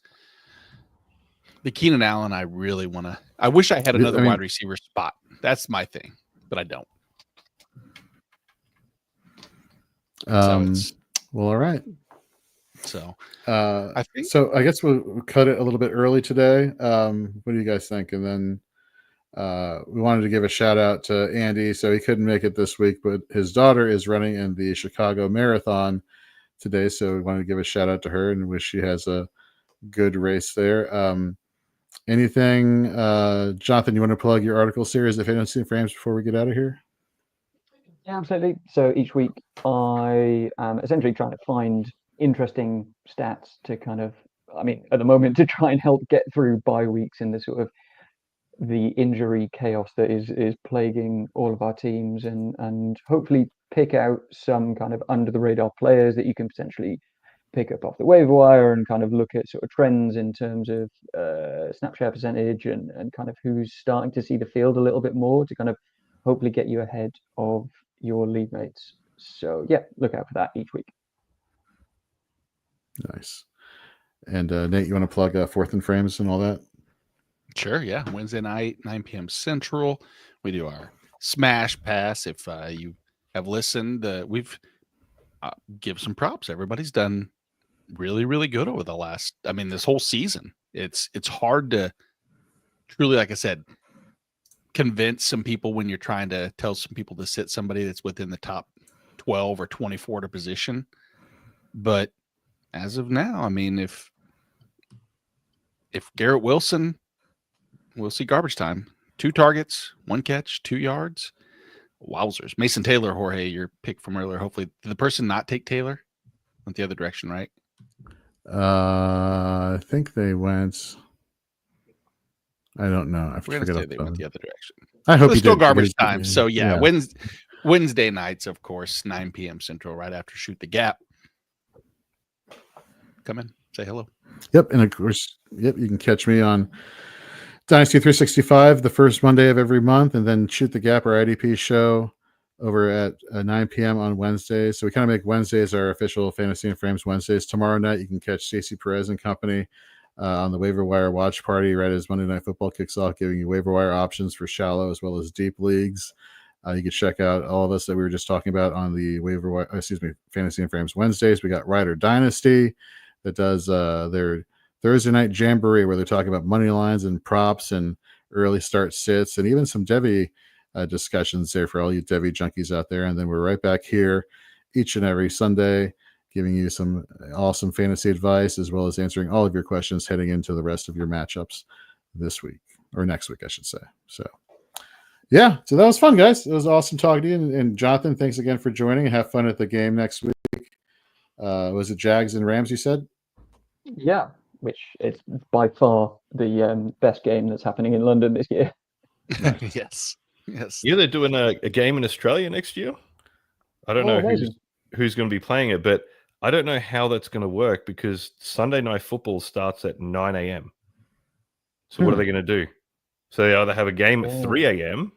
The Keenan Allen, I really want to. I wish I had another wide receiver spot. That's my thing, but I don't. Well, all right. So, I think so. I guess we'll cut it a little bit early today. What do you guys think? And then we wanted to give a shout out to Andy. So he couldn't make it this week, but his daughter is running in the Chicago Marathon today. So we wanted to give a shout out to her and wish she has a good race there. Anything, Jonathan, you want to plug your article series, The Fantasy Frames, before we get out of here? Yeah, absolutely. So each week I am essentially trying to find interesting stats to at the moment, to try and help get through bye weeks in the sort of the injury chaos that is plaguing all of our teams, and hopefully pick out some kind of under the radar players that you can potentially pick up off the waiver wire and kind of look at sort of trends in terms of snap share percentage and kind of who's starting to see the field a little bit more to kind of hopefully get you ahead of your league mates. So yeah, look out for that each week. Nice. And Nate, you want to plug Fourth and Frames and all that? Sure, yeah. Wednesday night, 9 p.m. Central. We do our Smash Pass. If you have listened, we've give some props. Everybody's done really, really good over the last, this whole season. It's hard to truly, like I said, convince some people when you're trying to tell some people to sit somebody that's within the top 12 or 24 to position. But as of now, if Garrett Wilson, we'll see garbage time. 2 targets, 1 catch, 2 yards. Wowzers. Mason Taylor, Jorge, your pick from earlier. Hopefully, did the person not take Taylor? Went the other direction, right? I think they went. I don't know. I forget. They went the other direction. I hope it's still garbage time. So yeah. Wednesday nights, of course, 9 p.m. Central, right after Shoot the Gap. Come in, say hello. Yep, and of course, you can catch me on Dynasty 365 the first Monday of every month, and then Shoot the Gap, our IDP show, over at 9 p.m. on Wednesdays. So we kind of make Wednesdays our official Fantasy and Frames Wednesdays. Tomorrow night, you can catch Stacey Perez and company on the Waiver Wire Watch Party right as Monday Night Football kicks off, giving you waiver wire options for shallow as well as deep leagues. You can check out all of us that we were just talking about on the Waiver Wire, Fantasy and Frames Wednesdays. We got Rider Dynasty that does their Thursday night jamboree where they're talking about money lines and props and early start sits and even some Devy discussions there for all you Devy junkies out there. And then we're right back here each and every Sunday giving you some awesome fantasy advice as well as answering all of your questions heading into the rest of your matchups this week or next week, I should say. So yeah, so that was fun, guys. It was awesome talking to you. And Jonathan, thanks again for joining. Have fun at the game next week. Was it Jags and Rams, you said? Yeah, which is by far the best game that's happening in London this year. Yes. Yeah, they're doing a game in Australia next year. I don't know who's going to be playing it, but I don't know how that's going to work because Sunday Night Football starts at 9 a.m. So what are they going to do? So they either have a game at 3 a.m.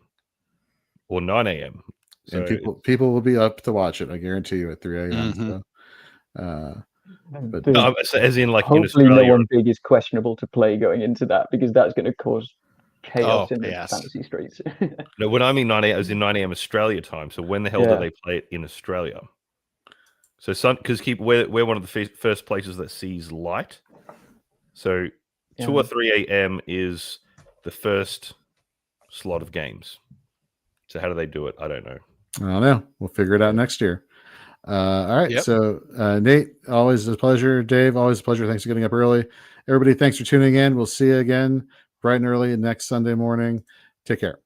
or 9 a.m. So and people will be up to watch it, I guarantee you, at 3 a.m. Mm-hmm. But as in, like, hopefully, in Australia, no one big is questionable to play going into that because that's going to cause chaos in the fantasy streets. No, when I mean 9 a.m., I was in 9 a.m. Australia time. So when the hell do they play it in Australia? So because we're one of the first places that sees light. So 2 or 3 a.m. is the first slot of games. So how do they do it? I don't know. I don't know. We'll figure it out next year. All right. Yep. So Nate, always a pleasure. Dave, always a pleasure. Thanks for getting up early. Everybody, thanks for tuning in. We'll see you again bright and early next Sunday morning. Take care.